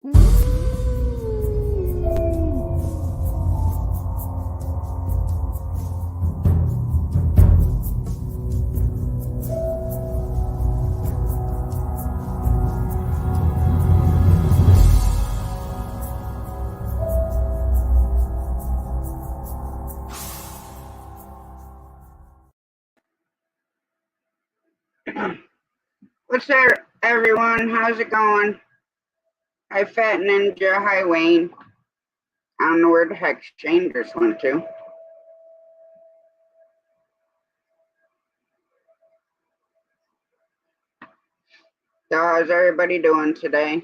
What's there, everyone? How's it going? Hi, Fat Ninja. Hi, Wayne. I don't know where the heck Shane just went to. So, how's everybody doing today?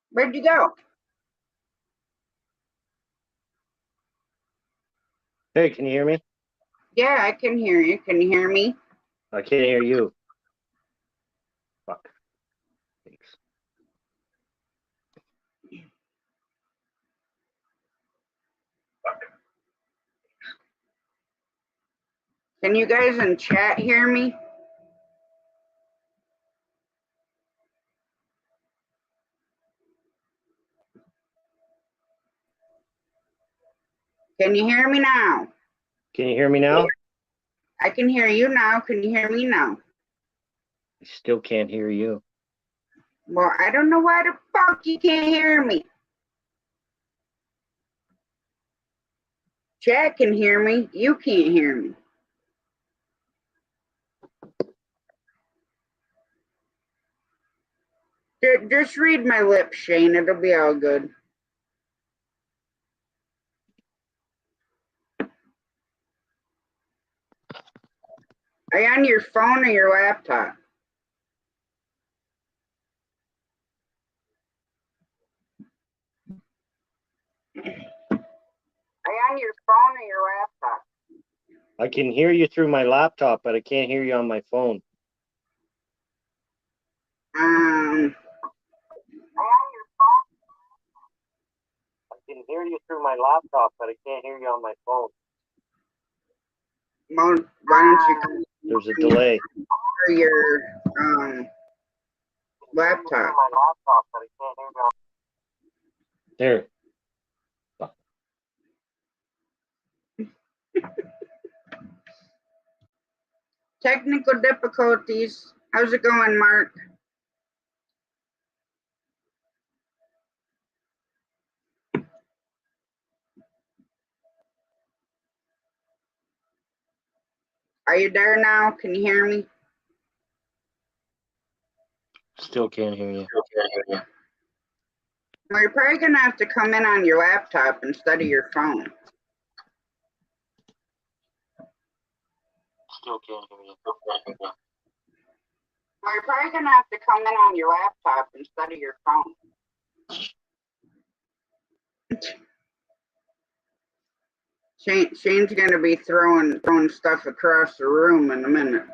Where'd you go? Hey, can you hear me? Yeah, I can hear you. Can you hear me? I can't hear you. Fuck. Thanks. Can you guys in chat hear me? Can you hear me now? Can you hear me now? I can hear you now. Can you hear me now? I still can't hear you. Well, I don't know why the fuck you can't hear me. Chat can hear me. You can't hear me. Just read my lips, Shane. It'll be all good. Are you on your phone or your laptop? Are you on your phone or your laptop? I can hear you through my laptop, but I can't hear you on my phone. Are you on your phone? I can hear you through my laptop, but I can't hear you on my phone. Well, why don't you come There's a delay. to your laptop? There. Technical difficulties. How's it going, Mark? Are you there now? Can you hear me? Still can't hear you. Well, you're probably gonna have to come in on your laptop instead of your phone. Still can't hear you. Well, you're probably gonna have to come in on your laptop instead of your phone. Shane's gonna be throwing stuff across the room in a minute.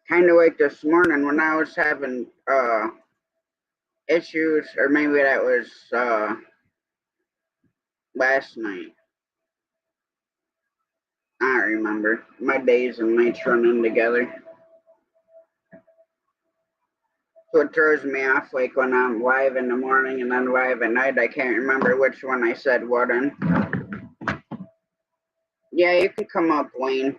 Kind of like this morning when I was having issues, or maybe that was last night. I don't remember. My days and nights running together. So it throws me off, like when I'm live in the morning and then live at night. I can't remember which one I said what in. Yeah, you can come up, Wayne.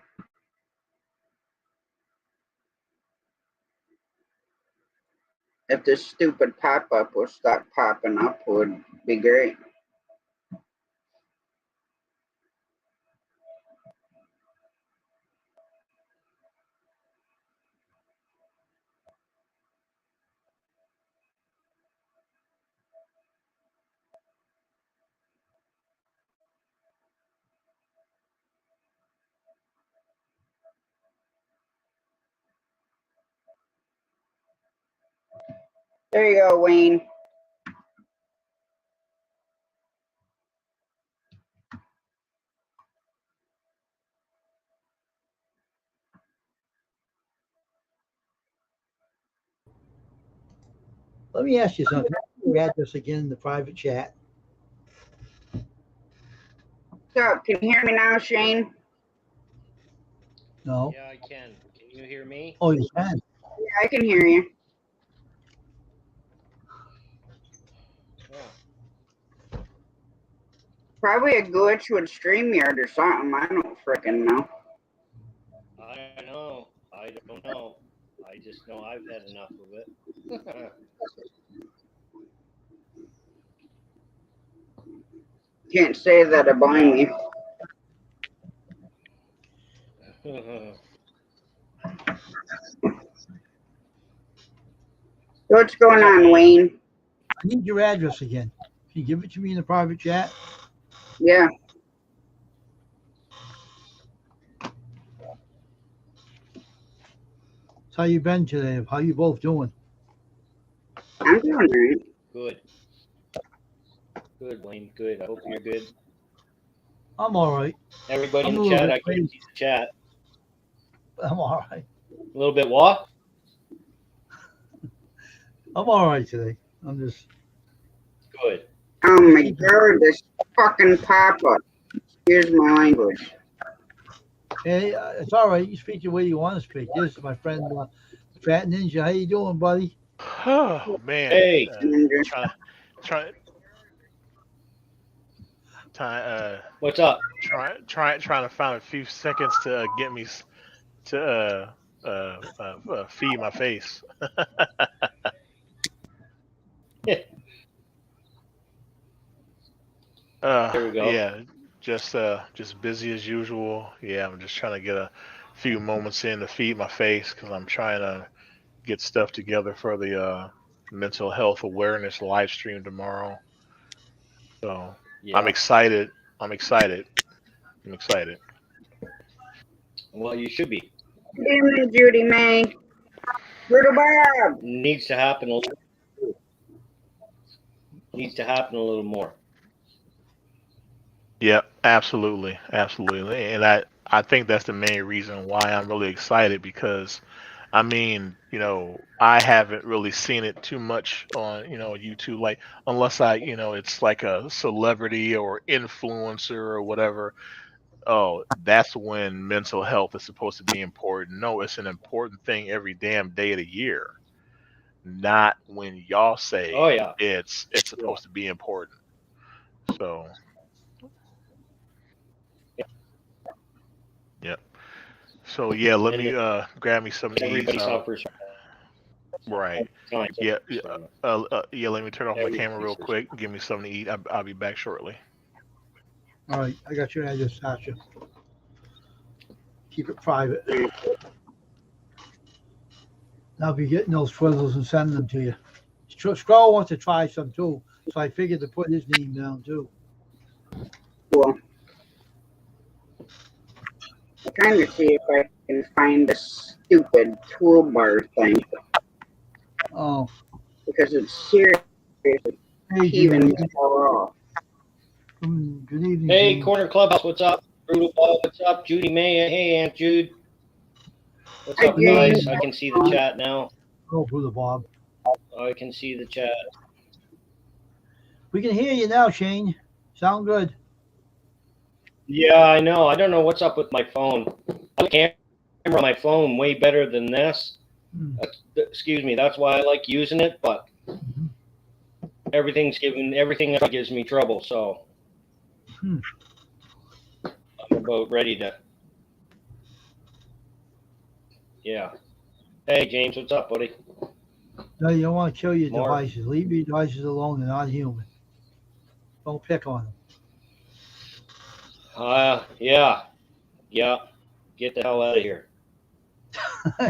If this stupid pop-up will stop popping up, would be great. There you go, Wayne. Let me ask you something. Your address again in the private chat. So, can you hear me now, Shane? No. Yeah, I can. Can you hear me? Oh, you can. Yeah, I can hear you. Yeah. Probably a glitch with StreamYard or something. I don't frickin' know. I know. I don't know. I just know I've had enough of it. Can't say that I blame you. What's going on, Wayne? I need your address again. Can you give it to me in the private chat? Yeah, How you been today? How you both doing? I'm doing alright. Good. Good, Wayne. Good. I hope you're good. I'm all right. Everybody I'm in a the little chat, bit I can't crazy. see the chat. I'm all right. A little bit what? I'm all right today. I'm just. Good. Oh my god, this fucking pop-up. Excuse my language. Hey, it's all right. You speak the way you want to speak. This is my friend, Fat Ninja. How you doing, buddy? Oh man, Hey. Ninja. try, What's up? trying to find a few seconds to get me to feed my face. There we go. Yeah, just busy as usual. Yeah, I'm just trying to get a few moments in to feed my face because I'm trying to get stuff together for the mental health awareness live stream tomorrow. So Yeah. I'm excited. I'm excited. I'm excited. Well, you should be. Good evening, Judy May. Brutal Bob. Needs to happen a little. Needs to happen a little more. Yeah, absolutely, absolutely, and I think that's the main reason why I'm really excited because, I mean, I haven't really seen it too much on YouTube, like unless it's like a celebrity or influencer or whatever. Oh, that's when mental health is supposed to be important. No, it's an important thing every damn day of the year, not when y'all say Oh yeah. it's Yeah. supposed to be important. So, yeah. So yeah, let And me grab me something to eat. everybody So suffers right, from yeah, from it. yeah. Let me turn off my camera Everybody real suffers. quick. Give me something to eat. I'll be back shortly. All right, I got your address, Sasha. Keep it private. I'll be getting those frizzles and sending them to you. Scroll wants to try some too, so I figured to put his name down too. Cool. I'm trying to see if I can find the stupid toolbar thing Oh, because it's seriously hey, heaving Judy. the hell off. Good evening, Hey, James. Corner Clubhouse, what's up? Brutal Bob, what's up? Judy May, hey, Aunt Jude. What's Hi, up, Jane. guys? I can see the chat now. Oh, Brother Bob. I can see the chat. We can hear you now, Shane. Sound good. Yeah, I know. I don't know what's up with my phone. I camera on my phone way better than this. Excuse me. That's why I like using it, but everything else gives me trouble. So I'm about ready to. Yeah. Hey, James, what's up, buddy? No, you don't want to kill your Mark. devices. Leave your devices alone. They're not human. Don't pick on them. Yeah. Get the hell out of here.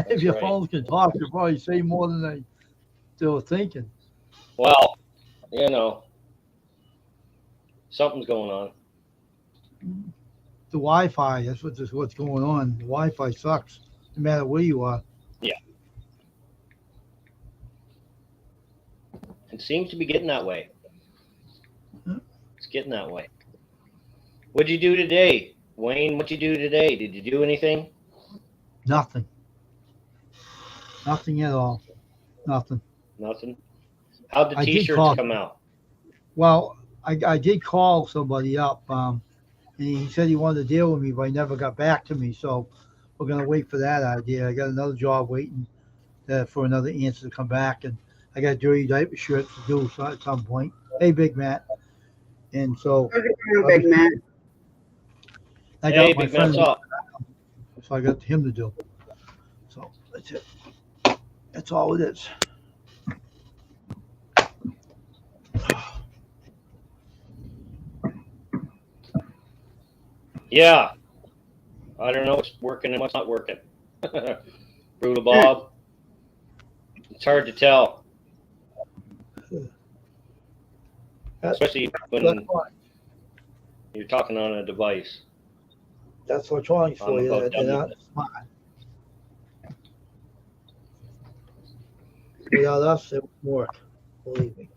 If your right. phones can talk, they'll probably say more than they were thinking. Well, something's going on. The Wi-Fi, that's what's going on. The Wi-Fi sucks, no matter where you are. Yeah. It seems to be getting that way. It's getting that way. What'd you do today, Wayne? What'd you do today? Did you do anything? Nothing. Nothing at all. Nothing. Nothing. How'd the I did t-shirts call. come out? Well, I did call somebody up, and he said he wanted to deal with me, but he never got back to me. So we're gonna wait for that idea. I got another job waiting for another answer to come back, and I got dirty diaper shirts to do so at some point. Hey, Big Matt. And so How's it going, Big man? I Hey, got my Big Matt's friend, up. so I got him to do. So that's it. That's all it is. Yeah. I don't know what's working and what's not working. Brutal Bob. It's hard to tell, especially when you're talking on a device. That's electronics I'm for you. about They're done not with it. smart. Without us, it won't work. Believe me.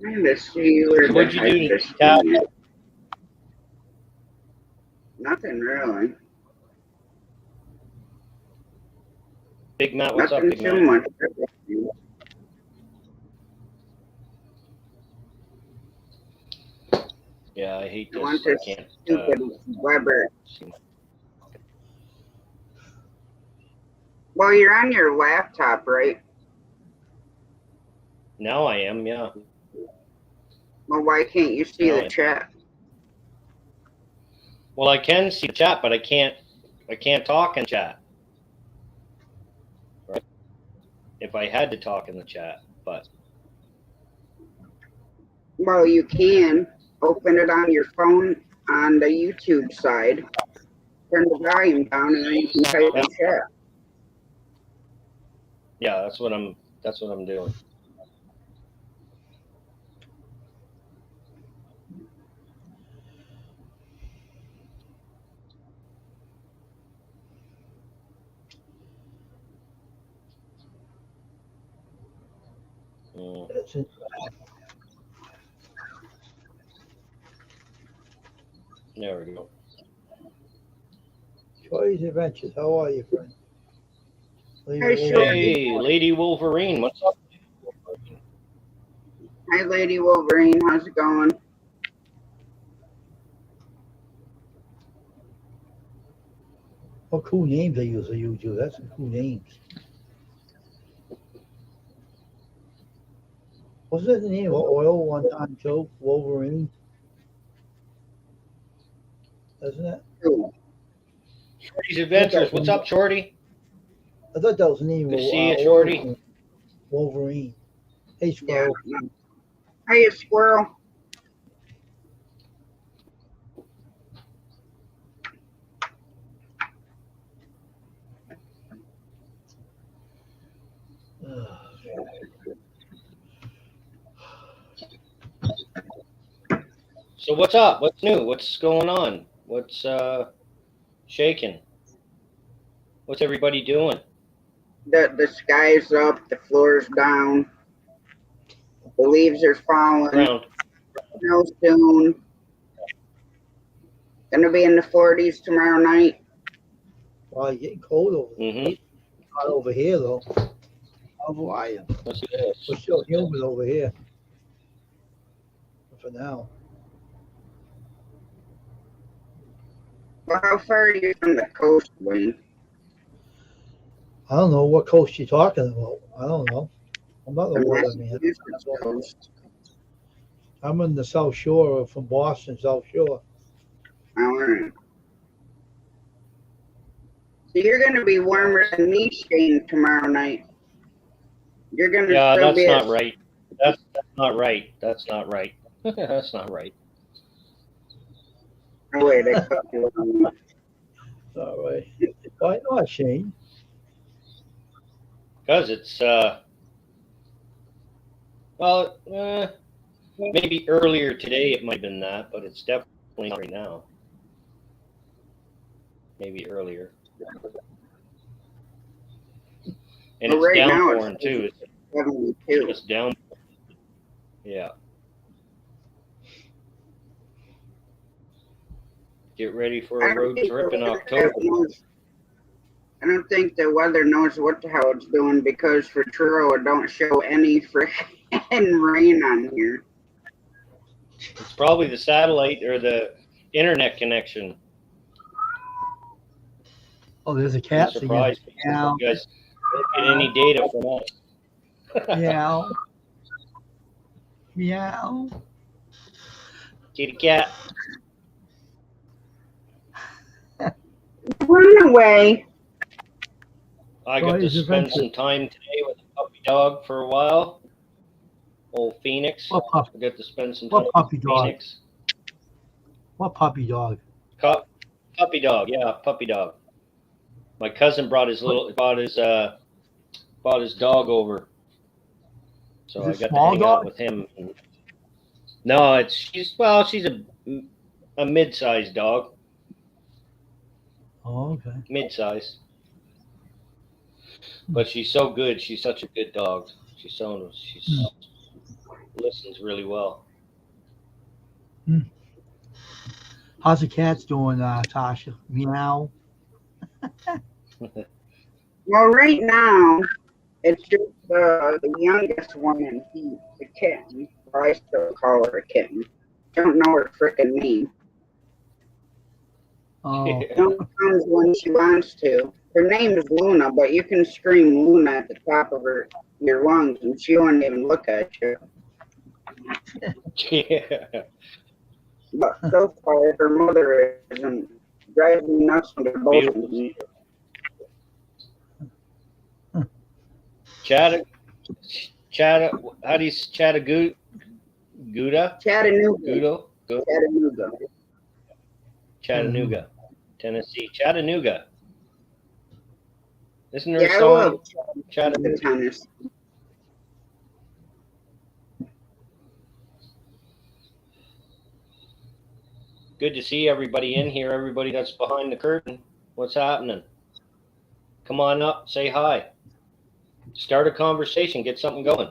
Trying to see where So the what'd you heck do to this tap? thing is. Nothing really. Big Matt, what's up, Nothing Big too Matt? much. Yeah, I hate I want this. I this can't. stupid Weber. See. Well, you're on your laptop, right? Now I am, yeah. Well, why can't you see Now I the am. chat? Well, I can see the chat, but I can't talk in chat. Right? If I had to talk in the chat, but Well, you can open it on your phone on the YouTube side. Turn the volume down, and then you can type in chat. yeah, that's what I'm doing. That's it. There we go. Joy's Adventures. How are you, friend? Hey, Shorty. Hey, Lady Wolverine, what's up? Hi, Lady Wolverine. How's it going? What cool names they use on YouTube. That's some cool names. Wasn't that the name of oil one time too? Wolverine? Isn't it? Cool. Shorty's Adventures, what's up, Shorty? I thought that was the name Good of to see you, oil. Shorty. Wolverine. Hey, Yeah. Squirrel. Hey, Squirrel. So what's up? What's new? What's going on? What's shaking? What's everybody doing? The sky's up. The floor's down. The leaves are falling. Ground. Snow soon. Gonna be in the 40s tomorrow night. Well, you're getting cold over there. Mm-hmm. Not over here, though. How are you? Let's do this. We're still humid over here. For now. Well, how far are you from the coast, Wayne? I don't know what coast you're talking about. I don't know. I'm not the The weather man. Massachusetts coast. I'm in the South Shore from Boston, South Shore. All right. So you're gonna be warmer than me, Shane, tomorrow night. You're gonna Yeah, still that's be not right. That's not right. That's not right. That's not right. Oh, wait, I cut you off. All right. Why not, Shane? Because it's well, maybe earlier today it might have been that, but it's definitely not right now. Maybe earlier. And Well, it's right now downpouring it's too. 72. It's down. Yeah. Get ready for I a don't road think trip the in weather October. I don't think the weather knows how it's doing because for Truro it don't show any freaking rain on here. It's probably the satellite or the internet connection. Oh, there's a I'm cat again. surprised Meow, you guys don't get any data from us. meow, meow. Kitty cat. Run away. I got to Boys spend Adventure. some time today with a puppy dog for a while. Old Phoenix. What puppy? I got to spend some time What with puppy dog? Phoenix. What puppy dog? Puppy dog, yeah, puppy dog. My cousin brought his dog over, so I Is it got to small hang dog? out with him. No, she's a mid-sized dog, Oh, okay. mid-size, but she's so good. She's such a good dog. She listens really well. How's the cats doing, Tasha? Meow. Well, right now it's just the youngest one and he's a kitten. Or I still call her a kitten. Don't know her freaking name. Oh, Yeah. Only comes when she wants to. Her name is Luna, but you can scream Luna at the top of your lungs and she won't even look at you. Yeah. But so far, her mother isn't driving me nuts with her both of them. How do you Chattagooda? Chattanooga. Gudo? Chattanooga. Chattanooga, Tennessee. Chattanooga. Isn't there Yeah, a I song? love Chattanooga. the tennis. Good to see everybody in here, everybody that's behind the curtain. What's happening? Come on up, say hi. Start a conversation, get something going.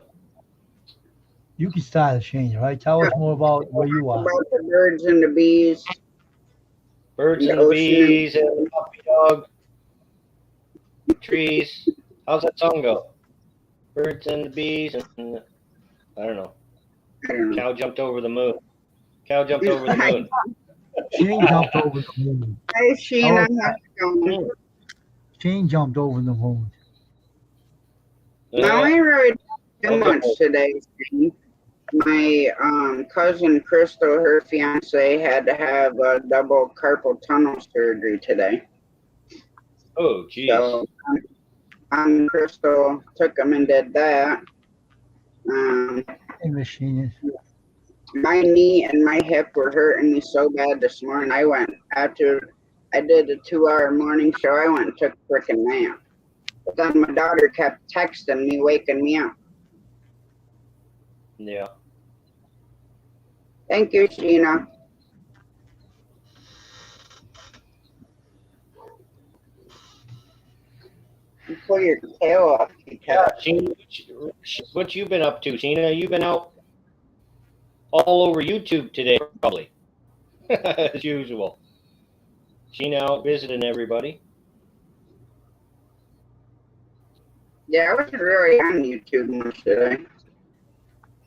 you can start it, Shane, right? Tell us more about where you are. About the birds and the bees. Birds And and the the ocean. bees and the puppy dog. Trees. How's that song go? Birds and the bees and I don't know. I don't know. Cow jumped over the moon. Cow jumped over the moon. Shane jumped over the moon. Hey, Sheena, Oh, how's it going? Shane jumped over the moon. No, I ain't really too Okay. much today. Shane. My cousin Crystal, her fiance, had to have a double carpal tunnel surgery today. Oh, geez. So Crystal took him and did that. Hey, Miss Shane. My knee and my hip were hurting me so bad this morning. I went after I did a 2-hour morning show. I went and took a freaking nap. But then my daughter kept texting me, waking me up. Yeah. Thank you, Sheena. You pull your tail up. Yeah, Sheena, what you been up to, Sheena? You've been out all over YouTube today, probably, as usual. Sheena out visiting everybody. Yeah, I wasn't really on YouTube much today.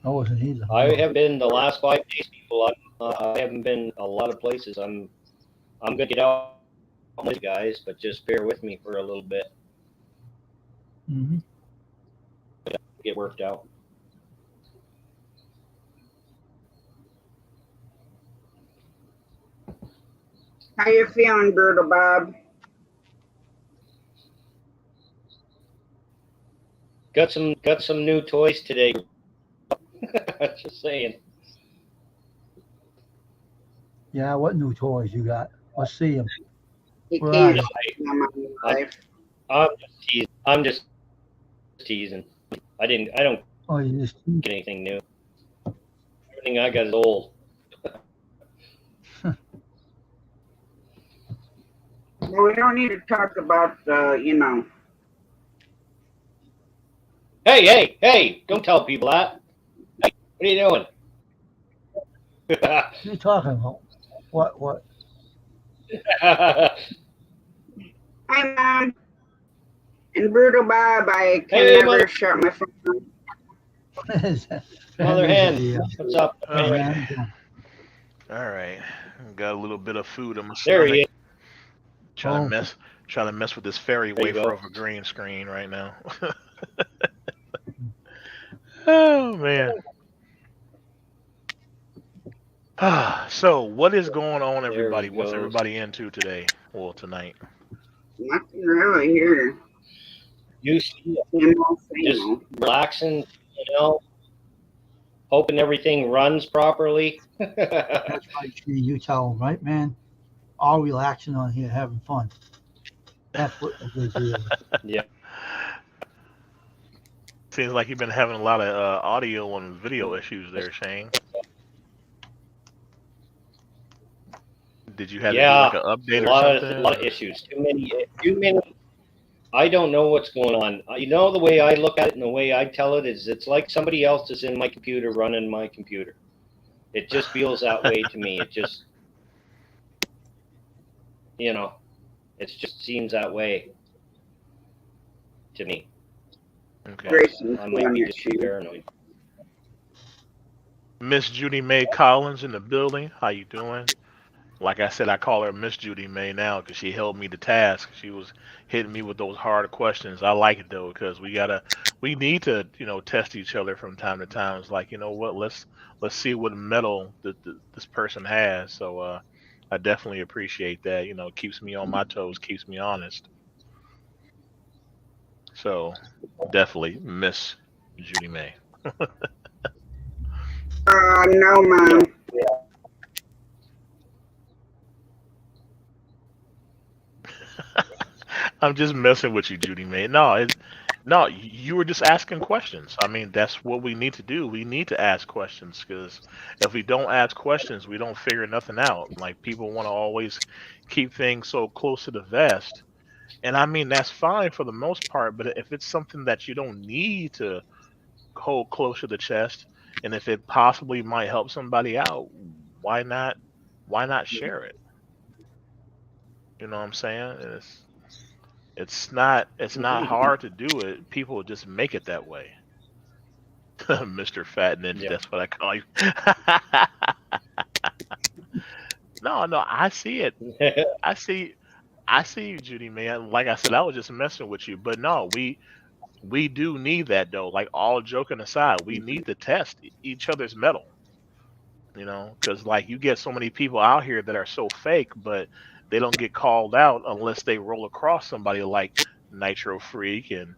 I wasn't either. I have been the last 5 days, people. I haven't been a lot of places. I'm gonna get out, with you guys, but just bear with me for a little bit. Mm-hmm. Get worked out. How you feeling, Brutal Bob? Got some new toys today. Just saying. Yeah, what new toys you got? Let's see them. He Where are keeps you? on my life. I'm just teasing. I don't Oh, you just get anything new. Everything I got is old. Well, we don't need to talk about, Hey! Don't tell people that. Hey, what are you doing? What are you talking about? What? Hi, Mom. And Brutal Bob, I can Hey, never shut my phone off. Mother He's Hen. the What's up, All man? right. man. All right. Got a little bit of food in my There he stomach. is. Trying to Oh, mess trying to mess with this fairy There you wafer go. of a green screen right now. Oh man. So what is going on, There he everybody? What's goes. everybody into today? Well, tonight. Nothing really here. You see, Same old, same just old. relaxing, hoping everything runs properly. that's right, Tree. You tell him, right, man? All relaxing on here, having fun. That's what it is really. Yeah. Seems like you've been having a lot of audio and video issues there, Shane. Did you have to do like Yeah, an a update or lot something? of a lot of issues. Too many. I don't know what's going on. The way I look at it and the way I tell it is, it's like somebody else is in my computer running my computer. It just feels that way to me. It just, you know, it just seems that way to me. Okay. But Grayson, I put might on be your just shoes. paranoid. Miss Judy Mae Collins in the building. How you doing? Like I said, I call her Miss Judy May now because she held me to task. She was hitting me with those hard questions. I like it though because we need to, test each other from time to time. It's like, you know what? Let's see what metal this person has. So, I definitely appreciate that. It keeps me on my toes, keeps me honest. So, definitely Miss Judy May. No, Mom. I'm just messing with you, Judy May. No, you were just asking questions. I mean, that's what we need to do. We need to ask questions because if we don't ask questions, we don't figure nothing out. Like people want to always keep things so close to the vest. And I mean, that's fine for the most part, but if it's something that you don't need to hold close to the chest, and if it possibly might help somebody out, why not why not share it? You know what I'm saying? It's not hard to do it. People just make it that way. Mr. Fat Ninja, Yeah. that's what I call you. No, no, I see it. I see you, Judy, man. Like I said, I was just messing with you. But no, we do need that though. Like all joking aside, we need to test each other's metal. Because like you get so many people out here that are so fake, but they don't get called out unless they roll across somebody like Nitro Freak and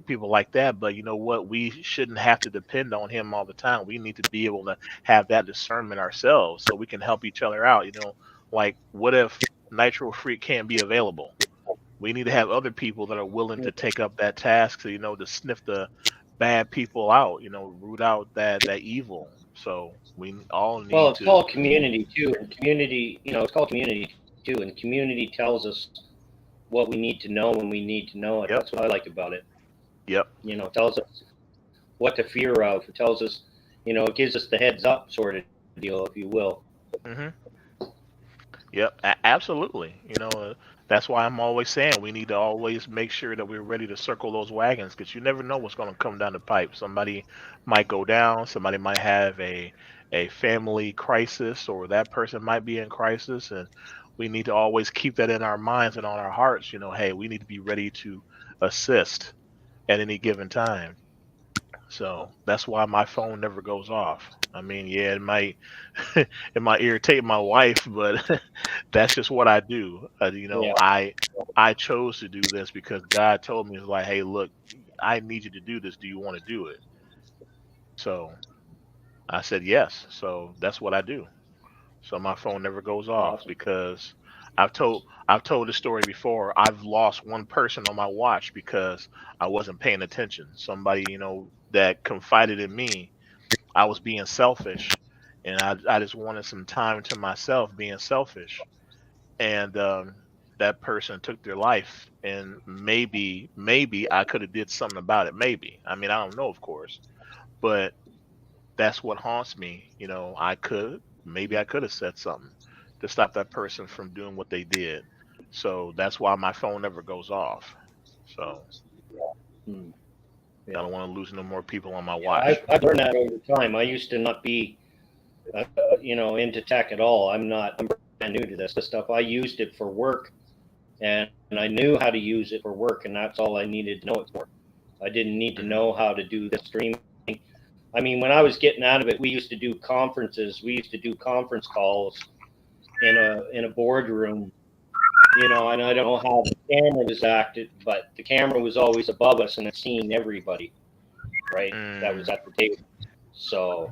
people like that. But you know what? We shouldn't have to depend on him all the time. We need to be able to have that discernment ourselves so we can help each other out. Like what if Nitro Freak can't be available? We need to have other people that are willing to take up that task to sniff the bad people out, root out that evil. So we all Well, need it's to. called community too, and community, it's called community too, and community tells us what we need to know when we need to know it. Yep. That's what I like about it. Yep. It tells us what to fear of. It tells us, it gives us the heads up sort of deal, if you will. Hmm. Yep. Absolutely. That's why I'm always saying we need to always make sure that we're ready to circle those wagons because you never know what's going to come down the pipe. Somebody might go down. Somebody might have a family crisis, or that person might be in crisis, and we need to always keep that in our minds and on our hearts. Hey, we need to be ready to assist at any given time. So that's why my phone never goes off. I mean, yeah, it might it might irritate my wife, but that's just what I do. Yeah. I chose to do this because God told me, it's like, hey, look, I need you to do this. Do you want to do it? So I said yes. So that's what I do. So my phone never goes off Awesome. because I've told the story before. I've lost one person on my watch because I wasn't paying attention. Somebody, that confided in me. I was being selfish, and I just wanted some time to myself, being selfish, and that person took their life. And maybe I could have did something about it. Maybe. I mean, I don't know, of course, but that's what haunts me. I could maybe I could have said something to stop that person from doing what they did. So that's why my phone never goes off. So Hmm. I Yeah. don't want to lose no more people on my Yeah, I've, watch. I've learned that over time. I used to not be, into tech at all. I'm brand new to this stuff. I used it for work, and I knew how to use it for work, and that's all I needed to know it for. I didn't need to Hmm. know how to do the streaming. I mean, when I was getting out of it, we used to do conferences. We used to do conference calls in a boardroom, and I don't know how the camera was acted, but the camera was always above us and it's seeing everybody, right? That was Mm, at the table. So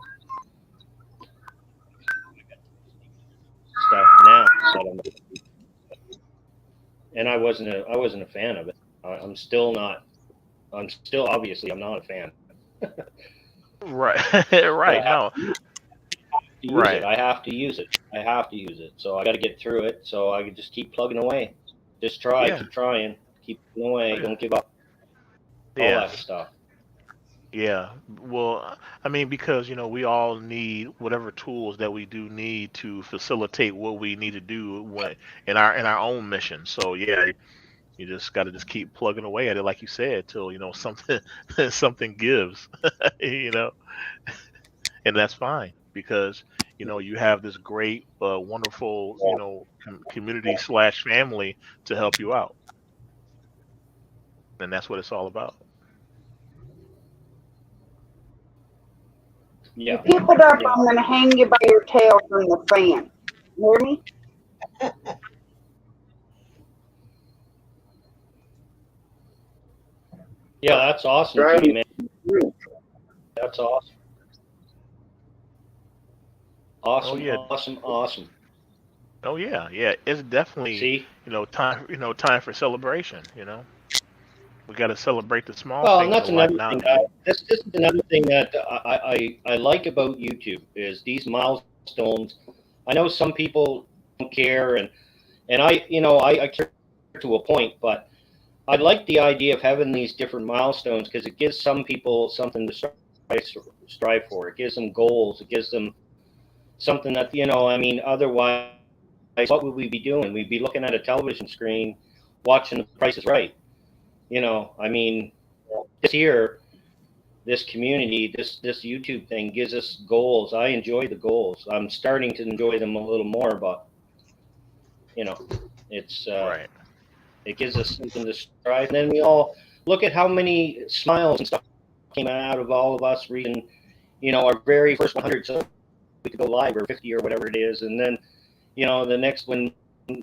stuff now that I'm, and I wasn't a fan of it. I'm still not. I'm still obviously I'm not a fan, right, but right. I have No, to use it. right. I have to use it. I have to use it. So I got to get through it. So I can just keep plugging away. Just try, Yeah, keep trying, keep plugging away. yeah, Don't give up. All yeah, that stuff. yeah. Well, I mean, because we all need whatever tools that we do need to facilitate what we need to do when in our own mission. So yeah, you just got to just keep plugging away at it, like you said, till something something gives, you know, and that's fine because you have this great, wonderful, community slash family to help you out, and that's what it's all about. You Yeah, keep it up, yeah, I'm gonna hang you by your tail from the fan. Hear me? yeah. That's awesome, Judy, Driving man. through. That's awesome, Oh awesome, yeah, awesome, awesome. oh yeah, yeah. It's definitely See, time for celebration. We got to celebrate the small well, and things that's in life another now. thing. This is another thing that I like about YouTube is these milestones. I know some people don't care, and I care to a point, but I like the idea of having these different milestones because it gives some people something to strive for. It gives them goals. It gives them something that I mean, otherwise, what would we be doing? We'd be looking at a television screen, watching The Price is Right. I mean, this here, this community, this YouTube thing gives us goals. I enjoy the goals. I'm starting to enjoy them a little more, but you know, it's Right. it gives us something to strive. And then we all look at how many smiles and stuff came out of all of us reading, our very first 100, so we could go live or 50 or whatever it is, and then the next one,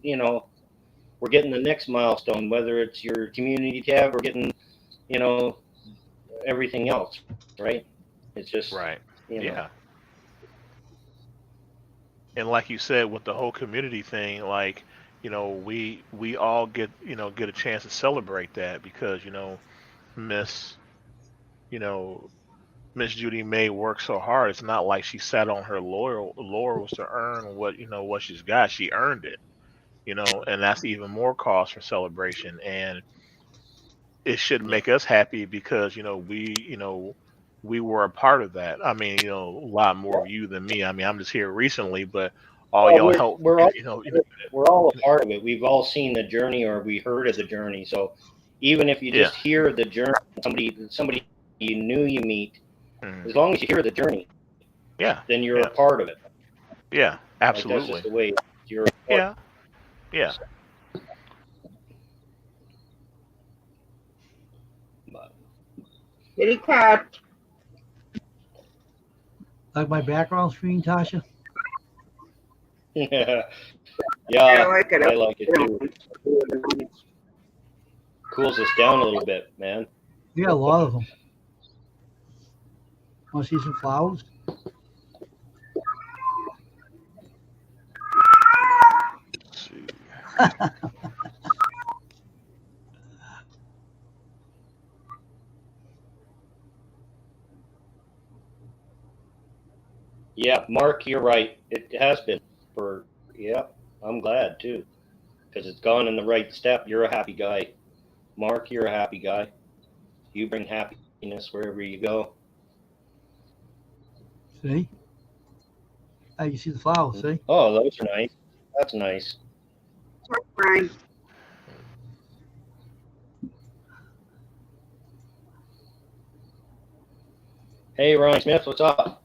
you know, we're getting the next milestone, whether it's your community tab or getting, you know, everything else, right? It's just, Right. you know, Yeah. And like you said, with the whole community thing, like, we all get a chance to celebrate that because, Miss, you know, Miss Judy May worked so hard. It's not like she sat on her laurels to earn what she's got. She earned it, and that's even more cause for celebration. And it should yeah. make us happy because we were a part of that. I mean, a lot more of you than me. I mean, I'm just here recently, but all Well, y'all we're help. we're all You know, we're all a part of it. We've all seen the journey or we heard of the journey. So even if you yeah, just hear the journey, somebody you knew you meet, mhm, as long as you hear the journey, yeah, then you're a yeah, part of it. yeah, Like that's just absolutely, the way you're a part. yeah, yeah. But, Kitty cat. Like my background screen, Tasha? yeah, I yeah, like it. I like it too. Cools us down a little bit, man. We got a lot of them. Want to see some flowers? Let's see. Yeah, Mark, you're right. It has been for yeah. I'm glad too because it's gone in the right step. You're a happy guy, Mark. You're a happy guy. You bring happiness wherever you go. See? I can see the flowers, see? Oh, those are nice. That's nice. Brian. Hey, Ronnie Smith, what's up?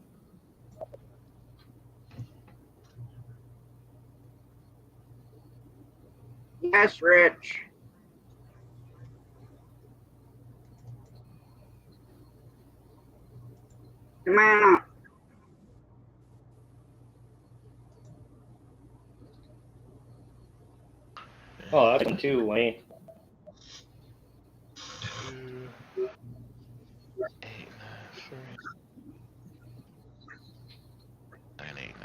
Yes, Rich. Come on up. Oh, that's one too, Wayne. 2, 8, 9, 3, 9, 8,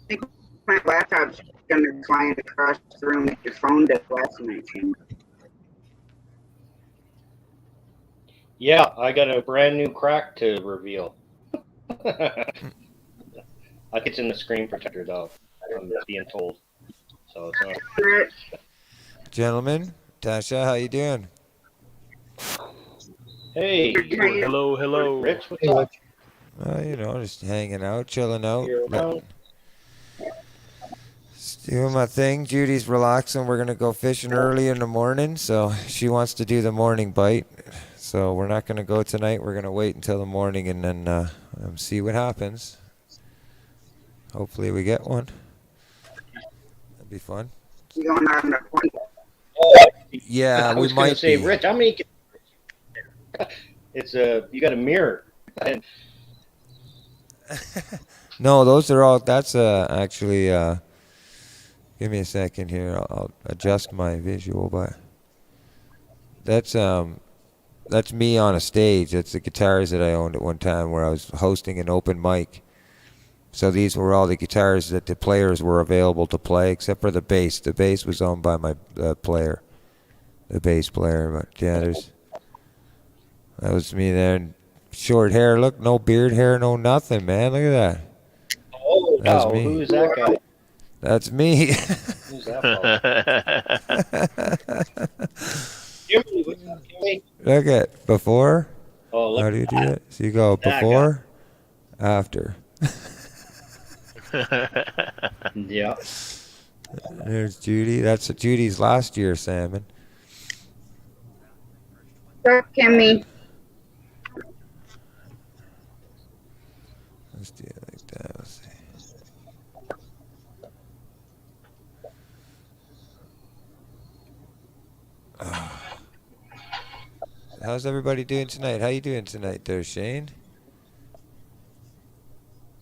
9. My laptop's gonna be flying across the room with your phone did last night. Yeah, I got a brand new crack to reveal. I think it's in the screen protector, though. I'm being told. So it's not. Rich. Gentlemen, Tasha, how you doing? Hey, Hello, hello. Rich, what's Hey, up? You know, just hanging out, chilling out, You're around? just doing my thing. Judy's relaxing. We're gonna go fishing early in the morning, so she wants to do the morning bite. So we're not gonna go tonight. We're gonna wait until the morning and then see what happens. Hopefully we get one. That'd be fun. You going on the point? Yeah, I we was gonna might say, be. Rich, how many? It's you got a mirror. And No, those are all. That's actually. Give me a second here. I'll adjust my visual, but that's me on a stage. That's the guitars that I owned at one time where I was hosting an open mic. So these were all the guitars that the players were available to play, except for the bass. The bass was owned by my player, the bass player. But yeah, that was me there. And short hair. Look, no beard hair, no nothing, man. Look at that. oh, That's wow, me. who's that guy? That's me. Who's that fella? Kimberly, what's up, Kimberly? Look at before. Oh, look How do you at do that. it? So you go That before, after. Yeah. There's Judy. That's Judy's last year salmon. What's up, Kimmy? Let's do it like that. Let's see. How's everybody doing tonight? How you doing tonight there, Shane?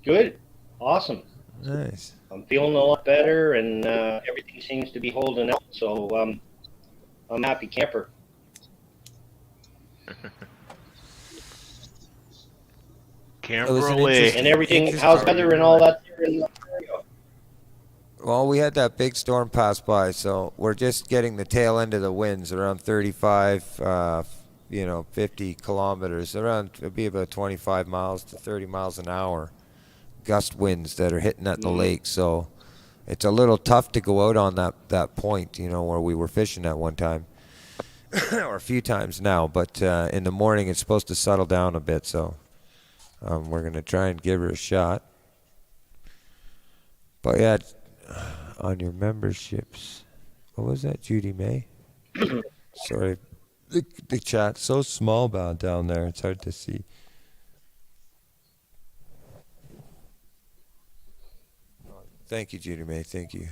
Good. Awesome. Nice. I'm feeling a lot better, and everything seems to be holding out. So I'm a happy camper. Camper away. And everything. How's weather and all that there in Ontario? Well, we had that big storm pass by, so we're just getting the tail end of the winds, around 35, 50 kilometers. It'd be about 25 miles to 30 miles an hour. Gust winds that are hitting at the lake, so it's a little tough to go out on that point, where we were fishing at one time, or a few times now. But in the morning, it's supposed to settle down a bit, so we're gonna try and give her a shot. But yeah, on your memberships, what was that, Judy May? Sorry, the chat's so small down there; it's hard to see. Thank you, Judy May. Thank you.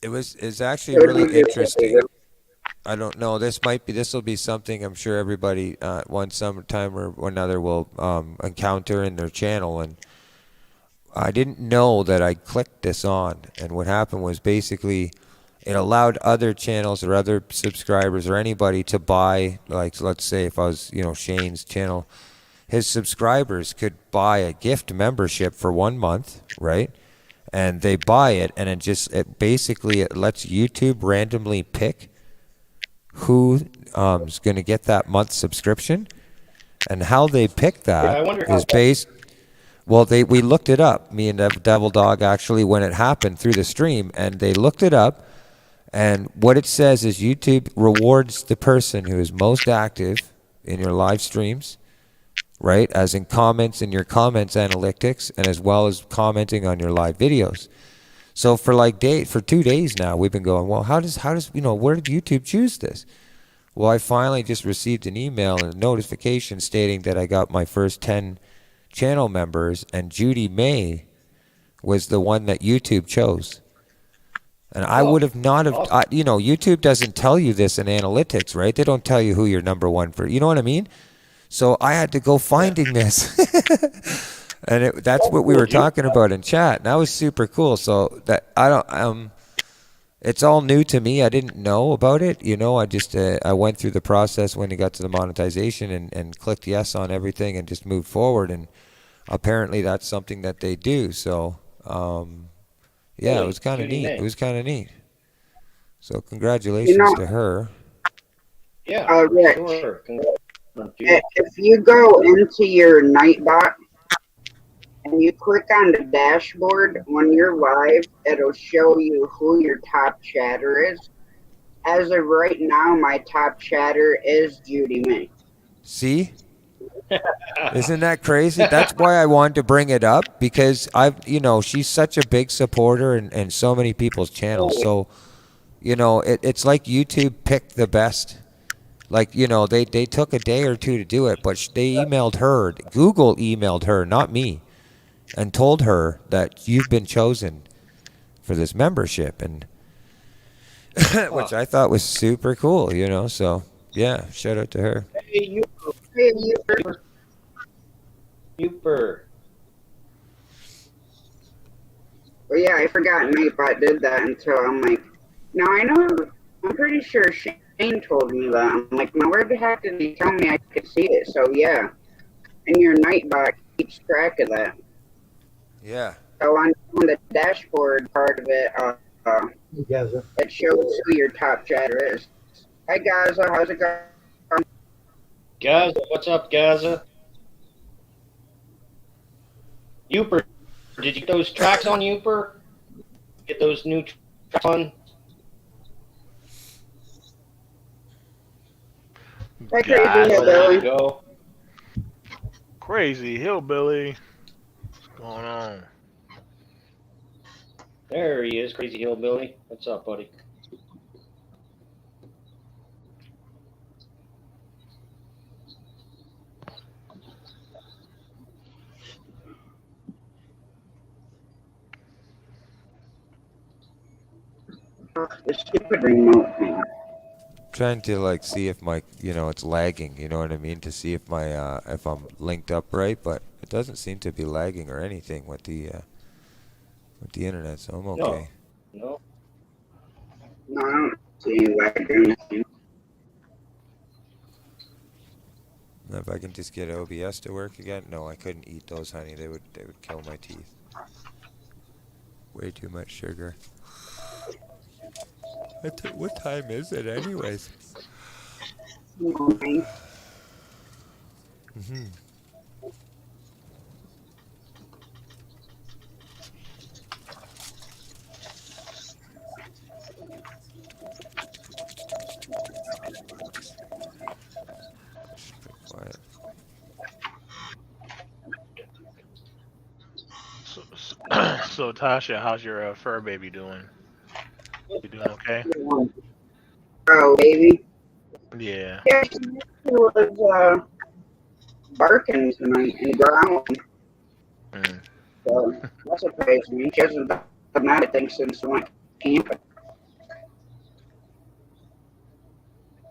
It's actually really interesting. I don't know. This will be something I'm sure everybody one sometime or another will encounter in their channel. And I didn't know that I clicked this on. And what happened was basically it allowed other channels or other subscribers or anybody to buy, like, let's say if I was, Shane's channel, his subscribers could buy a gift membership for 1 month, right? And they buy it, and it basically lets YouTube randomly pick who is going to get that month subscription, and how they pick that is based. Well, we looked it up. Me and Devil Dog actually, when it happened through the stream, and they looked it up. And what it says is YouTube rewards the person who is most active in your live streams, right? As in comments in your comments analytics, and as well as commenting on your live videos. So for 2 days now, we've been going, well, how does where did YouTube choose this? Well, I finally just received an email and a notification stating that I got my first 10 channel members, and Judy May was the one that YouTube chose. And I would have not have, awesome. YouTube doesn't tell you this in analytics, right? They don't tell you who your number one for, you know what I mean? So I had to go finding this. And that's what we were talking about in chat. And that was super cool. So that it's all new to me. I didn't know about it. I just, I went through the process when it got to the monetization and clicked yes on everything and just moved forward. And apparently that's something that they do. So, yeah, it was kind of neat. It was kind of neat. So congratulations to her. Yeah, Rick, sure. if you go into your Nightbot and you click on the dashboard when you're live, it'll show you who your top chatter is. As of right now, my top chatter is Judy May. See? Isn't that crazy? That's why I wanted to bring it up, because she's such a big supporter in so many people's channels. So, it's like YouTube picked the best. Like, they took a day or two to do it, but they emailed her. Google emailed her, not me, and told her that you've been chosen for this membership, and which I thought was super cool, So, yeah, shout out to her. Hey, Youper. Well, yeah, I forgot Nightbot did that until I'm like, now I know, I'm pretty sure Shane told me that. I'm like, now where the heck did he tell me I could see it? So, yeah, and your Nightbot keeps track of that. Yeah. So on the dashboard part of it, it shows who your top chatter is. Hi, Gaza. How's it going? Gaza, what's up, Gaza? Youper, did you get those tracks on Youper? Get those new tracks on? Hi, Crazy Hillbilly. Go. Crazy Hillbilly. What's going on? There he is, Crazy Hillbilly. What's up, buddy? The stupid remote thing. Trying to see if my it's lagging, you know what I mean, to see if my if I'm linked up right, but it doesn't seem to be lagging or anything with the internet, so I'm okay. No. No, I don't see any lag or anything. If I can just get OBS to work again. No, I couldn't eat those, honey. They would kill my teeth. Way too much sugar. What time is it anyways? Okay. Mm-hmm. Quiet. So Tasha, how's your fur baby doing? You doing okay? Oh, baby. Yeah. Yeah, she was barking tonight and growling. So that surprised me. She hasn't done that, I think, since we went camping.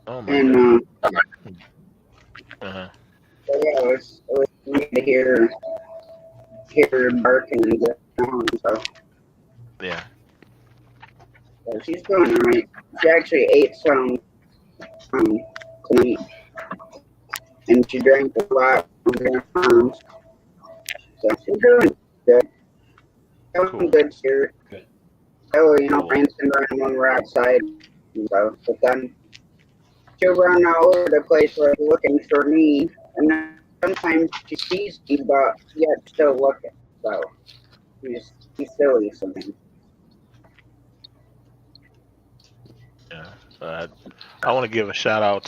Oh my And god. so yeah, it was neat to hear her barking and growling. So Yeah. she's doing alright. She actually ate some tonight, and she drank a lot from their farms. So she's doing good. Doing good here. So, prancing around when we're outside. So, but then she'll run all over the place looking for me, and then sometimes she sees me, but yet still looking. So she's silly sometimes. Yeah. I want to give a shout out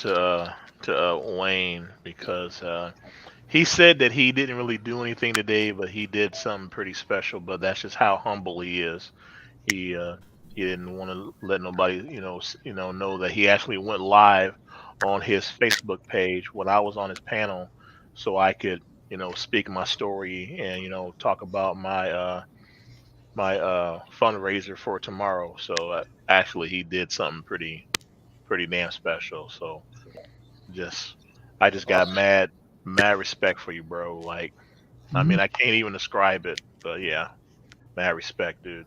to Wayne, because he said that he didn't really do anything today, but he did something pretty special. But that's just how humble he is. He uh, he didn't want to let nobody, know that he actually went live on his Facebook page when I was on his panel, so I could, speak my story and talk about my fundraiser for tomorrow. So actually, he did something pretty damn special. So just I just got Awesome. mad respect for you, bro. Like, I Mhm. mean, I can't even describe it, but yeah, mad respect, dude.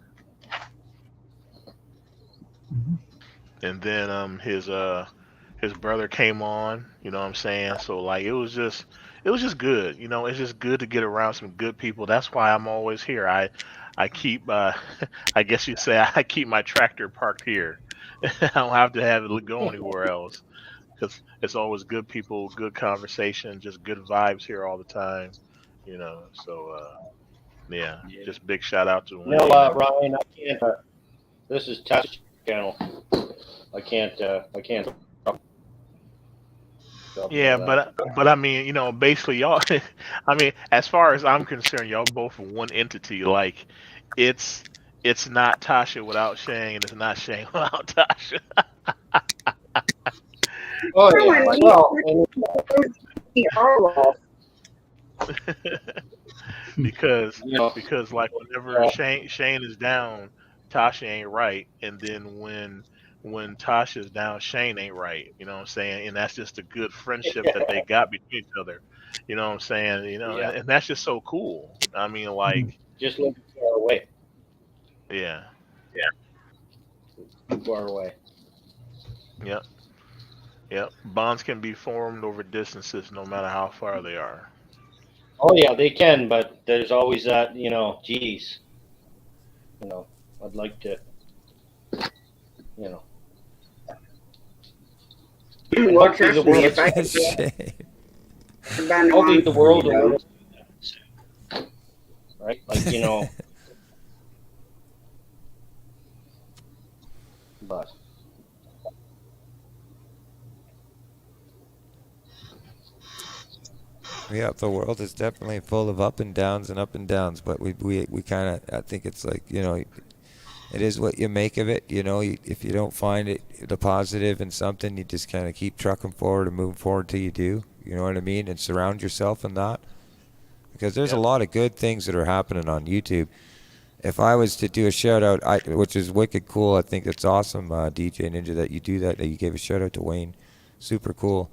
Mhm. And then his brother came on, you know what I'm saying? So like it was just good. It's just good to get around some good people. That's why I'm always here. I keep I guess you say I keep my tractor parked here. I don't have to have it go anywhere else because it's always good people, good conversation, just good vibes here all the time. So yeah, Yeah. just big shout out to No, Wayne and Ryan, I can't. This is Test channel. I can't. I can't drop none yeah, of that. but I mean, basically y'all. I mean, as far as I'm concerned, y'all both are one entity. Like, it's it's not Tasha without Shane, and it's not Shane without Tasha. Oh No yeah. one needs Well, and, to all of because you know, because like whenever uh, Shane is down, Tasha ain't right, and then when Tasha's down, Shane ain't right. You know what I'm saying? And that's just a good friendship that they got between each other. You know what I'm saying? yeah. And that's just so cool. I mean, Mhm. like, Just living far away. yeah, Too far away. yep, yep. Bonds can be formed over distances, no matter how far they are. Oh yeah, they can, but there's always that. Geez. You know, I'd like to. You know, them. and Well, hopefully the trust me, world. if I had Shane. been a Hopefully long the time world will ago, let us do that soon, right? Like but Yeah, the world is definitely full of up and downs, but we kind of, I think it's like, it is what you make of it. If you don't find it, the positive in something, you just kind of keep trucking forward and moving forward till you do. You know what I mean? And surround yourself in that. Because there's a Yep. lot of good things that are happening on YouTube. If I was to do a shout out, which is wicked cool, I think it's awesome, DJ Ninja, that you do that. That you gave a shout out to Wayne, super cool.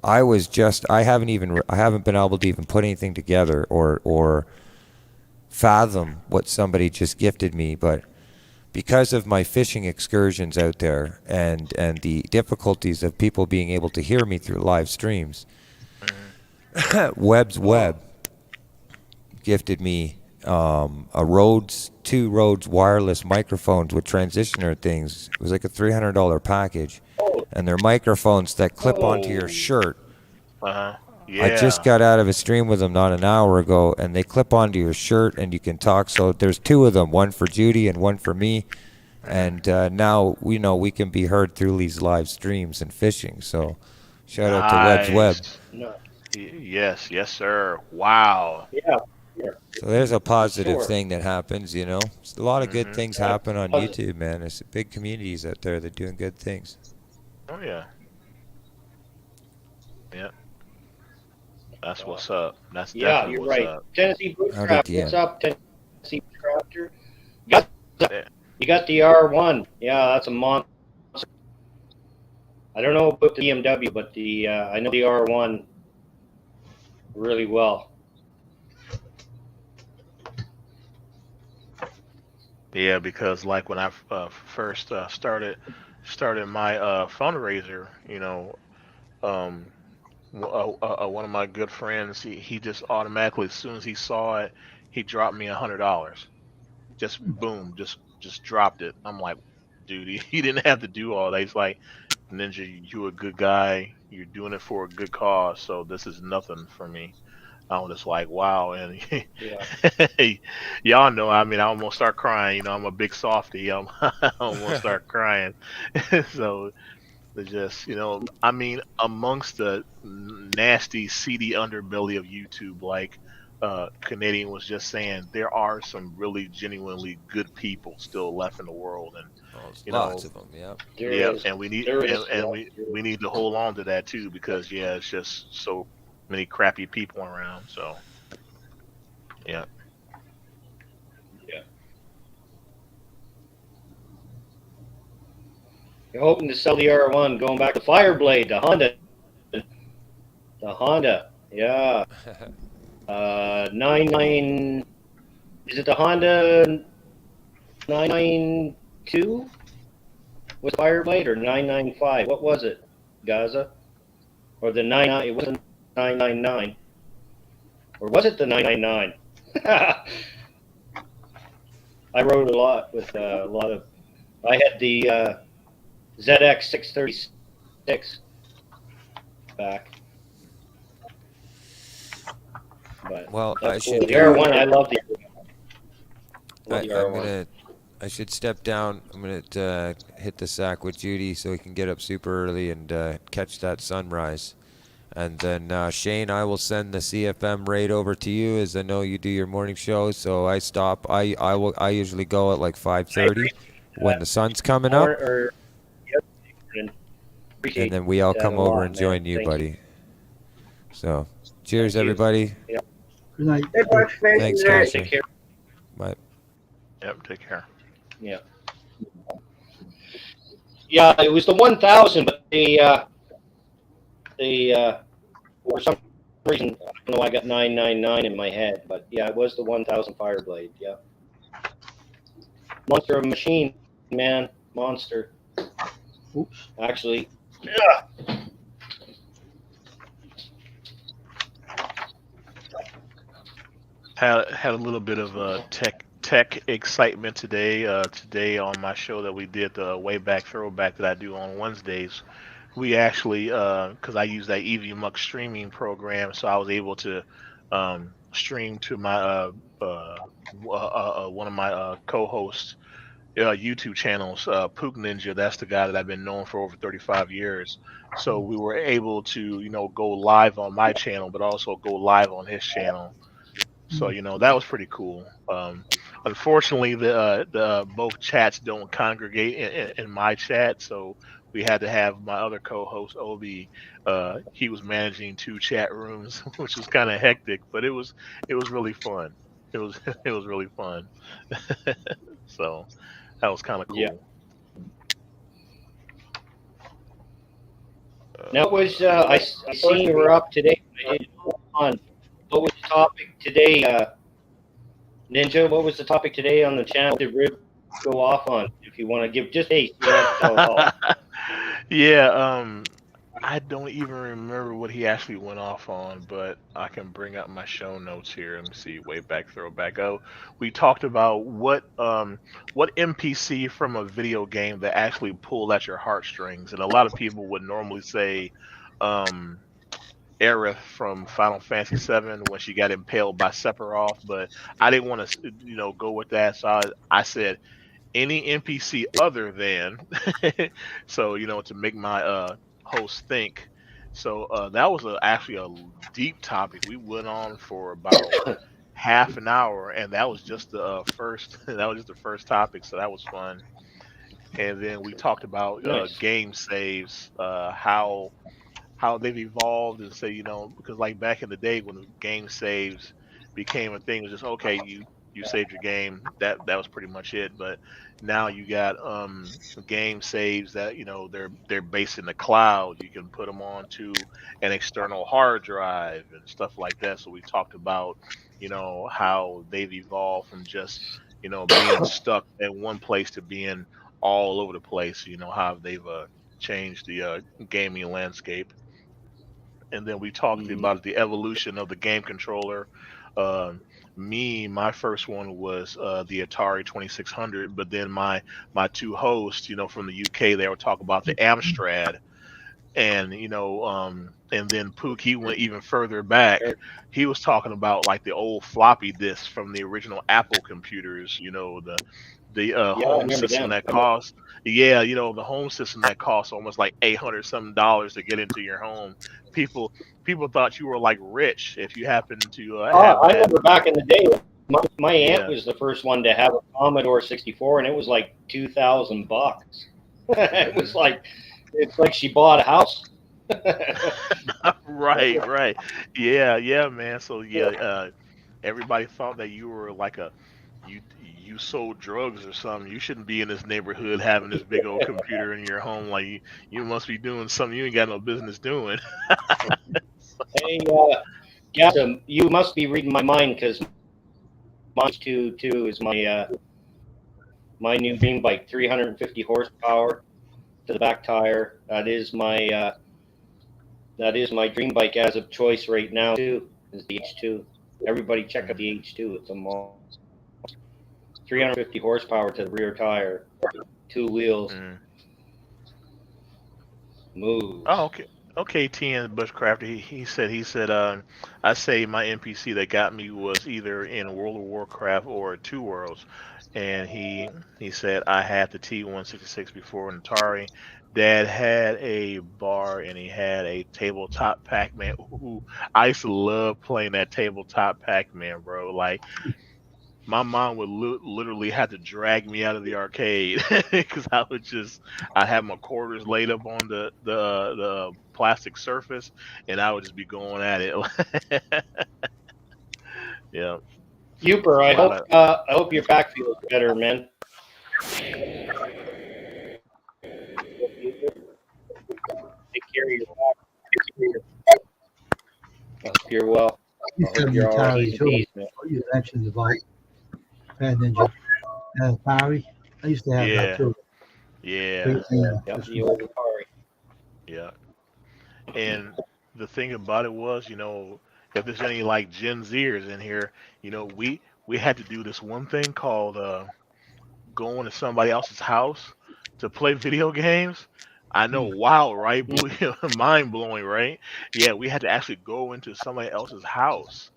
I haven't been able to even put anything together or fathom what somebody just gifted me, but because of my fishing excursions out there and the difficulties of people being able to hear me through live streams, Hmm. Web's Web gifted me two Rhodes wireless microphones with transitioner things. It was like a $300 package, oh, and they're microphones that clip onto your oh, shirt. Uh-huh. I just Yeah. got out of a stream with them not an hour ago, and they clip onto your shirt, and you can talk. So there's two of them, one for Judy and one for me. Hmm. And now we know we can be heard through these live streams and fishing. So shout out to Webb's Web. Nice. no, Yes, yes, sir. Wow. yeah, yeah, So there's a for positive sure. thing that happens. A lot of good Hmm. things Uh, happen on pos- YouTube, man. There's big communities out there that are doing good things. Oh yeah. Yep. That's uh, what's up. That's yeah, definitely you're what's right. up. Tennessee Howdy, Bootstrap, what's TM. up, Tennessee Bootstrapper? You got Yeah. you got the R1. Yeah, that's a monster. I don't know about the BMW, but the I know the R1 really well. Yeah, because like when I first started my fundraiser, um, one of my good friends, he just automatically, as soon as he saw it, he dropped me $100. Just boom, just dropped it. I'm like, dude, he didn't have to do all that. He's like, Ninja, you a good guy. You're doing it for a good cause, so this is nothing for me. I was just like, wow. And Yeah. y'all know, I mean, I almost start crying. I'm a big softy. I almost start crying. So To just, I mean, amongst the nasty, seedy underbelly of YouTube, like Canadian was just saying, there are some really genuinely good people still left in the world, and Oh, there's you lots know, of them. Yeah. There yeah, is. and we need There and, is. and we need to hold on to that too, because yeah, it's just so many crappy people around. So yeah, Yeah. You're hoping to sell the R1, going back to Fireblade, the Honda. The Honda. Yeah. 99. Is it the Honda 992 with Fireblade or 995? What was it? Gaza? Or the 99? It wasn't 999. Or was it the 999? I rode a lot with a lot of. I had the ZX 636 back, but Well, I that's cool. should. The R1, I love the. Love the I'm R1. gonna. I should step down. I'm gonna hit the sack with Judy so we can get up super early and catch that sunrise. And then Shane, I will send the CFM raid over to you, as I know you do your morning show. So I stop. I usually go at like I 5:30 when appreciate the sun's coming more, up, or yep, and and appreciate then we all that a come over lot, and man. join you, Thank you. buddy. So, cheers, Thank you. everybody. Yep. Good night. Good luck, Thanks, Spencer. guys. Take care. Bye. yep. Take care. Yeah. Yeah, it was the 1000, but for some reason, I don't know why I got 999 in my head, but yeah, it was the 1000 Fireblade. Yeah. Monster of a machine, man. Monster. Oops. Actually, yeah. Had a little bit of tech excitement today. Today on my show that we did, the way back throwback that I do on Wednesdays, we actually, because I use that EV Muck streaming program, so I was able to stream to my one of my co-hosts YouTube channels, Pook Ninja. That's the guy that I've been known for over 35 years. So we were able to, go live on my channel, but also go live on his channel. So that was pretty cool. Unfortunately, the both chats don't congregate in my chat, so we had to have my other co-host Obi. He was managing two chat rooms, which was kind of hectic, but it was really fun. It was it was really fun. So that was kind of Yeah. cool. Now it was I seen you were up today. I didn't know on what was the topic today, Ninja. What was the topic today on the channel? Did Rib go off on? If you want to give just you don't have to tell us all. Yeah, I don't even remember what he actually went off on, but I can bring up my show notes here and see way back throwback. Oh, we talked about what NPC from a video game that actually pulled at your heartstrings, and a lot of people would normally say, um, Aerith from Final Fantasy VII when she got impaled by Sephiroth, but I didn't want to, go with that, so I said any NPC other than so to make my host think. So that was actually a deep topic. We went on for about half an hour, and that was just the first that was just the first topic, so that was fun. And then we talked about Nice. game saves, how they've evolved, and say, because like back in the day when game saves became a thing, it was just okay, you saved your game, that was pretty much it. But now you got game saves that they're based in the cloud. You can put them onto an external hard drive and stuff like that. So we talked about how they've evolved from just being stuck in one place to being all over the place. How they've changed the gaming landscape. And then we talked Mm-hmm. about the evolution of the game controller. Um, my first one was the Atari 2600, but then my two hosts, from the UK, they would talk about the Amstrad, and and then Pook, he went even further back. He was talking about like the old floppy disks from the original Apple computers, the Yeah, I home remember system them. that costs, yeah, the home system that costs almost like 800 some dollars to get into your home. People people thought you were like rich if you happened to have I that. remember back in the day, my aunt Yeah. was the first one to have a Commodore 64, and it was like $2,000. It was Hmm. like it's like she bought a house. Right, right. Yeah, yeah, man. So yeah, everybody thought that you were like you sold drugs or something. You shouldn't be in this neighborhood having this big old computer in your home. Like you must be doing something you ain't got no business doing. Hey, yeah, you must be reading my mind because mine too is my new dream bike, 350 horsepower to the back tire. That is my dream bike as of choice right now too. Is the H2. Everybody check out the H2. It's a 350 horsepower to the rear tire, two wheels, Mm. Oh, moves. okay. Okay, TN Bushcrafter. He said I say my NPC that got me was either in World of Warcraft or Two Worlds, and he said I had the T166 before in Atari. Dad had a bar and he had a tabletop Pac-Man. Ooh, I used to love playing that tabletop Pac-Man, bro. Like my mom would literally have to drag me out of the arcade because I have my quarters laid up on the plastic surface, and I would just be going at it. Yeah, Uper, a I lot hope of uh, I hope your back feels better, man. Take care of your back. I hope you're well. I I used to hope have an you're all right. Atari T's and too. P's, man. You mentioned about Bad Ninja and Atari. I used to have that yeah, too. yeah, Great game. Yep, This the one. old Atari. yeah. And the thing about it was, if there's any like Gen Zers in here, we had to do this one thing called going to somebody else's house to play video games. I know, Hmm. wow, right? Mind blowing, right? Yeah, we had to actually go into somebody else's house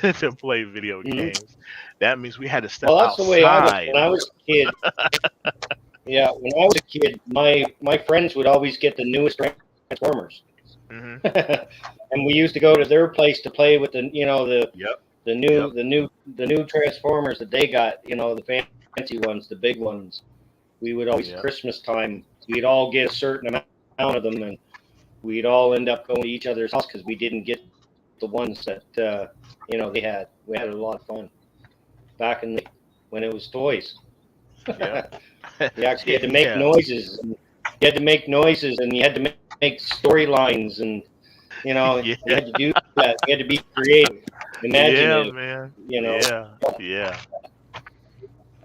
to play video Mm-hmm. games. That means we had to step Well, that's the way I was outside. when I was a kid. Yeah, when I was a kid, my friends would always get the newest Transformers, Hmm. and we used to go to their place to play with the Yep, the yep, new the new the new Transformers that they got. The fancy ones, the big ones. We would always yep, Christmas time. We'd all get a certain amount of them, and we'd all end up going to each other's house because we didn't get the ones that they had. We had a lot of fun back when it was toys. yep. You actually had to make Yeah, noises. And you had to make noises, and you had to make storylines, and you yeah, had to do that. You had to be creative, yeah, imaginative. man. You know, Yeah, yeah.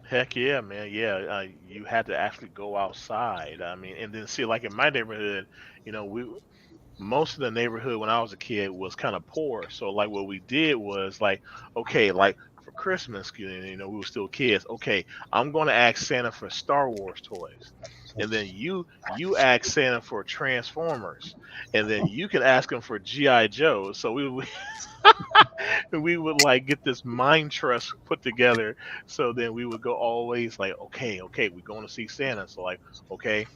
Heck yeah, man. Yeah, you had to actually go outside. I mean, and then see, like in my neighborhood, we most of the neighborhood when I was a kid was kind of poor. So like what we did was like, okay, like for Christmas, we were still kids. Okay, I'm going to ask Santa for Star Wars toys, and then you ask Santa for Transformers, and then you can ask him for GI Joe. So we would like get this mind trust put together. So then we would go always like, okay, we're going to see Santa. So like, okay,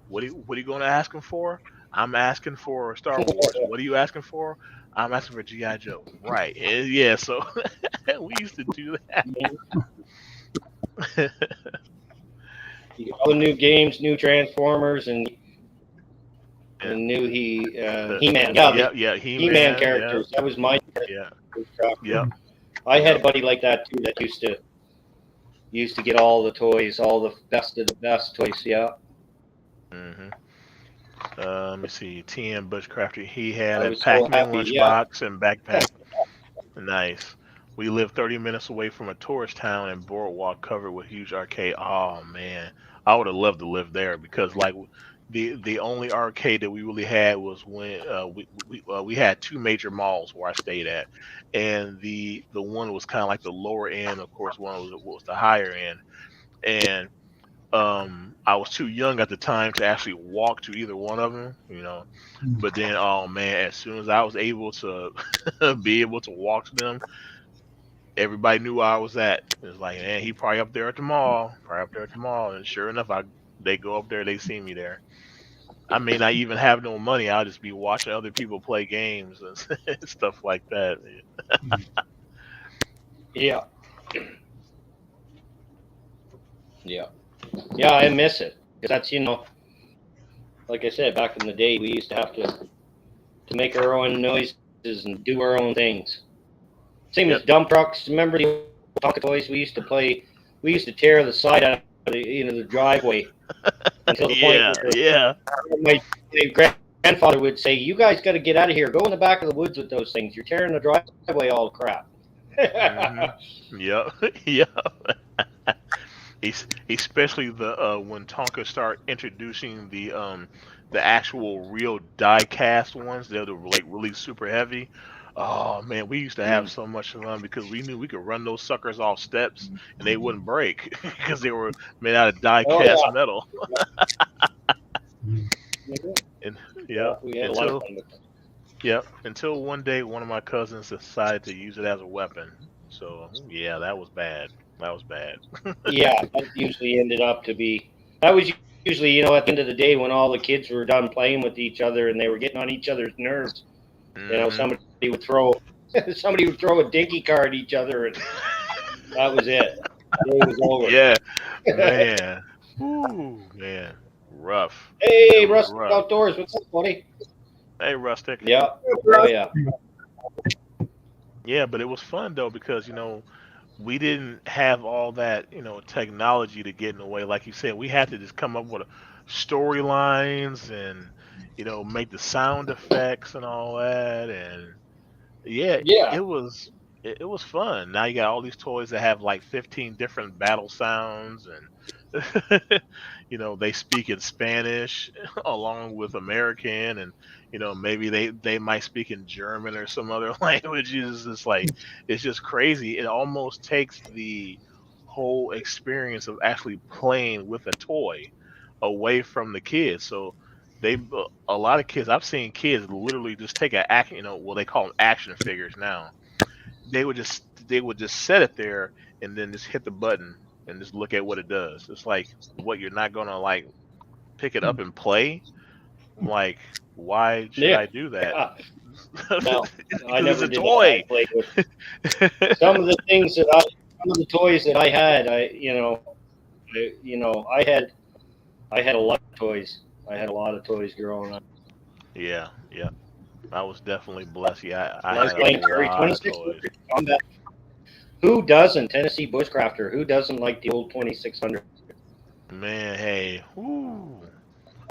what are you going to ask him for? I'm asking for Star Wars. What are you asking for? I'm asking for GI Joe. Right? Yeah. So we used to do that. you get all the new games, new Transformers, and Yeah. new The He-Man. Yeah, the yeah, He-Man He-Man. Yeah. characters. That was my Yeah. favorite. Yep. I had a Yep. buddy like that too that used to get all the toys, all the best of the best toys. Yeah, Hmm. Let me see. TM Bushcrafter. He had I a was so Pac-Man happy. Yeah, lunchbox and backpack. Nice. We live 30 minutes away from a tourist town and boardwalk covered with huge arcade. Oh man, I would have loved to live there because like the only arcade that we really had was when we had two major malls where I stayed at, and the one was kind of like the lower end. Of course, one was the higher end, and I was too young at the time to actually walk to either one of them. Hmm. But then, oh man, as soon as I was able to be able to walk to them, everybody knew where I was at. It was like, man, he probably up there at the mall, probably up there at the mall. And sure enough, they go up there, they see me there. I may not even have no money. I'll just be watching other people play games and stuff like that. Yeah. Yeah. Yeah, I miss it. 'Cause that's, like I said, back in the day, we used to have to make our own noises and do our own things. Same as Yep. dump trucks. Remember the Tonka toys we used to play? We used to tear the side out of the driveway until the point Yeah, where yeah. my grandfather would say, "You guys got to get out of here. Go in the back of the woods with those things. You're tearing the driveway all crap." Yep. Yep. Especially the when Tonka start introducing the actual real die cast ones, they're like really super heavy. Oh man, we used to have so much fun because we knew we could run those suckers off steps and they wouldn't break because they were made out of die Oh cast metal. Mm. And Yeah, yeah, we had a lot of fun with them. until one day one of my cousins decided to use it as a weapon. So yeah, that was bad. That was bad. Yeah, that usually ended up to be. That was usually, at the end of the day when all the kids were done playing with each other and they were getting on each other's nerves. Mhm. Somebody would throw a dinky car at each other, and that was it. The day was over. Yeah, man. Ooh, man. Rough. It Hey, was Rustic rough. Outdoors, what's up, buddy? Hey, Rustic. Yeah. Oh yeah. Yeah, but it was fun though because we didn't have all that technology to get in the way. Like you said, we had to just come up with storylines and make the sound effects and all that. And yeah, Yeah. it was fun. Now you got all these toys that have like 15 different battle sounds and they speak in Spanish along with American and maybe they might speak in German or some other language. It's just like it's just crazy. It almost takes the whole experience of actually playing with a toy away from the kids. So a lot of kids I've seen kids literally just take an act, well they call them action figures now. They would just set it there and then just hit the button and just look at what it does. It's like what you're not gonna like pick it up and play. I'm like, why should Yeah. I do that? Yeah. No, I Because it's never a did that. I toy. played with some of the toys that I had. I had a lot of toys. I had a lot of toys growing up. Yeah, yeah. I was definitely blessed. Yeah, I I was had a playing Terry lot of toys. 2600 Combat. Who doesn't? Tennessee Bushcrafter. Who doesn't like the old 2600? Man, hey, whoo.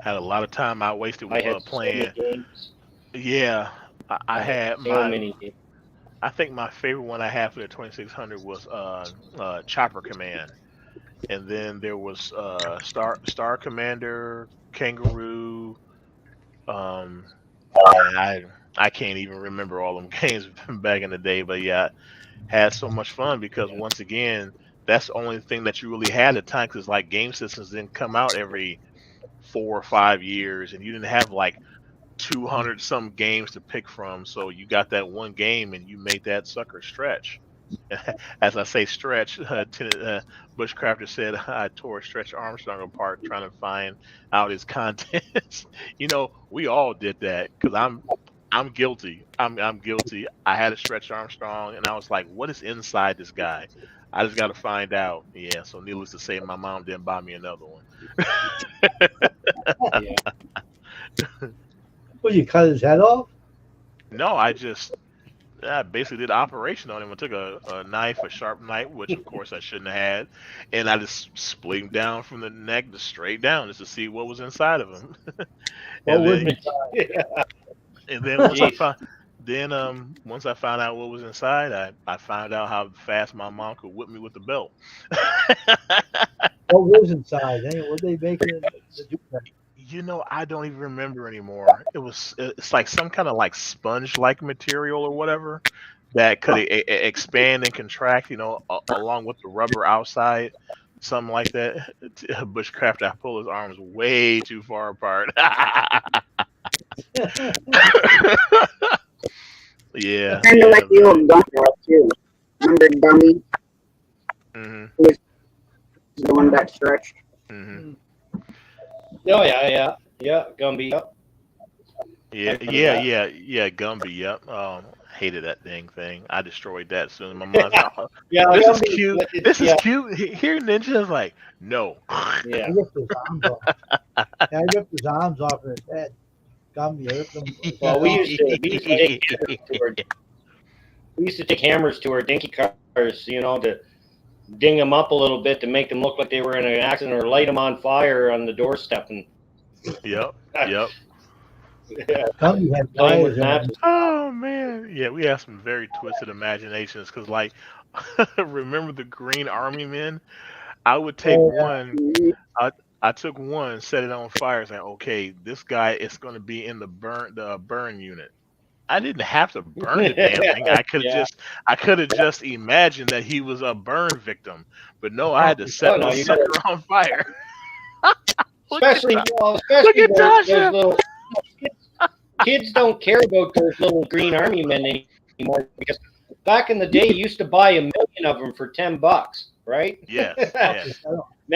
Had a lot of time I wasted I had so many playing. games. Yeah, I I had had so many games. I think my favorite one I had for the 2600 was Chopper Command. And then there was Star Commander, Kangaroo. Um, man, I can't even remember all them games back in the day, but yeah, had so much fun because once again, that's the only thing that you really had at the time because like game systems didn't come out every 4 or 5 years, and you didn't have like 200 some games to pick from. So you got that one game and you made that sucker stretch. As I say, stretch. Bushcrafter said I tore Stretch Armstrong apart trying to find out his contents. We all did that because I'm guilty. I'm guilty. I had a Stretch Armstrong and I was like, what is inside this guy? I just got to find out. Yeah. So needless to say, my mom didn't buy me another one. Yeah. Well, you cut his head off? No, I basically did an operation on him. I took a knife, a sharp knife, which of course I shouldn't have had, and I just split him down from the neck to straight down just to see what was inside of him. What and was then it? and then once I Jeez. found then once I found out what was inside, I found out how fast my mom could whip me with the belt. What was inside? What they making to do that? I don't even remember anymore. It's like some kind of like sponge like material or whatever that could expand and contract, along with the rubber outside, something like that. Bushcraft, I pull his arms way too far apart. Yeah, Kind of yeah, like the man. old gun war too. Remember Gummy, Hmm. the one that stretched? Hmm. Oh yeah, Gumby. Yep. Yeah, I remember that. yeah. Gumby. Yep. Hated that dang thing. I destroyed that as soon as my mom's like, oh, Yeah, this is Gumby. cute. This is Yeah, cute. Here, Ninja is like, no. I yeah. ripped his arms off. Yeah, I ripped his arms off of his head. Gummy, I ripped him his Well, head we off. used to take hammers to our dinky cars, to ding them up a little bit to make them look like they were in an accident, or light them on fire on the doorstep, and Yep. Yep. yeah, Gummy had playing fires with in him. matches. Oh man, yeah, we have some very twisted imaginations because, like, remember the Green Army men? I would take Oh, one. I I took one, set it on fire. It's like, okay, this guy is going to be in the burn unit. I didn't have to burn the damn thing. Yeah. I could have just imagined that he was a burn victim, but no, I yeah. had to Oh set no, the you got sucker on fire. Look at especially that! Look especially at those Tasha. little kids don't care about those little green army men anymore, because back in the day, you used to buy a million of them for $10, right? Yes, yes,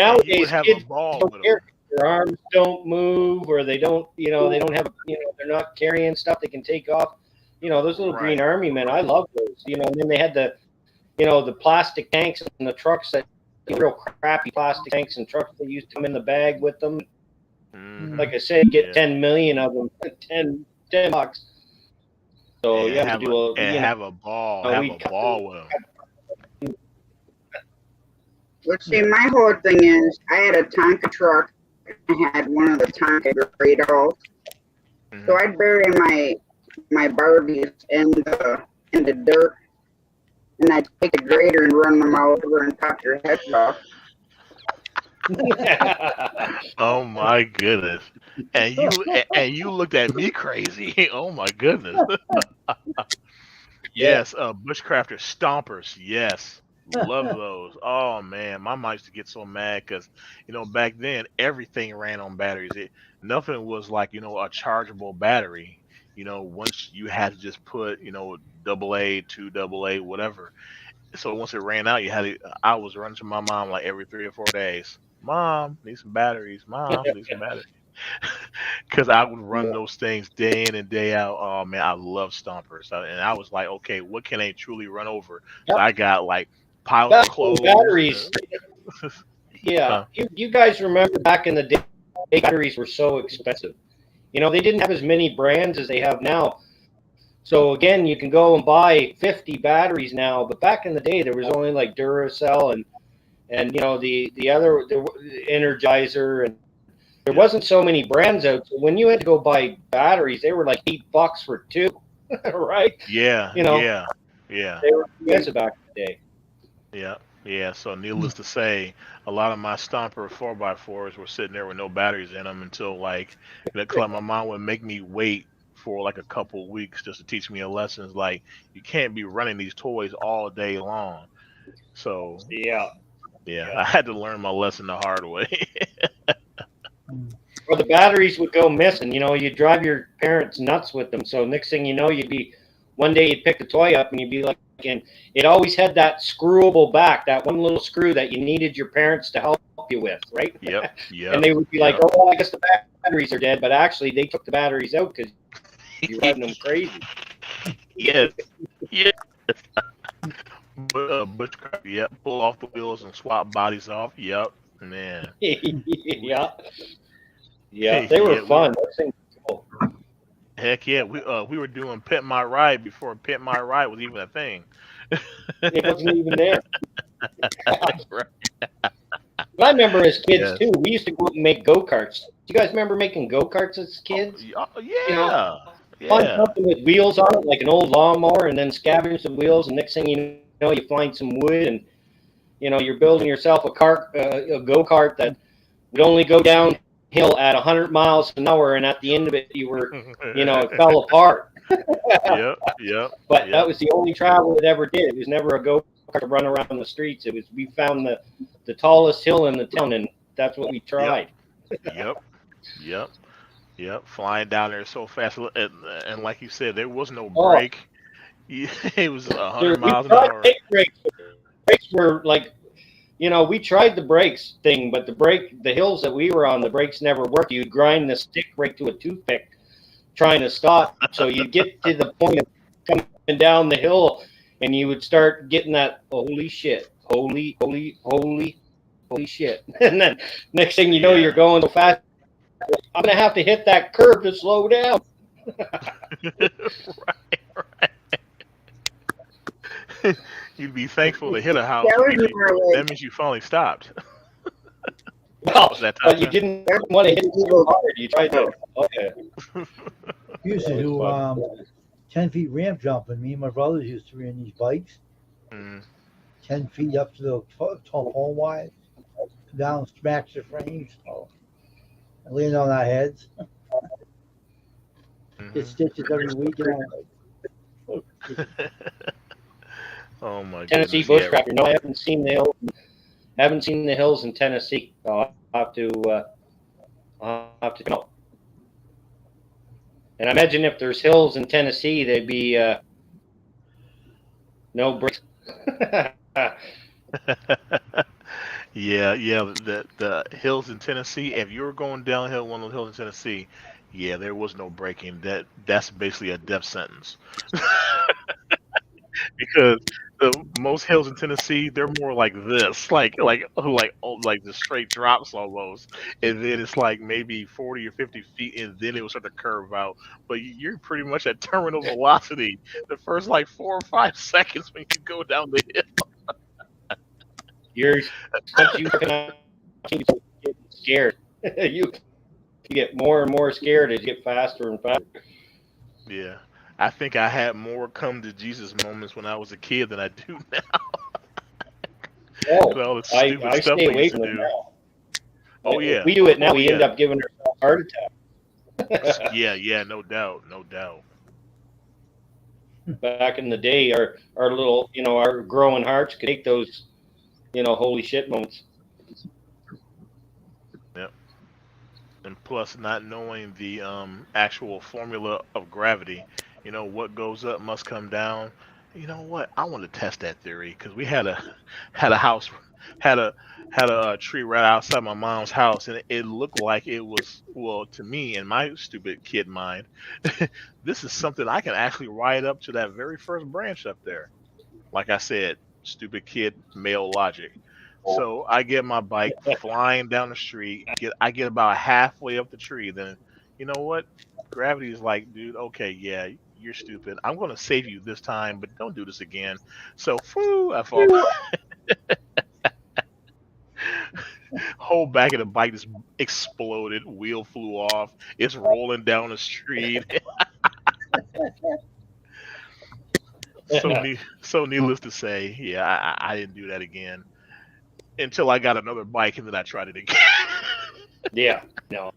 and you would Nowadays, have a kids ball don't with care. them. Their arms don't move, or they don't have, they're not carrying stuff they can take off. Those little green Right, army men, I love those. And then they had the plastic tanks and the trucks that, real crappy plastic tanks and trucks that used to come in the bag with them. hmm, Like I said, get yeah, 10 million of them, 10 bucks. So you and have to have a do a, and have we a ball with them. But see, my whole thing is, I had a Tonka truck. I had one of the Tonka Burritos. So Hmm. I'd bury my Barbies in the dirt, and I'd take a grader and run them all over and pop their heads off. Oh my goodness. And you looked at me crazy. Oh my goodness. Yeah. Yes, bushcrafter stompers. Yes. Love those. Oh man, my mom used to get so mad because back then everything ran on batteries. Nothing was like a chargeable battery. Once you had to just put double A, two double A, whatever. So once it ran out, I was running to my mom like every 3 or 4 days. Mom, need some batteries. Mom, need some batteries. Because I would run those things day in and day out. Oh man, I love stompers. And I was like, okay, what can they truly run over? So Yep. I got like piles of Back those clothes. batteries. Yeah. Huh? You guys remember back in the day, batteries were so expensive. They didn't have as many brands as they have now. So again, you can go and buy 50 batteries now, but back in the day, there was only like Duracell and the other the Energizer, and there Yep. wasn't so many brands out. So when you had to go buy batteries, they were like $8 for two, right? Yeah, You know, yeah, yeah, they were expensive back in the day. yeah, yeah. So needless to say, a lot of my stomper 4x4s were sitting there with no batteries in them until like, 'cause like my mom would make me wait for like a couple weeks just to teach me a lesson. It's like you can't be running these toys all day long. So Yeah, yeah, yeah. I had to learn my lesson the hard way. Or the batteries would go missing. You'd drive your parents nuts with them. So next thing you know, one day you'd pick the toy up and you'd be like, and it always had that screwable back, that one little screw that you needed your parents to help you with, right? Yep, And yep, they would be like, yep. oh, I guess the batteries are dead. But actually, they took the batteries out because you're driving them crazy. Yes, yeah. Butchcraft. Yep. Pull off the wheels and swap bodies off. Yep. Man. Yeah, yeah. They were Yeah. fun. Those things were cool. Heck yeah. We were doing Pimp My Ride before Pimp My Ride was even a thing. It wasn't even there. Right. But I remember as kids Yes. too, we used to go out and make go-karts. Do you guys remember making go-karts as kids? You know, Yeah. find Yeah. something with wheels on it, like an old lawnmower, and then scavenge the wheels, and next thing you know, you find some wood, and you're building yourself a go-kart that would only go downhill at 100 miles an hour, and at the end of it, it fell apart. Yep. Yep. But that Yep. was the only travel it ever did. It was never a go-kart to run around the streets. It was, we found the tallest hill in the town, and that's what we Yep. tried. Yep. Yep. Yep. Flying down there so fast, and like you said, there was no Oh, break. Yeah, it was There, 100 we miles an tried hour. big brakes. Brakes were like, we tried the brakes thing, but the hills that we were on, the brakes never worked. You'd grind the stick brake to a toothpick trying to stop. So you get to the point of coming down the hill, and you would start getting that holy shit, holy shit, and then next thing you know, Yeah. you're going so fast. I'm gonna have to hit that curb to slow down. Right. You'd be thankful to hit a house That was because more that like means you finally stopped. Well, Was that but you time? didn't want to hit it too hard. You tried to. Okay. We used to That was do fun. 10 feet ramp jumping. Me and my brothers used to be on these bikes, Mm, 10 feet up to the top pole wide, down, smash the frames, and land on our heads. Get hmm stitches every week. Oh my Tennessee goodness, yeah. bushcrafter. No, I haven't seen the hills. Haven't seen the hills in Tennessee. I'll have to. I'll have to know. And I imagine if there's hills in Tennessee, they'd be no bricks. Yeah, yeah. The hills in Tennessee. If you were going downhill one of those hills in Tennessee, yeah, there was no braking. That's basically a death sentence. Because most hills in Tennessee, they're more like this, like the straight drops almost, and then it's like maybe 40 or 50 feet, and then it will start to curve out. But you're pretty much at terminal velocity the first like 4 or 5 seconds when you go down the hill. You're once you get scared, you get more and more scared as you get faster and faster. Yeah, I think I had more come to Jesus moments when I was a kid than I do now. Oh, With all the I stupid I stuff stay we away used to from them do. now. Oh If yeah, we do it now, oh we end yeah, up giving ourselves a heart attack. yeah, yeah. No doubt, no doubt. Back in the day, our little, our growing hearts could take those, holy shit moments. Yep. And plus not knowing the actual formula of gravity, what goes up must come down. You know what? I want to test that theory because we had a house had a had a tree right outside my mom's house, and it looked like it was, well, to me in my stupid kid mind, this is something I can actually ride up to that very first branch up there. Like I said, stupid kid male logic. So I get my bike flying down the street. I get about halfway up the tree. Then, you know what? Gravity is like, dude, okay, yeah, you're stupid. I'm gonna save you this time, but don't do this again. So, whoo, I fall. Whole back of the bike just exploded. Wheel flew off. It's rolling down the street. So needless to say, yeah, I didn't do that again until I got another bike, and then I tried it again. Yeah, no.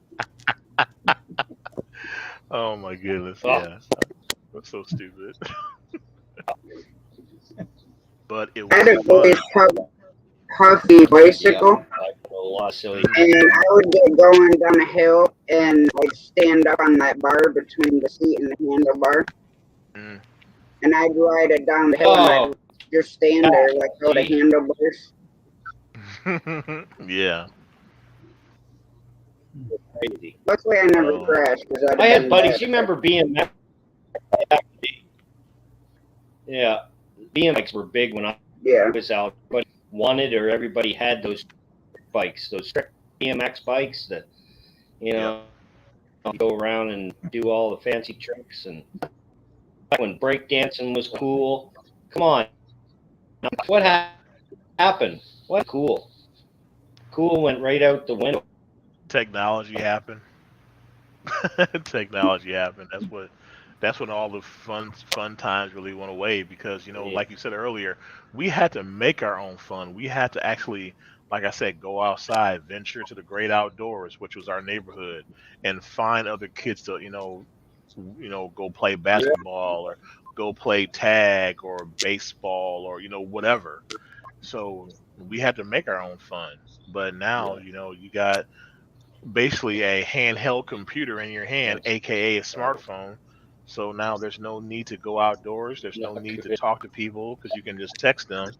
Oh my goodness, Oh, yeah. That's so stupid. But it I was had a boys fun. puffy yeah. bicycle, A lot of silly. Hmm. and I would get going down a hill and I'd stand up on that bar between the seat and the handlebar, Mm. and I'd ride it down the hill and Oh, I'd just stand there like all the gee. handlebars. Yeah. Crazy. Luckily, I never Oh. crashed because I'd I have had been buddies. dead. You remember BMX? Yeah, BMX were big when I Yeah. was out. But wanted or everybody had those bikes, those BMX bikes that you Yep. know you go around and do all the fancy tricks. And when breakdancing was cool, come on, what happened? What cool? Cool went right out the window. Technology happened. Technology happened. That's when all the fun times really went away because, Yeah. like you said earlier, we had to make our own fun. We had to actually, like I said, go outside, venture to the great outdoors, which was our neighborhood, and find other kids to, go play Yeah. basketball or go play tag or baseball or, whatever. So we had to make our own fun. But now, Yeah. you got basically a handheld computer in your hand, That's aka a right. smartphone, So now there's no need to go outdoors. There's no Not need to good. talk to people because you can just text them,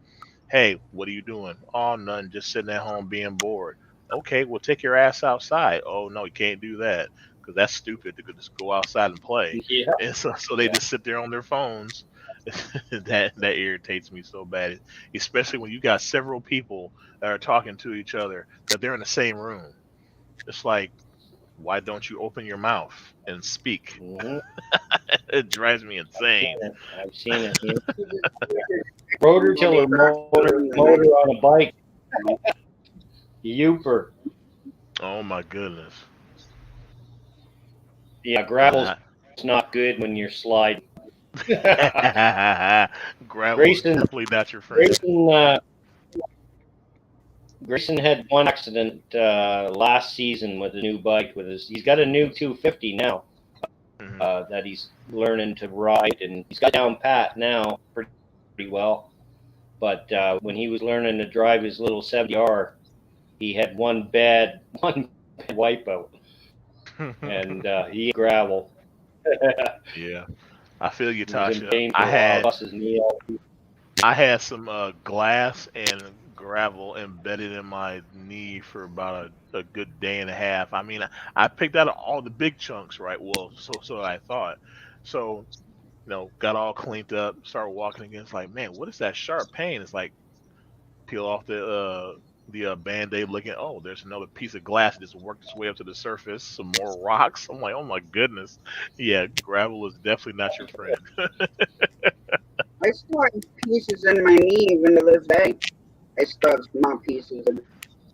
"Hey, what are you doing?" "Oh, nothing, just sitting at home being bored." "Okay, well, take your ass outside." "Oh, no, you can't do that because that's stupid to just go outside and play." Yeah. And so they just sit there on their phones. That irritates me so bad, especially when you got several people that are talking to each other that they're in the same room. It's like, why don't you open your mouth and speak? Hmm. It drives me I've seen insane. it. I've seen it. Yeah. Somebody Rototiller across the motor, room motor tonight. on a bike. Youper. Oh my goodness. Yeah, gravel's Not. not good when you're sliding. Gravel is Grayson, definitely not your friend. Grayson, Grayson had one accident last season with a new bike. With his, he's got a new 250 now Hmm. that he's learning to ride, and he's got down pat now pretty well. But when he was learning to drive his little 70R, he had one bad wipeout, and he gravel. Yeah, I feel you, He was in Tasha. pain for a while. Bust his knee out. I had some glass and gravel embedded in my knee for about a good day and a half. I mean, I picked out all the big chunks, right? Well, so I thought. So, got all cleaned up, started walking again. It's like, man, what is that sharp pain? It's like, peel off the band-aid, looking, oh, there's another piece of glass that just worked its way up to the surface, some more rocks. I'm like, oh my goodness. Yeah, gravel is definitely not your friend. I still have pieces in my knee even to this day. I still have small pieces of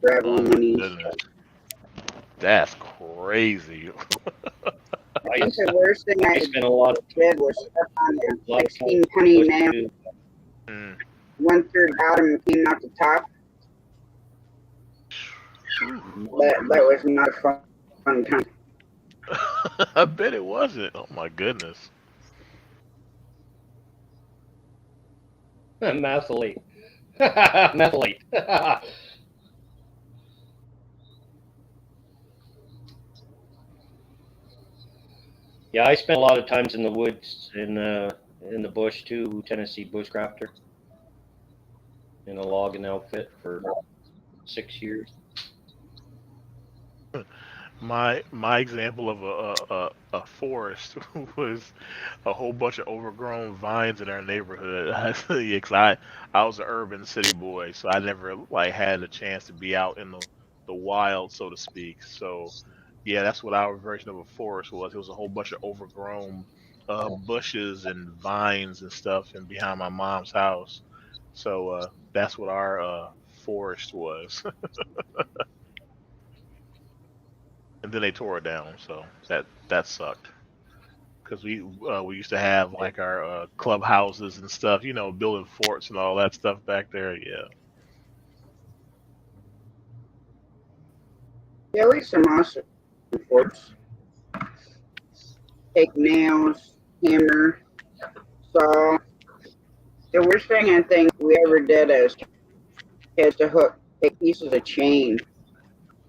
gravel Oh in my my knees. goodness. That's crazy. I I, think the worst thing I I spent a lot of did was step on a time 16 penny pushing nail, to Mm. went through the bottom and came out the top. That was not a fun time. I bet it wasn't. Oh my goodness. methylate. Methylate. Yeah, I spent a lot of times in the woods in the bush too, Tennessee bushcrafter in a logging outfit for 6 years. My example of a forest was a whole bunch of overgrown vines in our neighborhood. Yeah, 'cause I was an urban city boy, so I never like had a chance to be out in the wild, so to speak. So yeah, that's what our version of a forest was. It was a whole bunch of overgrown bushes and vines and stuff and behind my mom's house. So that's what our forest was. And then they tore it down, so that sucked. Because we used to have like our clubhouses and stuff, building forts and all that stuff back there. Yeah. Yeah, we some awesome forts. Take nails, hammer, saw. The worst thing I think we ever did as kids to hook, take pieces of chain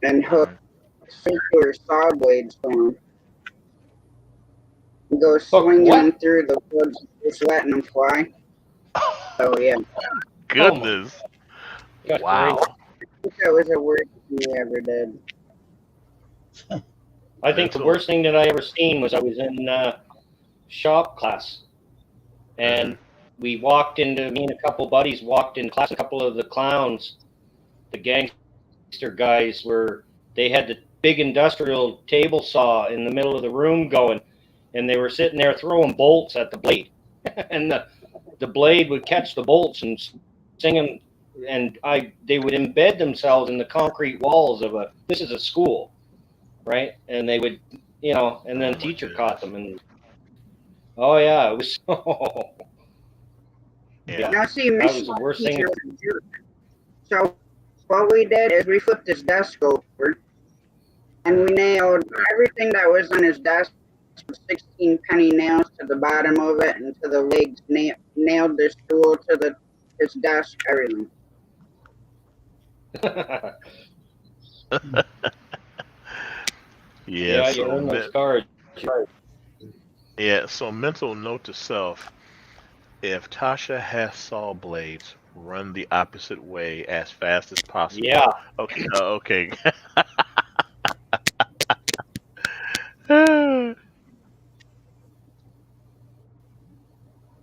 and hook Hmm. circular saw blades to them. Go Hook swinging what? them through the woods, just letting them fly. Oh yeah, Oh my Goodness. gosh, great. Wow. I think that was the worst thing we ever did. I think the Mental. worst thing that I ever seen was I was in shop class, Hmm. and me and a couple buddies walked in class. A couple of the clowns, the gangster guys, they had the big industrial table saw in the middle of the room going, and they were sitting there throwing bolts at the blade, and the blade would catch the bolts and sing them, and they would embed themselves in the concrete walls of this is a school, right? And they would, and Oh then my teacher caught goodness. them, and oh yeah, it was Yeah. yeah, Now see, my that was the smart worst thing. teacher was a jerk. So what we did is we flipped his desk over and we nailed everything that was on his desk with 16 penny nails to the bottom of it and to the legs, nailed the stool to his desk, everything. Yeah. Yeah, you So earn those cards. Yeah. So mental note to self: if Tasha has saw blades, run the opposite way as fast as possible. Yeah. Okay. Okay.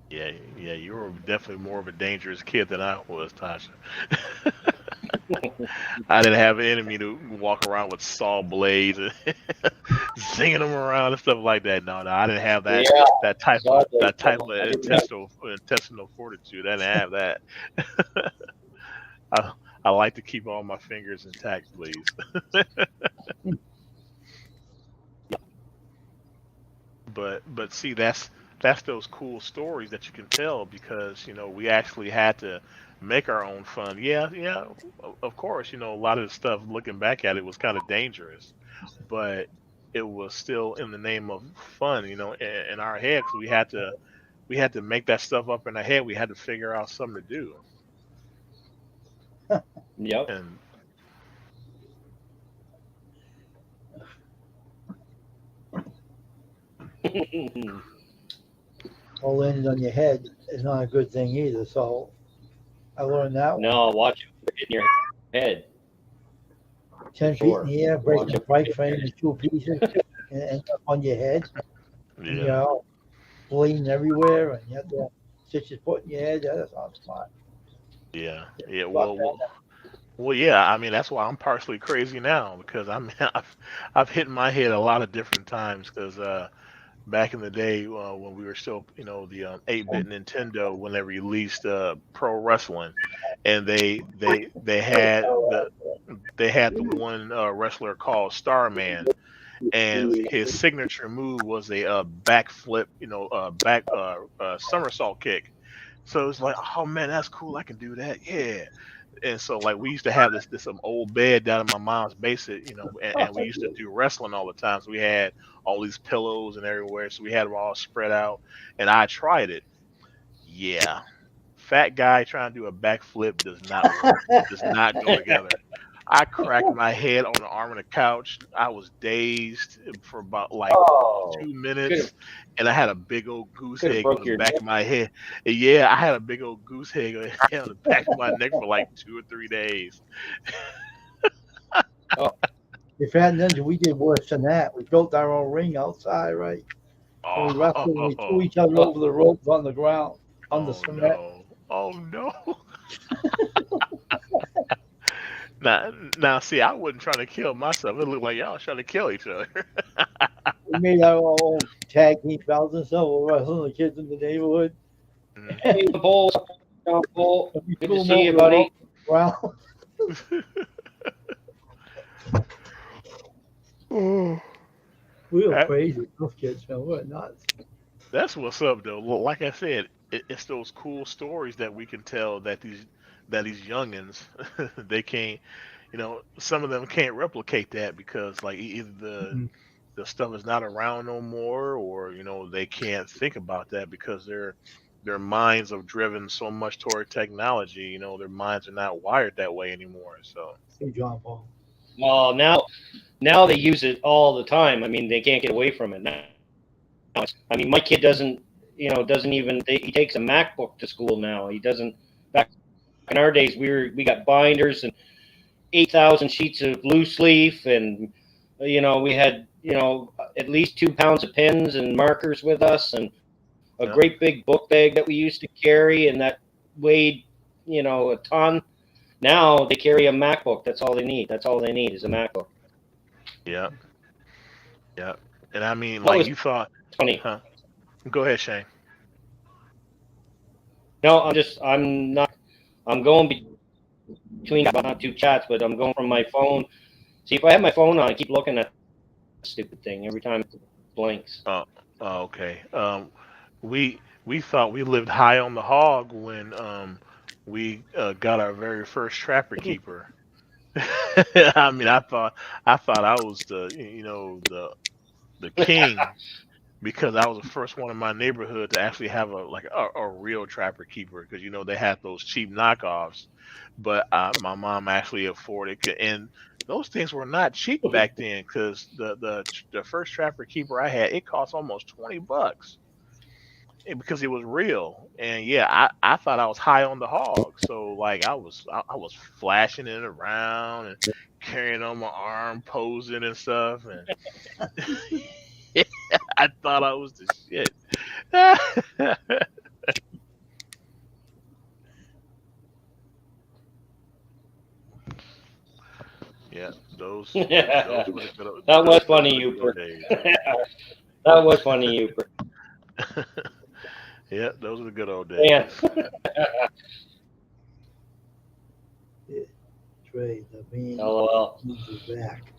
Yeah, yeah, you were definitely more of a dangerous kid than I was, Tasha. I didn't have an enemy to walk around with saw blades and zinging them around and stuff like that. No, no, I didn't have that Yeah. that Exactly. type of I didn't have. intestinal fortitude. I didn't have that. I I like to keep all my fingers intact, please. But see, that's those cool stories that you can tell because we actually had to make our own fun. Yeah, yeah, of course. A lot of the stuff looking back at it was kind of dangerous, but it was still in the name of fun. In our head, 'cause we had to make that stuff up in our head. We had to figure out something to do, Yep. and All landing on your head is not a good thing either. So I learned that one. No, watch it hit your head for 10 feet in sure. the air, Watch breaking a it. bike frame in two pieces and end up on your head, and yeah, you're all bleeding everywhere, and you have to have stitches put in your head. That's not smart. yeah, yeah. Fuck Well, yeah. I mean, that's why I'm partially crazy now because I've hit my head a lot of different times because back in the day when we were still, the 8-bit Nintendo when they released Pro Wrestling, and they had the one wrestler called Starman, and his signature move was a backflip, back somersault kick. So it's like, oh man, that's cool. I can do that. Yeah. And so like we used to have this old bed down in my mom's basement, and we used to do wrestling all the time. So we had all these pillows and everywhere. So we had them all spread out. And I tried it. Yeah. Fat guy trying to do a backflip does not work. It does not go together. I cracked my head on the arm of the couch. I was dazed for about like Oh, 2 minutes, and I had a big old goose could have egg on broke the your back neck. of my head. And yeah, I had a big old goose egg on the back of my neck for like 2 or 3 days. Oh, If Fat Ninja, we did worse than that. We built our own ring outside, right? And we wrestled and we threw Oh, each other oh, over the ropes on the ground, on the oh cement. no. Oh no. Now, see, I wasn't trying to kill myself. It looked like y'all was trying to kill each other. We made our own tag team belts and stuff. We were wrestling the kids in the neighborhood. hey, Paul. Paul. And we Good threw to them see over you, the rope buddy. on the ground. Oh, We were that, crazy. Those kids, man, we were nuts. that's what's up, though. Well, like I said, it's those cool stories that we can tell that these youngins they can't. Some of them can't replicate that because like either the Mhm. the stuff is not around no more, or they can't think about that because their minds are driven so much toward technology. Their minds are not wired that way anymore. So Hey, John Paul. Well, now they use it all the time. I mean, they can't get away from it now. I mean, my kid doesn't even he takes a MacBook to school now. He doesn't. Back in our days, we got binders and 8,000 sheets of loose leaf, and we had at least 2 pounds of pens and markers with us, and a yeah, great big book bag that we used to carry, and that weighed a ton. Now they carry a MacBook. That's all they need. That's all they need is a MacBook. yeah, yeah. And I mean, That like was you thought, funny. huh? Go ahead, Shane. No, I'm not. I'm going between not two chats, but I'm going from my phone. See, if I have my phone on, I keep looking at that stupid thing every time it blinks. Oh, okay. We thought we lived high on the hog when we got our very first trapper keeper. I mean, I thought I was the king, because I was the first one in my neighborhood to actually have a real trapper keeper, because they had those cheap knockoffs, but my mom actually afforded and those things were not cheap back then, because the first trapper keeper I had, it cost almost $20, because it was real. And yeah, I thought I was high on the hog, so like I was flashing it around and carrying on my arm, posing and stuff, and I thought I was the shit. Yeah, those That were the good old, was those funny, were the good old Uper. days. That was funny, Uper. Yeah, those were the good old Man. days. Trey, the man LOL. needs his back.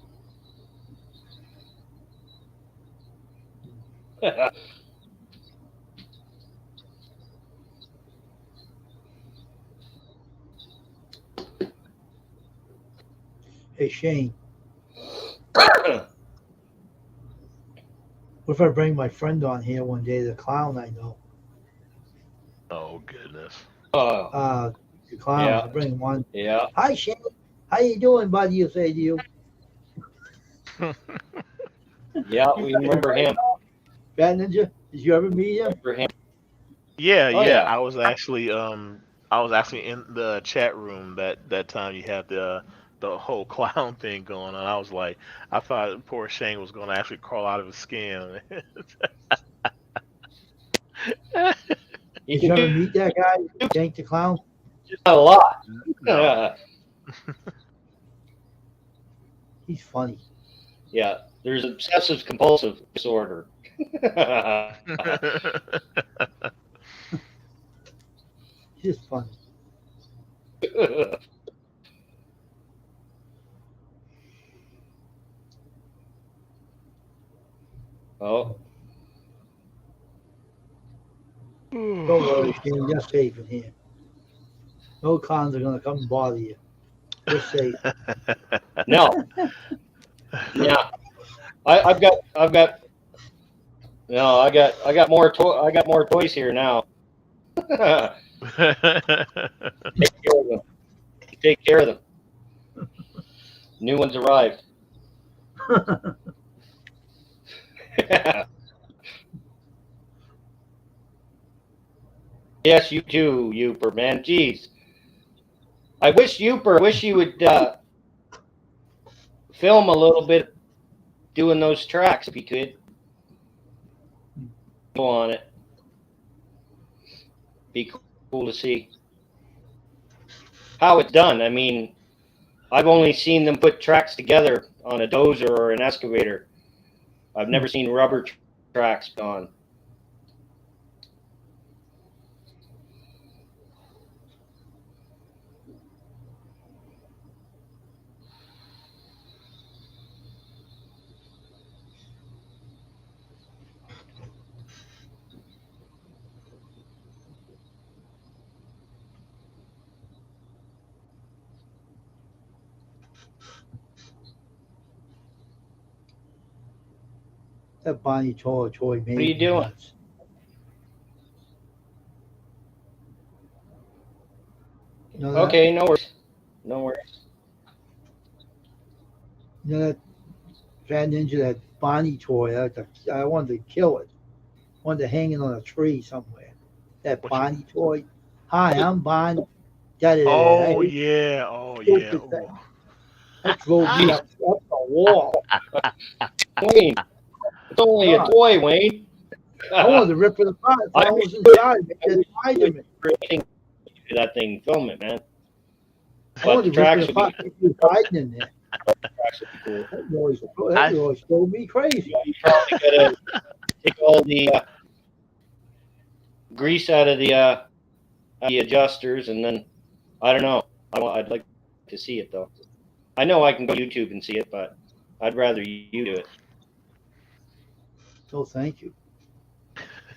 Hey Shane, what if I bring my friend on here one day, the clown I know? Oh goodness. Oh, The clown. yeah, I bring him on. yeah. Hi Shane, how you doing, buddy? You say to you. Yeah, we remember him. Fat Ninja, did you ever meet him? Remember him. Yeah, Oh, yeah. yeah. I was actually in the chat room that time you had the whole clown thing going on. I thought poor Shane was gonna actually crawl out of his skin. He Did you can ever do meet that guy, Tank the Clown? a lot. No. He's funny. Yeah, there's obsessive compulsive disorder. He's just funny. Oh, Don't worry, Shane, you're safe in here. No clowns are gonna come and bother you. You're safe. no. Yeah. I've got no, I got more toys here now. Take care of them. Take care of them. New ones arrived. Yes, you too, Uper, man. Jeez. I wish you would film a little bit doing those tracks if you could. Go on it. Be cool to see how it's done. I mean, I've only seen them put tracks together on a dozer or an excavator. I've never seen rubber tracks gone. That Bonnie toy made What are you me doing? nuts. You know that? Okay, no worries. No worries. You know that Fat Ninja, that Bonnie toy? I wanted to kill it. Wanted to hang it on a tree somewhere. That What you? Bonnie toy. Hi, I'm Bonnie. Da-da-da-da. I Oh hate yeah. Oh stupid yeah. thing. Ooh. That drove me up the wall. Wayne, it's only a God, toy, Wayne. I wanted to rip it apart. I I wish was inside. I It wish hide you him. would bring that thing, film it, man. I But wanted the to rip it tracks would be apart. He was hiding in there. tracks would be cool. That I always drove me crazy. You probably gotta take all the grease out of the adjusters, and then I don't know. I'd like to see it though. I know I can go to YouTube and see it, but I'd rather you do it. So thank you.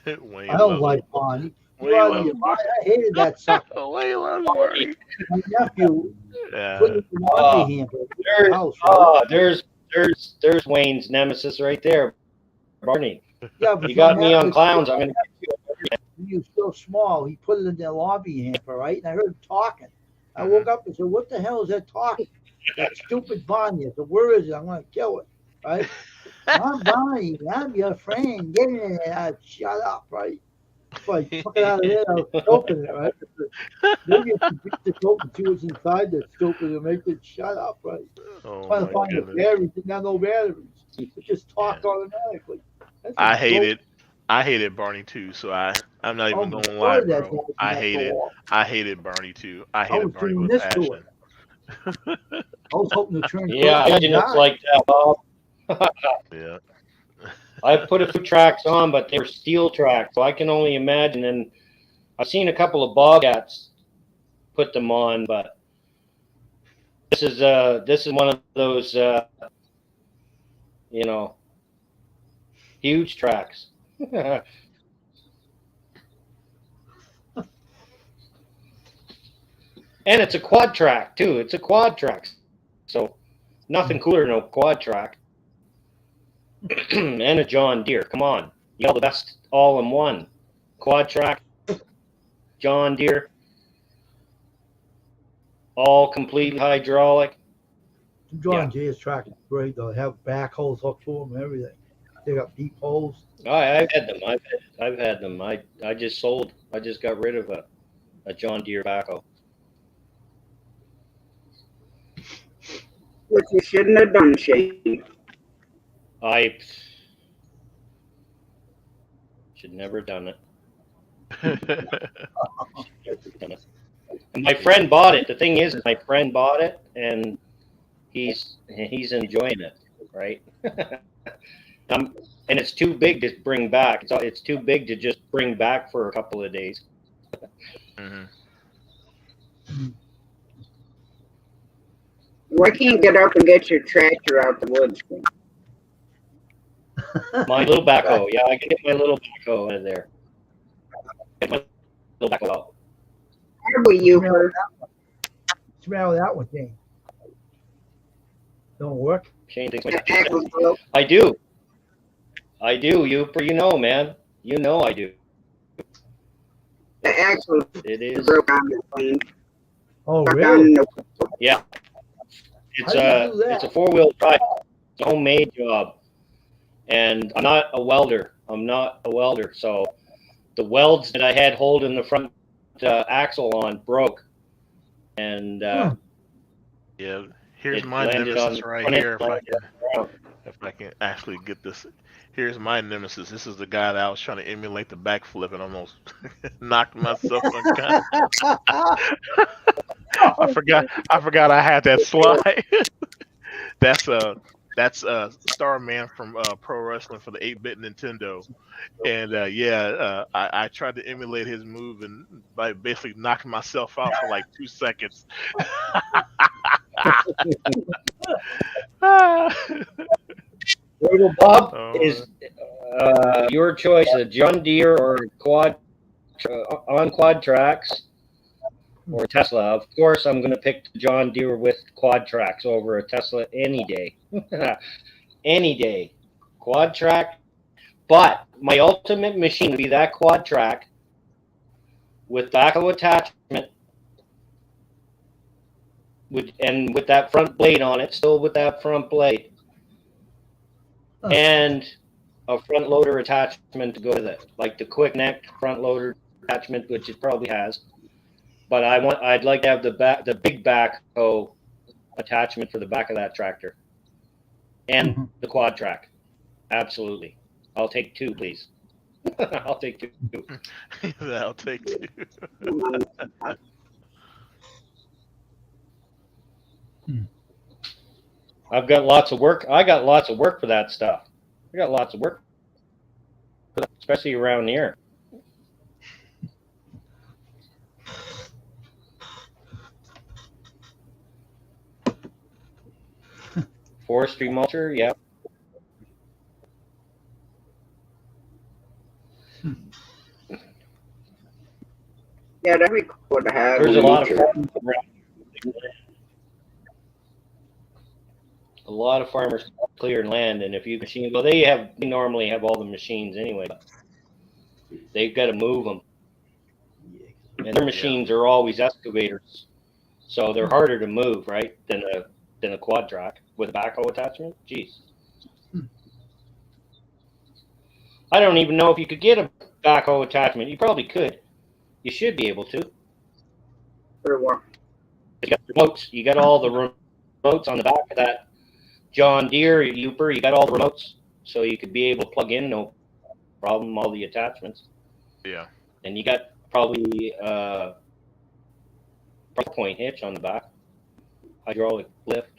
I Wayne don't loves like Bonnie. You Wayne out of loves your mind? I hated that sucker. Wayne loves Barney. My nephew put Yeah. it in the laundry hamper in the There's house. Right? there's Wayne's nemesis right there, Barney. Yeah, but You got me on Matt, clowns. I'm gonna. he was so small. He put it in the lobby hamper, right? And I heard him talking. I Mhm. woke up and said, "What the hell is that talking? That stupid Bonnie." I said, "Where is it? I'm gonna kill it." Right? I'm Bonnie. I'm your friend. Get in there. Shut up, right? So I took it out of there. I was opening it, right? Maybe I should beat this open, see what's inside this stupid and make it shut up, right? Oh Trying to my find the goodness. batteries, didn't have no batteries. It just Yeah. talked automatically. That's a I dope. hated I hated Barney too, so I'm not Oh even my gonna lie, word, that bro. thing was nuts to walk. I hated Barney too. I I hated was Barney doing with this to it. passion. I was hoping to turn Yeah, I purple and imagine it's die. like that, Bob. Yeah. I put a few tracks on, but they were steel tracks, so I can only imagine. And I've seen a couple of Bobcats put them on, but this is one of those you know huge tracks. And it's a quad track too. It's a quad track, so nothing cooler than a quad track. And a John Deere. Come on, you got the best all in one. Quad track, John Deere, all completely hydraulic. John Jay's track is great though. They have backhoes hooked to them and everything. They got deep holes. I've had them. I've had them. I just sold. I just got rid of a John Deere backhoe. Which you shouldn't have done, Shane. I should never have done it. And my friend bought it. The thing is, my friend bought it, and he's enjoying it, right? And it's too big to bring back. It's too big to just bring back for a couple of days. Mhm. Why can't you get up and get your tractor out the woods? My little backhoe, yeah, I can get my little backhoe out of there. Get my little backhoe out. Probably you for Smell that one thing. Don't work. Shane thinks the axle broke. I do. You know, man. You know I do. The axle It is. broke on the plane. Oh Stuck really? on the Yeah. It's How do you do that? it's a 4-wheel drive. It's a homemade job. And I'm not a welder. So the welds that I had holding the front axle on broke. And Yeah. Here's it my landed on nemesis the right front here. end. If I can actually get this. Here's my nemesis. This is the guy that I was trying to emulate the backflip and almost knocked myself unconscious. I forgot I had that slide. That's Starman from Pro Wrestling for the 8-bit Nintendo. And I tried to emulate his move and by basically knocking myself out for like 2 seconds. Little Bob Oh, is your choice: a John Deere or on quad tracks or Tesla. Of course, I'm going to pick the John Deere with quad tracks over a Tesla any day. Any day, quad track. But my ultimate machine would be that quad track with backhoe attachment, with that front blade on it, still with that front blade, and a front loader attachment to go with it, like the quick neck front loader attachment, which it probably has. But I'd like to have the big backhoe attachment for the back of that tractor, and the quad track. Absolutely, I'll take 2, please. I'll take 2. that'll take 2. I've got lots of work. I got lots of work for that stuff. I got lots of work, especially around here. Forestry mulcher, yeah. Yeah, that'd be cool to have. There's a lot of farms around. A lot of farmers clear land, and if you machine, well, they normally have all the machines anyway. But they've got to move them, and their machines are always excavators, so they're harder to move, right, than a quad track with a backhoe attachment. Jeez, I don't even know if you could get a backhoe attachment. You probably could. You should be able to. For what? You got the remotes. You got all the remotes on the back of that John Deere Uper. You got all the remotes, so you could be able to plug in, no problem, all the attachments. Yeah. And you got probably point hitch on the back, hydraulic lift.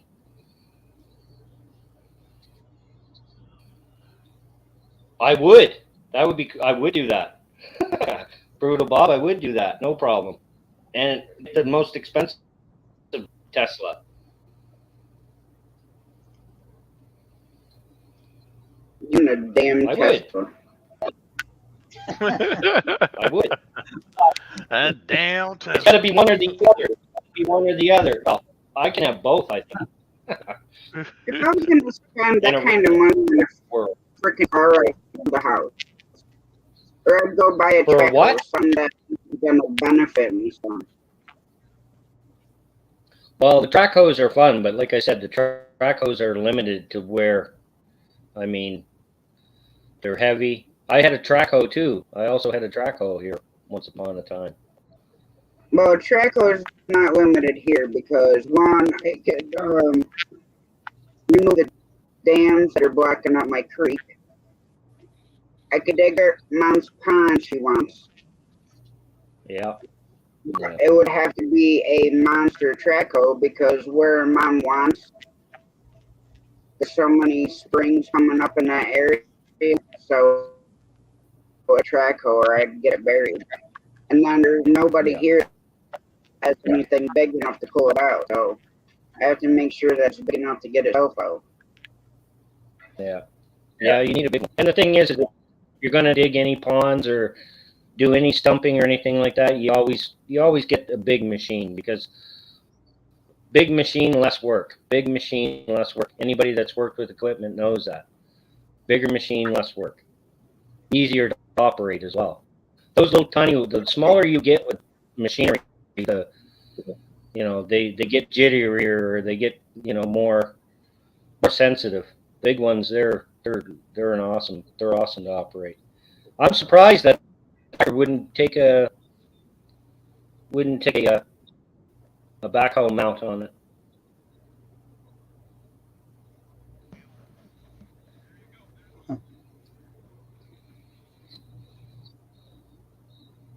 I would. That would be. I would do that. Brutal Bob, I would do that. No problem. And the most expensive Tesla. In a damn I would. Tesla. I would. That damn It's Tesla. got to be one or the other. Be one or the other. Well, I can have both, I think. If I was going to spend that kind of money on a freaking car right to the house, or I'd go buy a For a tractor, what? something that's going to benefit me some. Well, the track hose are fun, but like I said, the track hose are limited to where, I mean, they're heavy. I had a track hoe too. I also had a track hoe here once upon a time. Well, Traco is not limited here because one, it could remove the dams that are blocking up my creek. I could dig her mom's pond she wants. Yeah. Yeah. It would have to be a monster Traco because where mom wants, there's so many springs coming up in that area. So a Traco or I'd get it buried. And then there's nobody Yeah. here has anything big enough to pull it out. So I have to make sure that's big enough to get itself out. Yeah. Yeah, you need a big one. And the thing is, if you're going to dig any ponds or do any stumping or anything like that, you always get a big machine because big machine, less work. Big machine, less work. Anybody that's worked with equipment knows that. Bigger machine, less work. Easier to operate as well. Those little tiny, the smaller you get with machinery, they get jitterier or they get, more sensitive. Big ones, they're awesome to operate. I'm surprised that I wouldn't take a backhoe mount on it.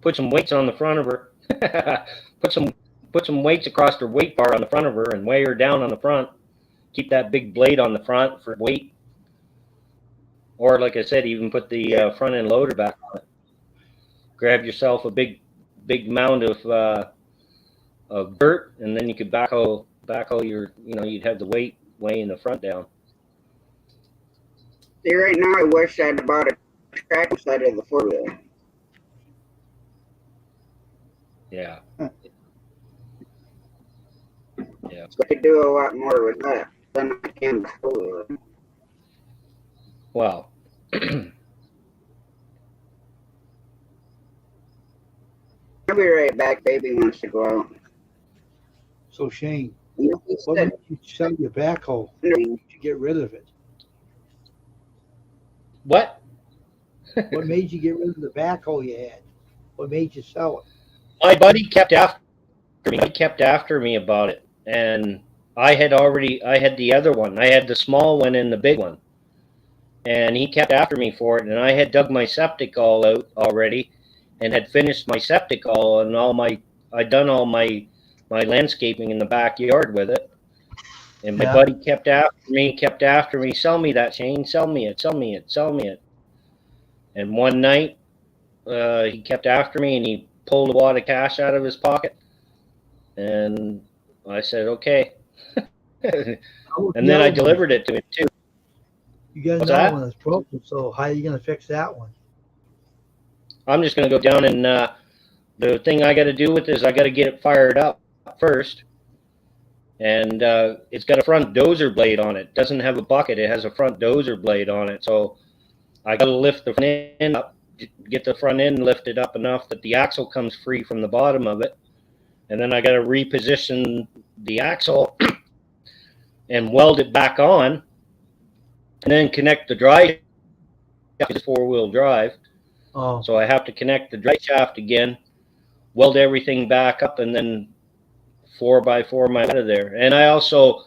Put some weights on the front of her. put some weights across her weight bar on the front of her and weigh her down on the front. Keep that big blade on the front for weight. Or like I said, even put the front end loader back on it. Grab yourself a big mound of dirt, and then you could backhoe your, you'd have the weight weighing the front down. See, right now I wish I'd bought a track instead of the 4-wheeler. Yeah. Yeah. So I could do a lot more with that than I can with 4-wheeler. Well, I'll be right back. Baby wants to go out. So Shane, He what said, made you sell your backhoe? To get rid of it? what? What made you get rid of the backhoe you had? What made you sell it? My buddy kept after me. He kept after me about it, and I had the other one. I had the small one and the big one, and he kept after me for it. And I had dug my septic all out already, and had finished my septic all and I'd done all my landscaping in the backyard with it. And my buddy kept after me. Sell me that, Shane. Sell me it. Sell me it. Sell me it. And one night, he kept after me, and he pulled a wad of cash out of his pocket. And I said, okay. And then I delivered it to him, too. You got What's another that? one that's broken, so how are you going to fix that one? I'm just going to go down and the thing I got to do with this, I got to get it fired up first. and it's got a front dozer blade on it. Doesn't have a bucket. It has a front dozer blade on it. So I got to lift the front end up, get the front end lifted up enough that the axle comes free from the bottom of it, and then I got to reposition the axle and weld it back on, and then connect the dry shaft. It's 4-wheel drive. Oh, So I have to connect the dry shaft again, weld everything back up, and then 4x4 my way out of there. And I also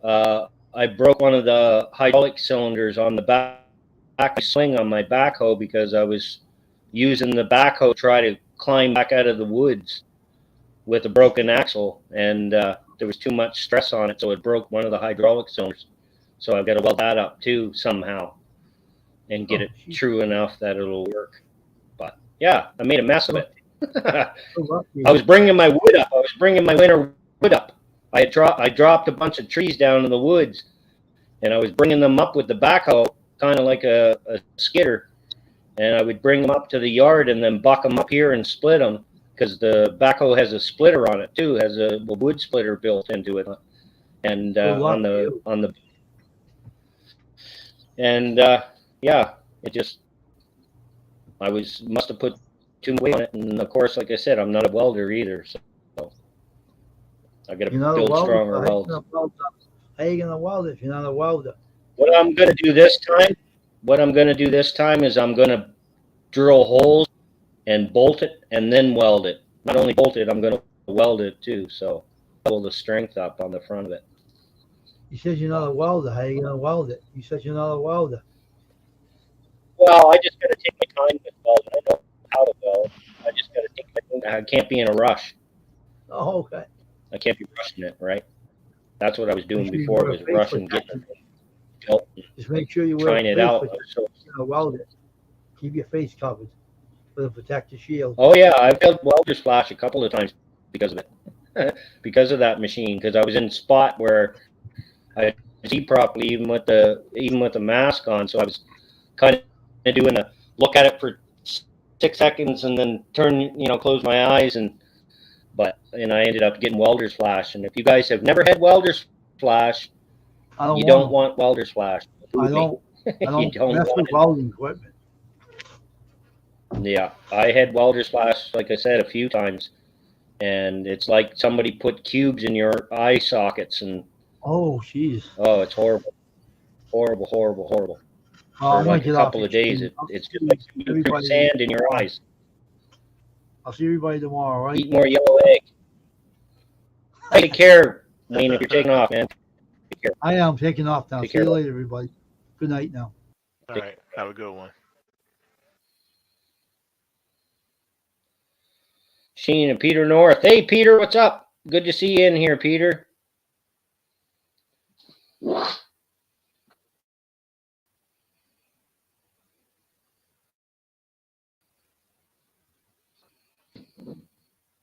I broke one of the hydraulic cylinders on the back swing on my backhoe because I was using the backhoe to try to climb back out of the woods with a broken axle, and there was too much stress on it, so it broke one of the hydraulic cylinders. So I've got to weld that up too somehow and get it geez. true enough that it'll work. But yeah, I made a mess of it. So lucky. I was bringing my wood up. I was bringing my winter wood up. I dropped a bunch of trees down in the woods, and I was bringing them up with the backhoe, kind of like a skidder. And I would bring them up to the yard and then buck them up here and split them, because the backhoe has a splitter on it too, has a wood splitter built into it, and on the and yeah, it just must have put too much weight on it, and of course, like I said, I'm not a welder either, so I got to You're not a build welder. stronger How welds. are you gonna weld it if you're not a welder? What I'm gonna do this time is I'm gonna drill holes and bolt it and then weld it. Not only bolt it, I'm gonna weld it too. So double the strength up on the front of it. You said you're not a welder. How are you gonna weld it? You said you're not a welder. Well, I just gotta take my time with welding. I know how to weld. I just gotta take my time. I can't be in a rush. Oh, okay. I can't be rushing it, right? That's what I was doing Make sure you before, wear a was face rushing, getting protection. it built, Just make sure you wear trying a it face out. protection. So, You're gonna weld it. Keep your face covered with a protective shield. oh yeah, I've failed welder's flash a couple of times because of it, because of that machine. Because I was in a spot where I see properly, even with the mask on. So I was kind of doing a look at it for 6 seconds and then close my eyes, and I ended up getting welder's flash. And if you guys have never had welder's flash, I don't you want don't want welder's flash. I don't. I You don't don't mess want with it. welding equipment. Yeah, I had welder's flash, like I said, a few times, and it's like somebody put cubes in your eye sockets, and Oh, jeez. it's horrible, horrible, horrible, horrible. Oh, For I'm gonna like a get off couple your of days, screen. it's just like somebody threw sand in your eyes. I'll see everybody tomorrow, right? Eat more yellow egg. Take care, Wayne, if you're taking off, man. Take care. I am taking off now. Take See you care. later, everybody. Good night now. All right. Have a good one. Sheen and Peter North. Hey, Peter, what's up? Good to see you in here, Peter.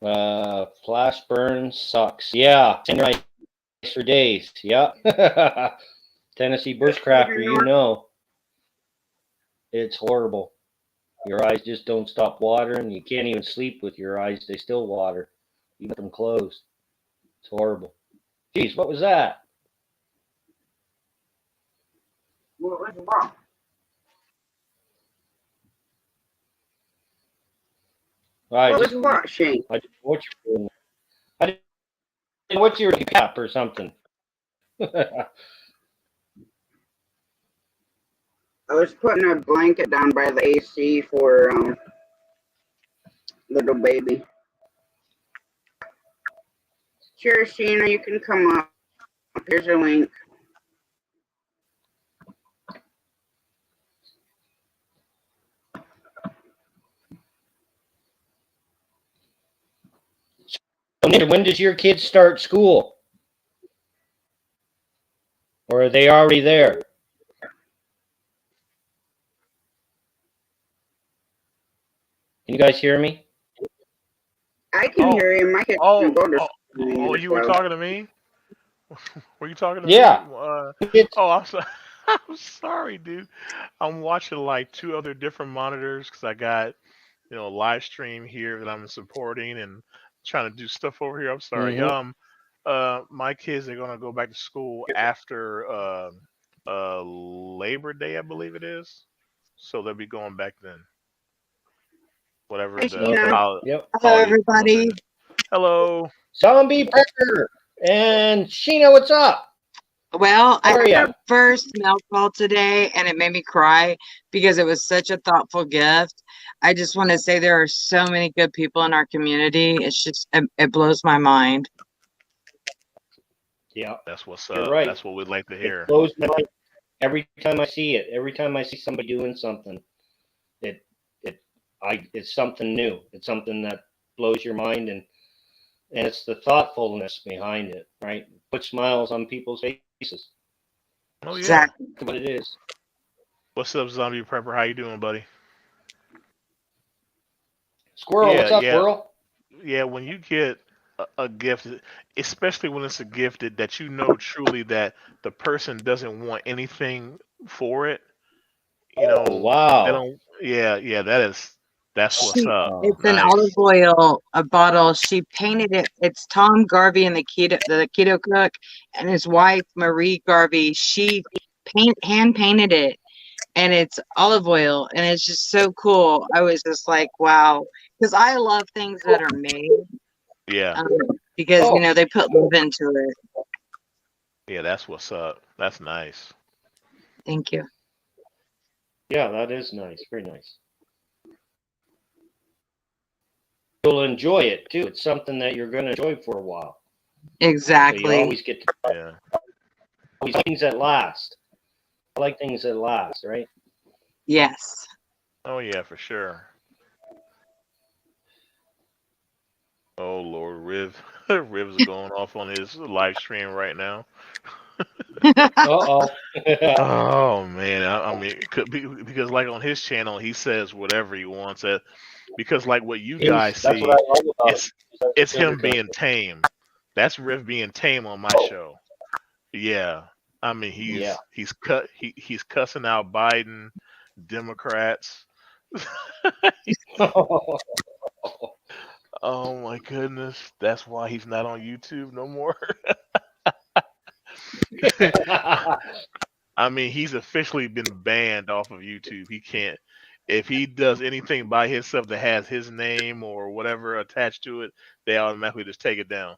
Flash burn sucks. Yeah, same rice for days. Yeah. Tennessee bushcrafter, you know. It's horrible. Your eyes just don't stop watering. You can't even sleep with your eyes. They still water. You get them closed. It's horrible. Geez, what was that? What was wrong? What was wrong, Shane? I didn't know what you were doing. I didn't know what you were doing up or something. I was putting a blanket down by the AC for little baby. Sure, Sheena, you can come up. Here's a link. When does your kid start school? Or are they already there? Can you guys hear me? I can hear you. My kid's gonna go to school. You were talking to me? Were you talking to Yeah. me? I'm sorry. I'm sorry, dude. I'm watching like two other different monitors because I got, a live stream here that I'm supporting and trying to do stuff over here. I'm sorry. Mm-hmm. my kids are gonna go back to school after Labor Day, I believe it is. So they'll be going back then. Whatever Hi, the Sheena. Yep. Hello, holiday equivalent everybody. is. Hello. Zombie Prepper and Sheena, what's up? Well, I How are got ya? our first mail call today, and it made me cry because it was such a thoughtful gift. I just want to say there are so many good people in our community. It's just, it blows my mind. Yeah, That's what's you're up. right. That's what we'd like to It hear. blows my mind every time I see it. Every time I see somebody doing something, it it's something new. It's something that blows your mind, and it's the thoughtfulness behind it, right? Put smiles on people's faces. Oh yeah. Exactly. That's what it is. What's up, Zombie Prepper? How you doing, buddy? Squirrel, Yeah, what's up, yeah, Squirrel? yeah. When you get a gift, especially when it's a gift that you know truly that the person doesn't want anything for it, you Oh, know, they wow. don't. Yeah, yeah. That's what's She, up. Oh, it's an olive Nice. oil, a bottle. She painted it. It's Tom Garvey and the keto cook, and his wife Marie Garvey. She hand painted it, and it's olive oil, and it's just so cool. I was just like, wow, because I love things that are made, Yeah, um, because oh, they put love into it. yeah. That's what's up. That's nice. Thank you. yeah, that is nice. Very nice. You'll enjoy it too. It's something that you're going to enjoy for a while. So you Exactly. always get to Yeah. always things that last. I like things that last, right? Yes. Oh yeah, for sure. Oh Lord, Riv, Riv's going off on his live stream right now. Uh-oh. Oh man, I mean, it could be because like on his channel, he says whatever he wants. Because like what you guys That's what see, I love about it. it's That's it's sugar him cookie. being tame. That's Riv being tame on my show. Yeah, I mean Yeah. he's cussing out Biden, Democrats. Oh my goodness, that's why he's not on YouTube no more. I mean, he's officially been banned off of YouTube. He can't, if he does anything by himself that has his name or whatever attached to it, they automatically just take it down.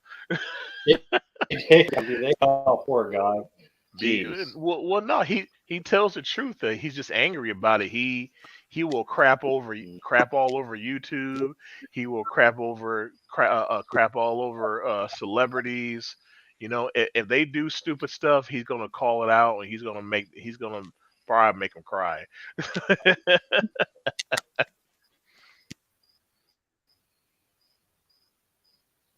Oh, poor guy. Jeez. Well, no, he tells the truth. He's just angry about it. He will crap all over YouTube. He will crap all over celebrities. You know, if they do stupid stuff, he's gonna call it out, and he's gonna probably make them cry.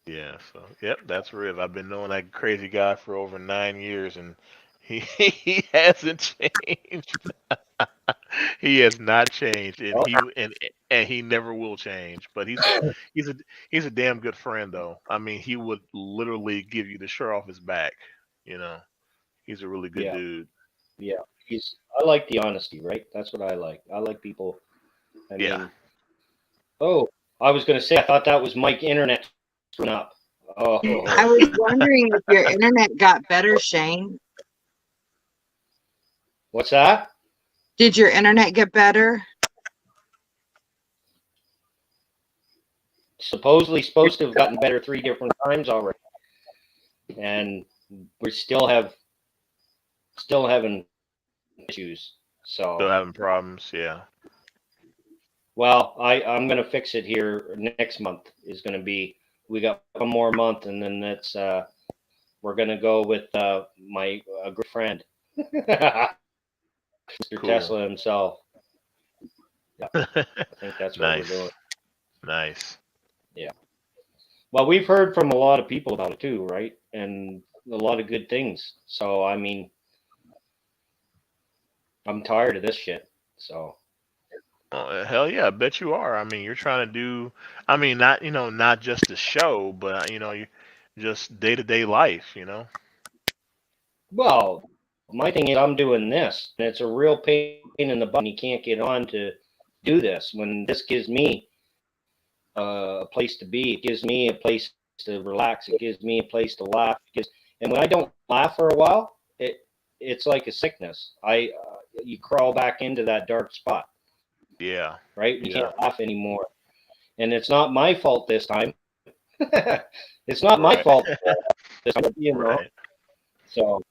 Yeah. So, yep, that's Riv. I've been knowing that crazy guy for over 9 years, and he hasn't changed. He has not changed, and he never will change. But he's a he's a damn good friend, though. I mean, he would literally give you the shirt off his back. You know, he's a really good Yeah. dude. Yeah. I like the honesty, right? That's what I like. I like people. I Yeah. mean, oh, I was going to say, I thought that was Mike Internet screwing up. I Oh, was wondering if your internet got better, Shane. what's that? Did your internet get better? Supposedly supposed to have gotten better 3 different times already. And we still having issues. Still So, having problems. Yeah. well, I'm gonna fix it here next month. Is gonna be we got one more month, and then that's we're gonna go with my good friend, Mr. Cool. Tesla himself. Yeah, I think that's what we're doing. Nice. Nice. Yeah. Well, we've heard from a lot of people about it too, right? And a lot of good things. So I mean, I'm tired of this shit. So Oh, hell yeah, I bet you are. I mean, you're trying to do, I mean, not, not just the show, but, you just day to day life, you know? well, my thing is I'm doing this, and it's a real pain in the butt. And you can't get on to do this when this gives me a place to be. It gives me a place to relax. It gives me a place to laugh. And when I don't laugh for a while, it's like a sickness. You crawl back into that dark spot. Yeah. Right? You Yeah. can't laugh anymore. And it's not my fault this time. It's not my fault this time, you know. Right. So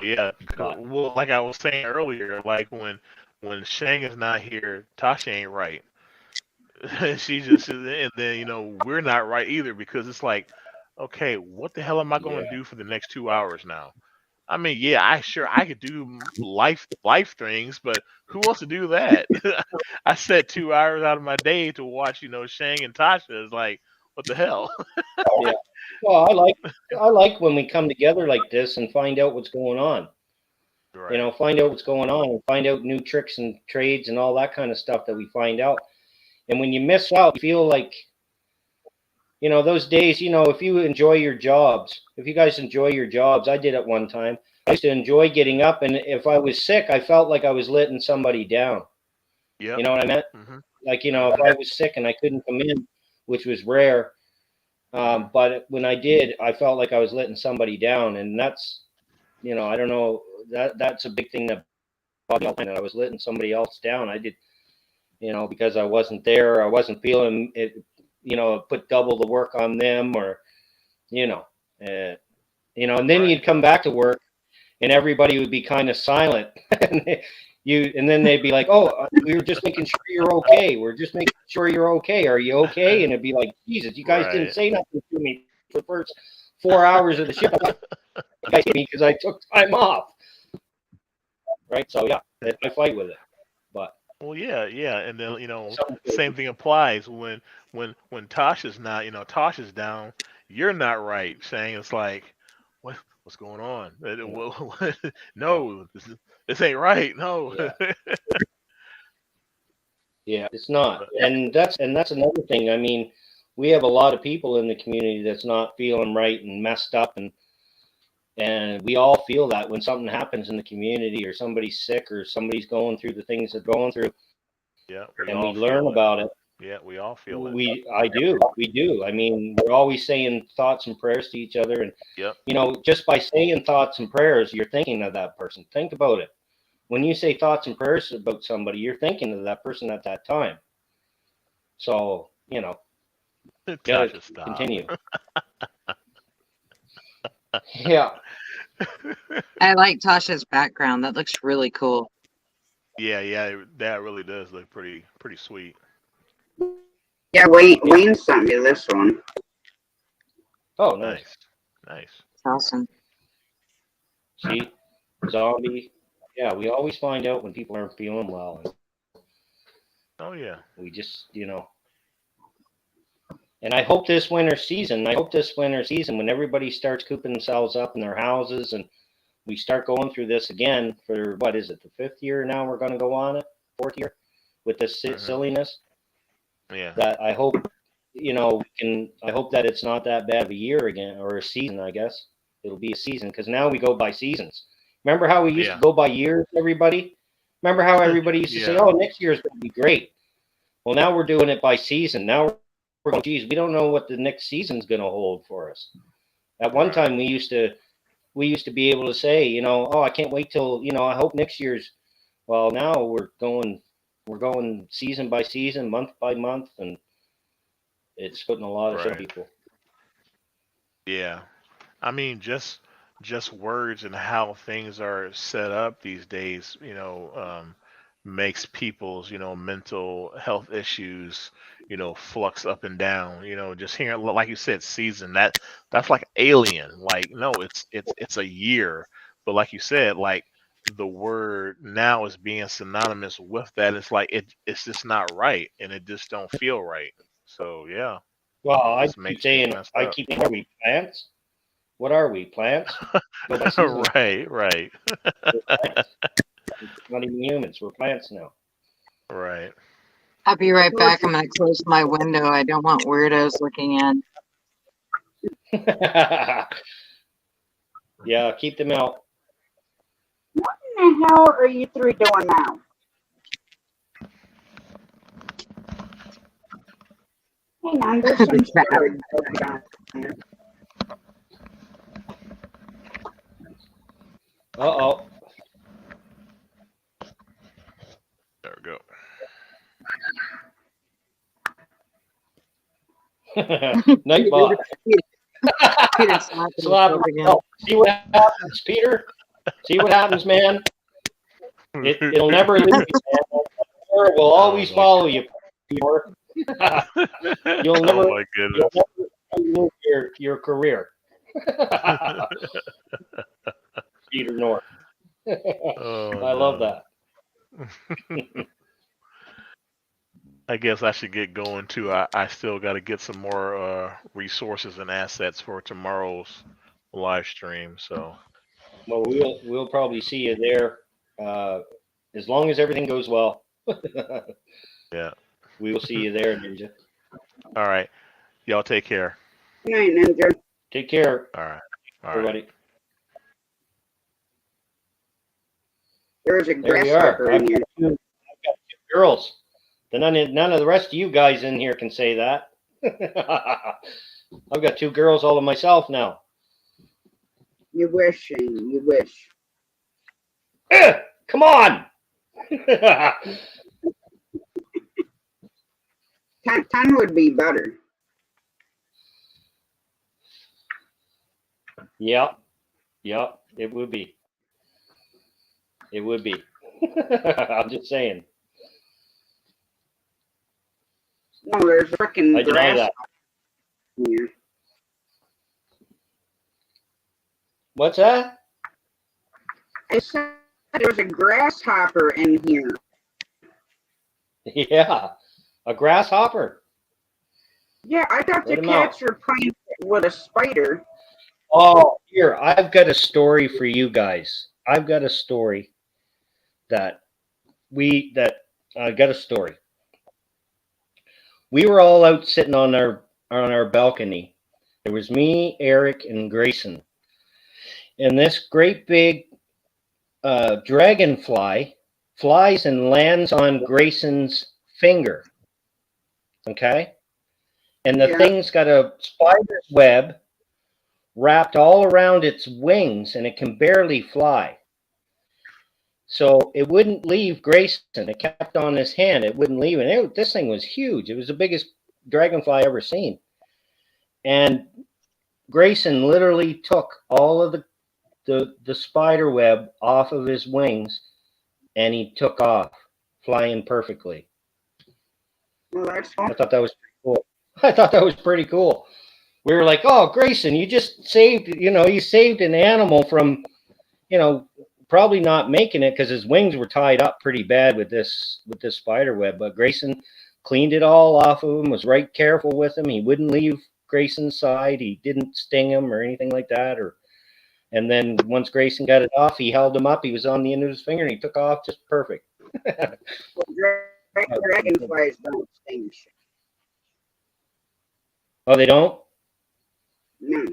Yeah. but, Well, like I was saying earlier, like when Shang is not here, Tasha ain't right. She just and then we're not right either because it's like, okay, what the hell am I going yeah. to do for the next 2 hours now? I mean, yeah, I could do life things, but who wants to do that? I set 2 hours out of my day to watch, Shang and Tasha. Is like, what the hell? Yeah. Well, I like when we come together like this and find out what's going on. Right. Find out what's going on and find out new tricks and trades and all that kind of stuff that we find out. And when you miss out, you feel like, those days, if you enjoy your jobs, if you guys enjoy your jobs, I did at one time. I used to enjoy getting up, and if I was sick, I felt like I was letting somebody down. Yep. You know what I meant? Hmm. Like, if I was sick and I couldn't come in, which was rare, but when I did, I felt like I was letting somebody down, and that's, I don't know, that's a big thing that bothered me, that I was letting somebody else down. I did, because I wasn't there, I wasn't feeling it, put double the work on them, or, and then Right. you'd come back to work, and everybody would be kind of silent, and then they'd be like, "Oh, we were just making sure you're okay. We're just making sure you're okay. Are you okay?" And it'd be like, "Jesus, you guys didn't Right. say nothing to me for the first 4 hours of the shift. You guys hit me because I took time off, right?" So yeah, I fight with it, but Well, yeah, and then something same thing applies when Tasha's not, Tasha's down. You're not right. Saying it's like, what's going on? No, this ain't right. No. yeah, yeah, it's not, But and that's another thing. I mean, we have a lot of people in the community that's not feeling right and messed up, and we all feel that when something happens in the community, or somebody's sick, or somebody's going through the things they're going through, yeah, we and we all learn feel it. about it. Yeah, we all feel it. We do. I mean, we're always saying thoughts and prayers to each other, and Yep. just by saying thoughts and prayers, you're thinking of that person. Think about it. When you say thoughts and prayers about somebody, you're thinking of that person at that time. So, gotta Tasha, stop. continue. Yeah. I like Tasha's background. That looks really cool. Yeah, that really does look pretty sweet. Yeah, Wayne sent me this one. Oh, nice. Nice, nice. It's awesome. See, zombie. Yeah, we always find out when people aren't feeling well, and Oh yeah. we just, And I hope this winter season, when everybody starts cooping themselves up in their houses, and we start going through this again for, what is it, the 5th year now we're going to go on it, 4th year with this silliness, Yeah. that I hope, I hope that it's not that bad of a year again, or a season, I guess. It'll be a season, because now we go by seasons. Remember how we used to go by years, everybody? Remember how everybody used to say, oh, next year is going to be great. Well, now we're doing it by season. Now we're going, geez, we don't know what the next season's going to hold for us. At one time, we used to be able to say, oh, I can't wait till, I hope next year's. Well, now we're going season by season, month by month, and it's putting a lot of people. Yeah. I mean, just words and how things are set up these days, makes people's, mental health issues, flux up and down. Just hearing, like you said, season, that's like alien. Like, no, it's a year. But like you said, like the word now is being synonymous with that. It's like it's just not right, and it just don't feel right. So yeah, Well, it I just keep makes things saying, messed up. are we plants? What are we, plants? Go by season. Right. We're plants. It's not even humans. We're plants now. Right. I'll be right back. I'm going to close my window. I don't want weirdos looking in. Yeah, keep them out. What in the hell are you three doing now? Hang on, there's some storage down there. Uh-oh. There we go. Nightbot. Peter slapping Slap himself again. himself. See what happens, Peter? See what happens, man? It'll never leave you, man. It will always follow you, Peter. You'll never, Oh my goodness. you'll never lose your career. Peter North. Oh, I love no. that. I guess I should get going too. I still got to get some more resources and assets for tomorrow's live stream. So Well, we'll probably see you there as long as everything goes well. yeah. We will see you there, Ninja. All right. Y'all take care. Good night, Ninja. Take care, All right. All right. everybody. There's a There we are. grasshopper I've in got here. two girls. None of the rest of you guys in here can say that. I've got two girls all to myself now. You wish, Shane. You wish. Come on. 10 would be better. Yep, it would be. It would be. I'm just saying. No, there's freaking I deny that. here. What's that? I said there's a grasshopper in here. Yeah, a grasshopper. Yeah, I thought the Let him out. cats were playing with a spider. Oh, here, I've got a story for you guys. I've got a story I got a story. We were all out sitting on our balcony. There was me, Eric, and Grayson. And this great big dragonfly flies and lands on Grayson's finger. Okay? And the Yeah. thing's got a spider's web wrapped all around its wings, and it can barely fly. So it wouldn't leave Grayson. It kept on his hand. It wouldn't leave. And this thing was huge. It was the biggest dragonfly I ever seen. And Grayson literally took all of the spider web off of his wings, and he took off, flying perfectly. Well, that's I thought that was pretty cool. I thought that was pretty cool. We were like, "Oh, Grayson, you just saved, you saved an animal from, probably not making it because his wings were tied up pretty bad with this spider web." But Grayson cleaned it all off of him, was right careful with him. He wouldn't leave Grayson's side. He didn't sting him or anything like that. And then once Grayson got it off, he held him up. He was on the end of his finger, and he took off just perfect. Dragonflies don't sting. Oh, they don't? No.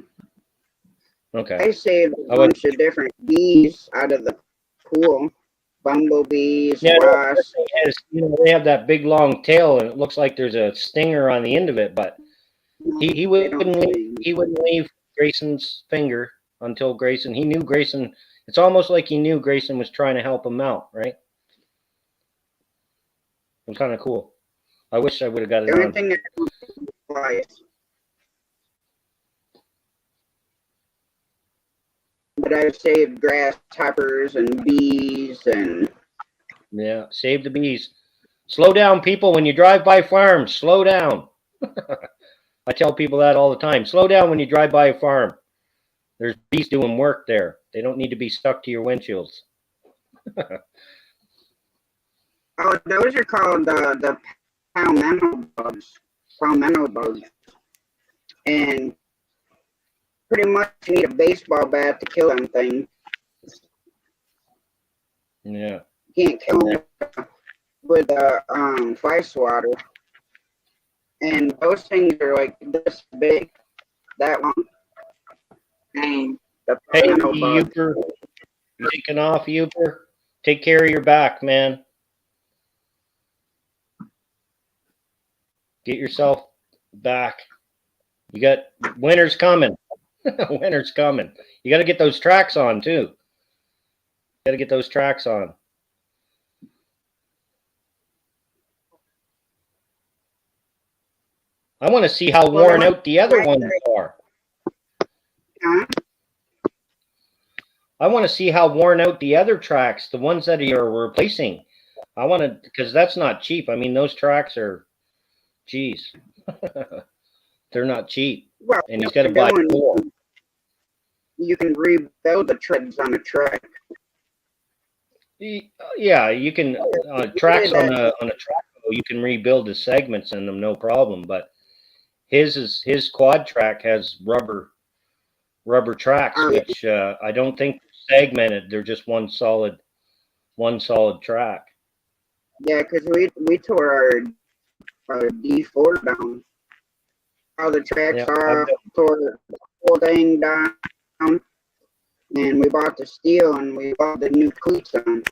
Okay. I saved a bunch of different bees out of the pool. Bumblebees, Yeah, wasps. they have that big long tail, and it looks like there's a stinger on the end of it. But he wouldn't leave Grayson's finger until Grayson. He knew Grayson. It's almost like he knew Grayson was trying to help him out, right? It's kind of cool. I wish I would have got it The only on. thing that flies. But I've saved grasshoppers and bees and Yeah, save the bees. Slow down, people. When you drive by farms, slow down. I tell people that all the time. Slow down when you drive by a farm. There's bees doing work there. They don't need to be stuck to your windshields. oh, those are called the palmetto bugs. And pretty much you need a baseball bat to kill them things. Yeah. You can't kill them with fly swatter. And those things are like this big, that long. And the Hey, palmetto bug. Uber, you taking off, Uber? Take care of your back, man. Get yourself back. You got winter's coming. Winter's coming. You got to get those tracks on too. Got to get those tracks on. I want to see how worn out the other ones are. Huh? I want to see how worn out the other tracks, the ones that you're replacing. I want to, because that's not cheap. I mean, those tracks are, geez, they're not cheap. Well, And he's got to buy more. You can rebuild the treads on a track. Yeah, you can tracks on a track. You can rebuild the segments in them, no problem. But his quad track has rubber tracks, which I don't think segmented. They're just one solid track. Yeah, because we tore our D4 down. All the tracks off, tore the whole thing down, and we bought the steel and we bought the new cleats on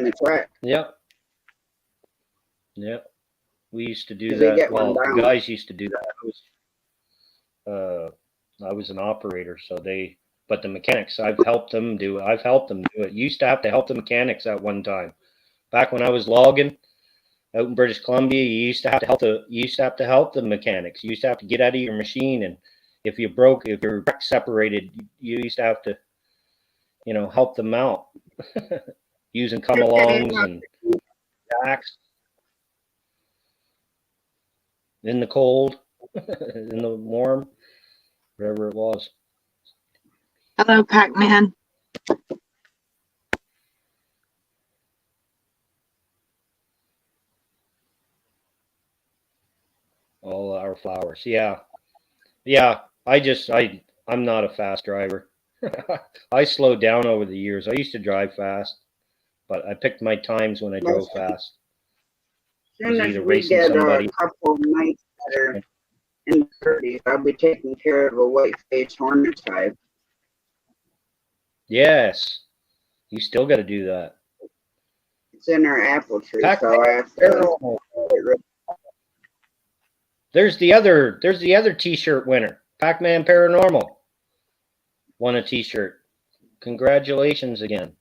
the track. Yep. Yep. We used to do that. Well, the guys used to do that. I was an operator, so but the mechanics, I've helped them do it. You used to have to help the mechanics at one time. Back when I was logging out in British Columbia, you used to have to help the mechanics. You used to have to get out of your machine, and if your track separated, you used to have to, help them out using come-alongs and jacks in the cold, in the warm, whatever it was. Hello, Pac-Man. All our flowers. Yeah. I'm not a fast driver. I slowed down over the years. I used to drive fast, but I picked my times when I drove fast. As soon as we get a couple of nights that are in the 30s, I'll be taking care of a white-faced hornet hive. Yes. You still got to do that. It's in our apple tree, so I have to get rid of it. There's the other t-shirt winner. Pac-Man Paranormal won a t-shirt. Congratulations again.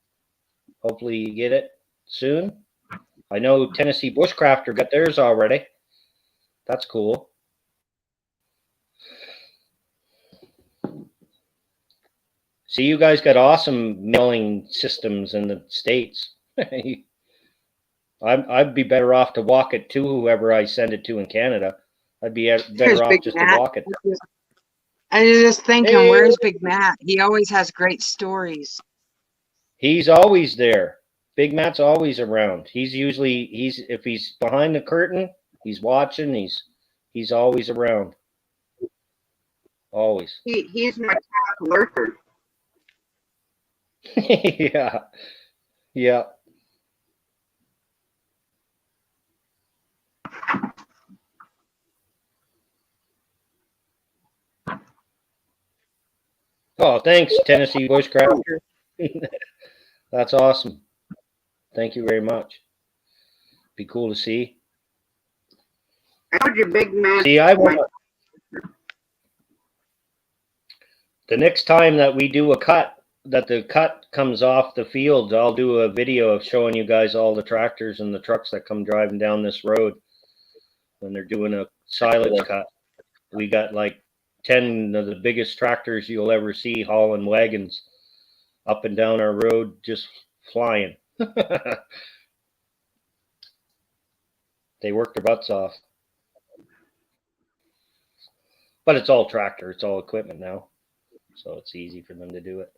Hopefully you get it soon. I know Tennessee Bushcrafter got theirs already. That's cool. See, you guys got awesome mailing systems in the States. I'd be better off to walk it to whoever I send it to in Canada. I'd be better off just to walk it. I was just thinking, where's Big Matt? He always has great stories. He's always there. Big Matt's always around. If he's behind the curtain, he's watching. He's always around. Always. He's my top lurker. Yeah. Yeah. Oh, thanks, Tennessee Bushcrafter. That's awesome. Thank you very much. Be cool to see. How's your Big Matt? See, the next time that we do a cut, that the cut comes off the field, I'll do a video of showing you guys all the tractors and the trucks that come driving down this road when they're doing a silage cut. We got like 10 of the biggest tractors you'll ever see hauling wagons up and down our road, just flying. They work their butts off. But it's all tractor. It's all equipment now. So it's easy for them to do it.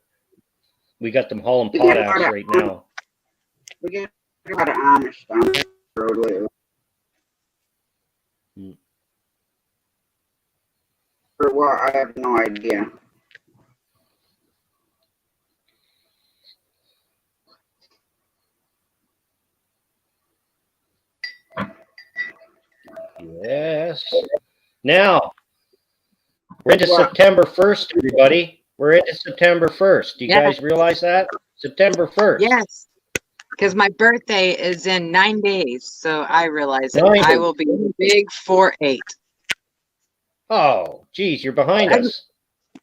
We got them hauling potash right now. We get a lot of Amish down the road lately. For what? I have no idea. Yes. Now, we're into September 1st, everybody. We're into September 1st. Do you guys realize that? September 1st. Yes. Because my birthday is in 9 days. So I realize that I will be big 4-8. Oh, geez, you're behind us.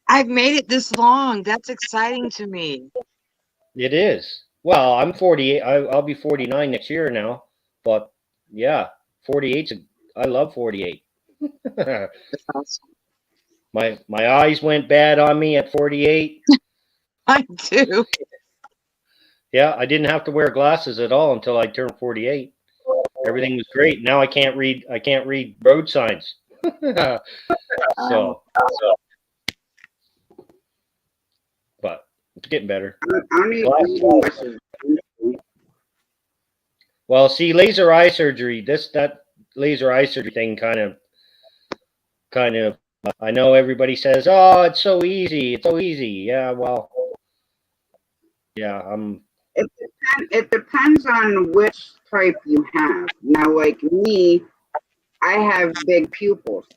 I've made it this long. That's exciting to me. It is. Well, I'm 48. I'll be 49 next year now. But yeah, 48's I love 48. That's awesome. My eyes went bad on me at 48. I do. Yeah, I didn't have to wear glasses at all until I turned 48. Everything was great. Now I can't read road signs. so, but it's getting better. I need glasses. Well, see, laser eye surgery. That laser eye surgery thing kind of. I know everybody says, "Oh, it's so easy. It's so easy." Yeah, well, yeah. It depends on which type you have. Now, like me, I have big pupils,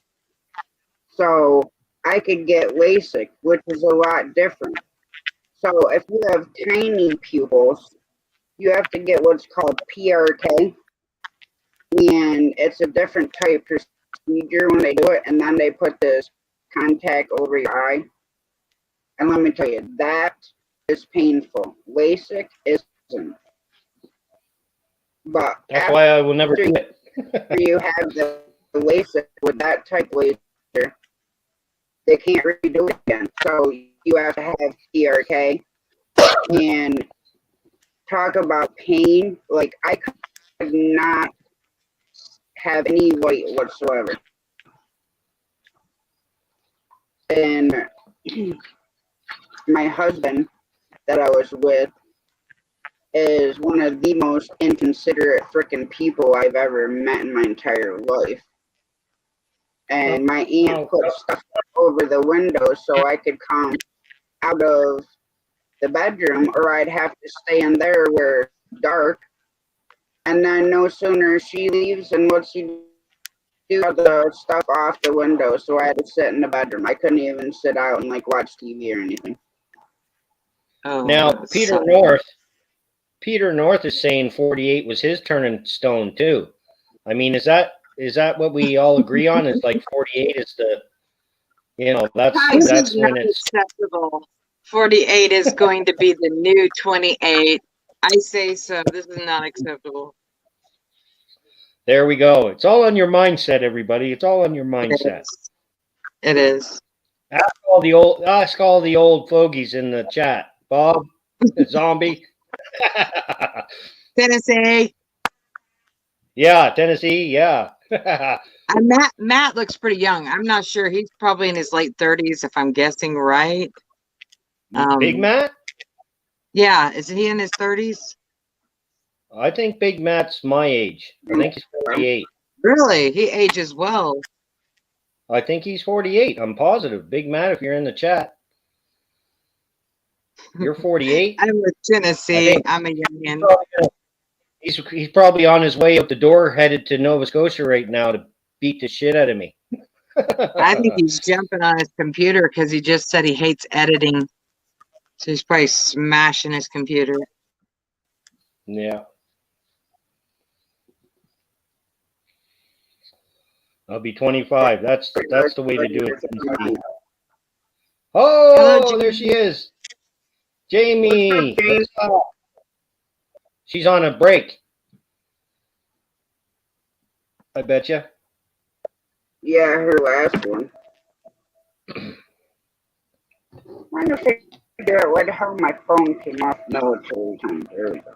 so I could get LASIK, which is a lot different. So if you have tiny pupils, you have to get what's called PRK, and it's a different type procedure when they do it, and then they put this contact over your eye. And let me tell you, that is painful. LASIK isn't. But That's why I will never do it. you have the LASIK with that type of laser, they can't redo it again. So you have to have PRK. And talk about pain. Like, I could not have any weight whatsoever. And my husband that I was with is one of the most inconsiderate freaking people I've ever met in my entire life. And my aunt put stuff over the window so I could come out of the bedroom, or I'd have to stay in there where it's dark. And then no sooner she leaves, and what's she do? The stuff off the window, so I had to sit in the bedroom. I couldn't even sit out and like watch TV or anything. Oh, Now, Peter North is saying 48 was his turning stone too. I mean, is that what we all agree on? Is like 48 is the, that's when it's acceptable. 48 is going to be the new 28. I say so. This is not acceptable. There we go. It's all on your mindset, everybody. It's all on your mindset. It is. Ask all the old fogies in the chat. Bob, Zombie. Tennessee. Yeah, Tennessee. Yeah. Matt looks pretty young. I'm not sure. He's probably in his late 30s, if I'm guessing right. Big Matt? Yeah, is he in his 30s? I think Big Matt's my age. I think he's 48. Really? He ages well. I think he's 48. I'm positive. Big Matt, if you're in the chat. You're 48? I'm with Tennessee. I'm a youngin'. He's probably on his way out the door, headed to Nova Scotia right now to beat the shit out of me. I think he's jumping on his computer because he just said he hates editing. So he's probably smashing his computer. Yeah. I'll be 25. That's the way to do it. Oh, hello, there she is. Jamie. She's on a break. I bet you. Yeah, her last one. I'm trying to figure out where the hell my phone came off military time. There we go.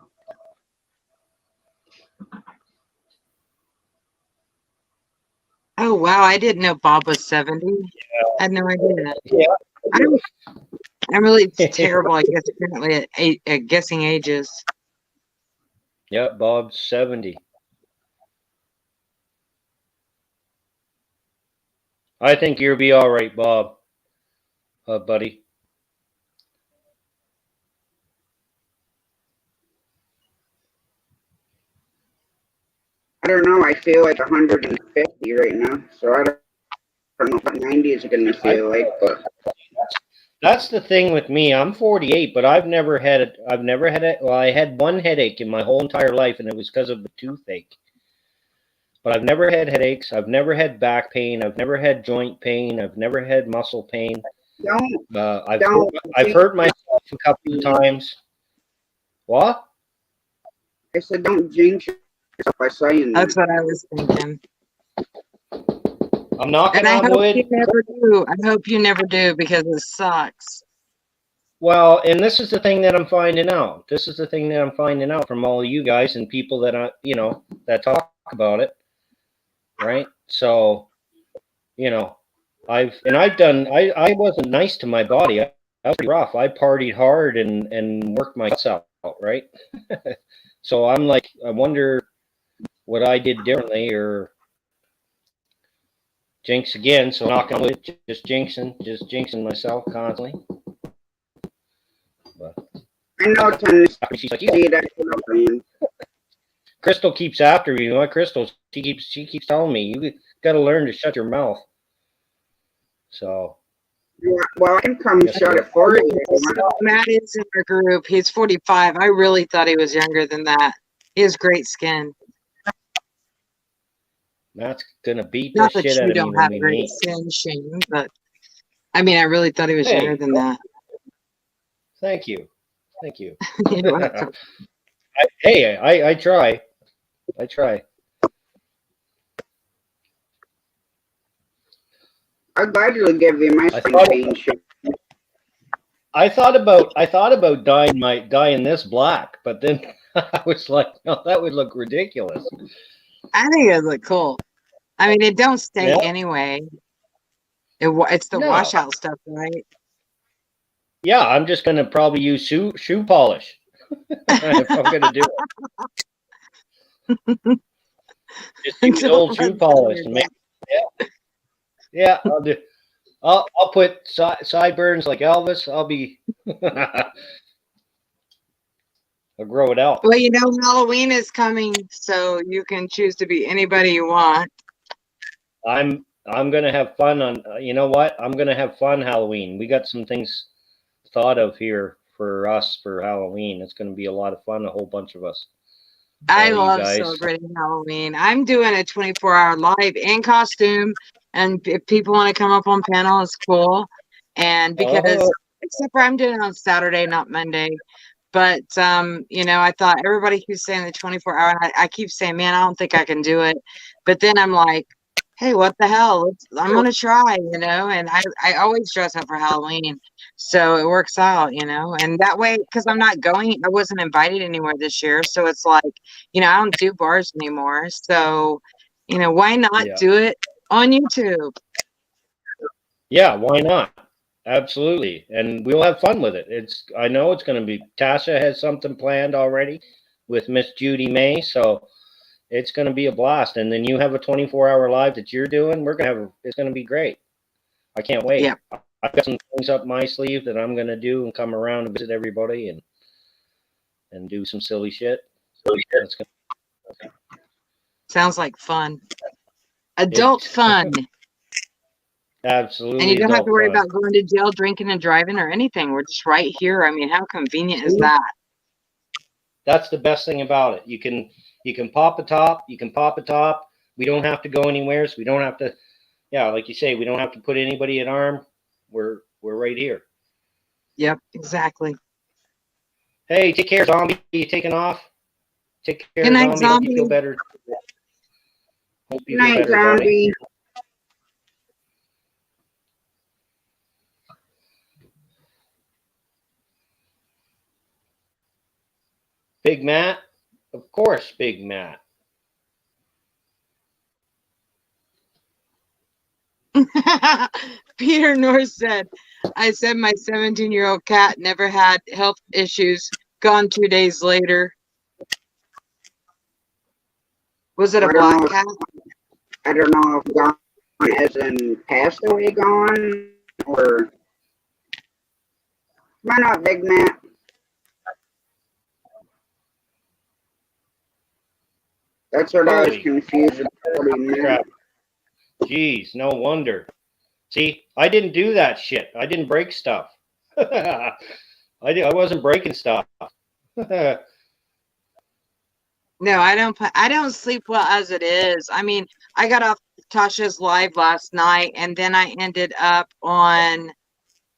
Oh, wow. I didn't know Bob was 70. Yeah. I had no idea. Yeah. I'm really terrible, I guess, apparently at guessing ages. Yep, Bob's 70. I think you'll be all right, Bob. Buddy. I don't know. I feel like 150 right now, so I don't know what 90 is going to feel like. But that's the thing with me. I'm 48, but I had one headache in my whole entire life, and it was because of the toothache. but I've never had headaches. I've never had back pain. I've never had joint pain. I've never had muscle pain. I've hurt myself a couple of times. What? I said, don't jinx yourself by saying that. That's what I was thinking. I'm knocking And I on hope wood. you never do. I hope you never do because it sucks. Well, and this is the thing that I'm finding out. This is the thing that I'm finding out from all of you guys and people that that talk about it, right? So, I wasn't nice to my body. I was pretty rough. I partied hard and worked my guts out, right? So I'm like, I wonder what I did differently or jinx again. So knock on wood, just jinxing myself constantly. But I know it's on this. she's like, Crystal keeps after me. You know what, Crystal? She keeps telling me, you got to learn to shut your mouth. So. Well, I can come shut it for you. Matt is in our group. He's 45. I really thought he was younger than that. He has great skin. Matt's gonna beat the Not that shit out you of me don't when have we great meet. skin, Shane, but I mean, I really thought he was younger than that. Thank you. You're welcome. I try. I'd gladly give you my pain shit. I thought about dyeing this black, but then I was like, no, that would look ridiculous. I think it would look cool. I mean, it don't stay anyway. It's the washout stuff, right? Yeah, I'm just gonna probably use shoe polish if I'm gonna do it. Just use old shoe polish to make. Yeah, I'll do. I'll put sideburns like Elvis. I'll grow it out. Well, Halloween is coming, so you can choose to be anybody you want. I'm gonna have fun on. You know what? I'm gonna have fun Halloween. We got some things thought of here for us for Halloween. It's gonna be a lot of fun. A whole bunch of us. I love celebrating Halloween. I'm doing a 24-hour live in costume, and if people want to come up on panel, it's cool. And because except for I'm doing it on Saturday, not Monday. But I thought everybody keeps saying the 24-hour. I keep saying, man, I don't think I can do it. But then I'm like, hey, what the hell? I'm gonna try, And I always dress up for Halloween, so it works out, And that way, because I'm not going, I wasn't invited anywhere this year, so it's like, I don't do bars anymore. So, why not do it on YouTube? Yeah, why not? Absolutely, and we'll have fun with it. I know it's going to be. Tasha has something planned already with Miss Judy May, so it's going to be a blast. And then you have a 24-hour live that you're doing. It's going to be great. I can't wait. Yeah. I've got some things up my sleeve that I'm going to do and come around and visit everybody and do some silly shit. Sounds like fun. Adult fun. Absolutely. And you don't have to worry about going to jail, drinking and driving or anything. We're just right here. I mean, how convenient is that? That's the best thing about it. You can pop a top. We don't have to go anywhere. So we don't have to, like you say, we don't have to put anybody at arm. We're right here. Yep, exactly. Hey, take care, Zombie. You taking off? Take care, Good night, Zombie. Hope you feel better. Good night, Zombie. Big Matt? Of course, Big Matt. Peter North said, I said my 17-year-old cat never had health issues. Gone 2 days later. Was it a black cat? I don't know if gone as in passed away gone or why not, Big Matt? That's what I was confused about. Jeez, no wonder. See, I didn't do that shit. I didn't break stuff. I wasn't breaking stuff. No, I don't. I don't sleep well as it is. I mean, I got off Tasha's live last night, and then I ended up on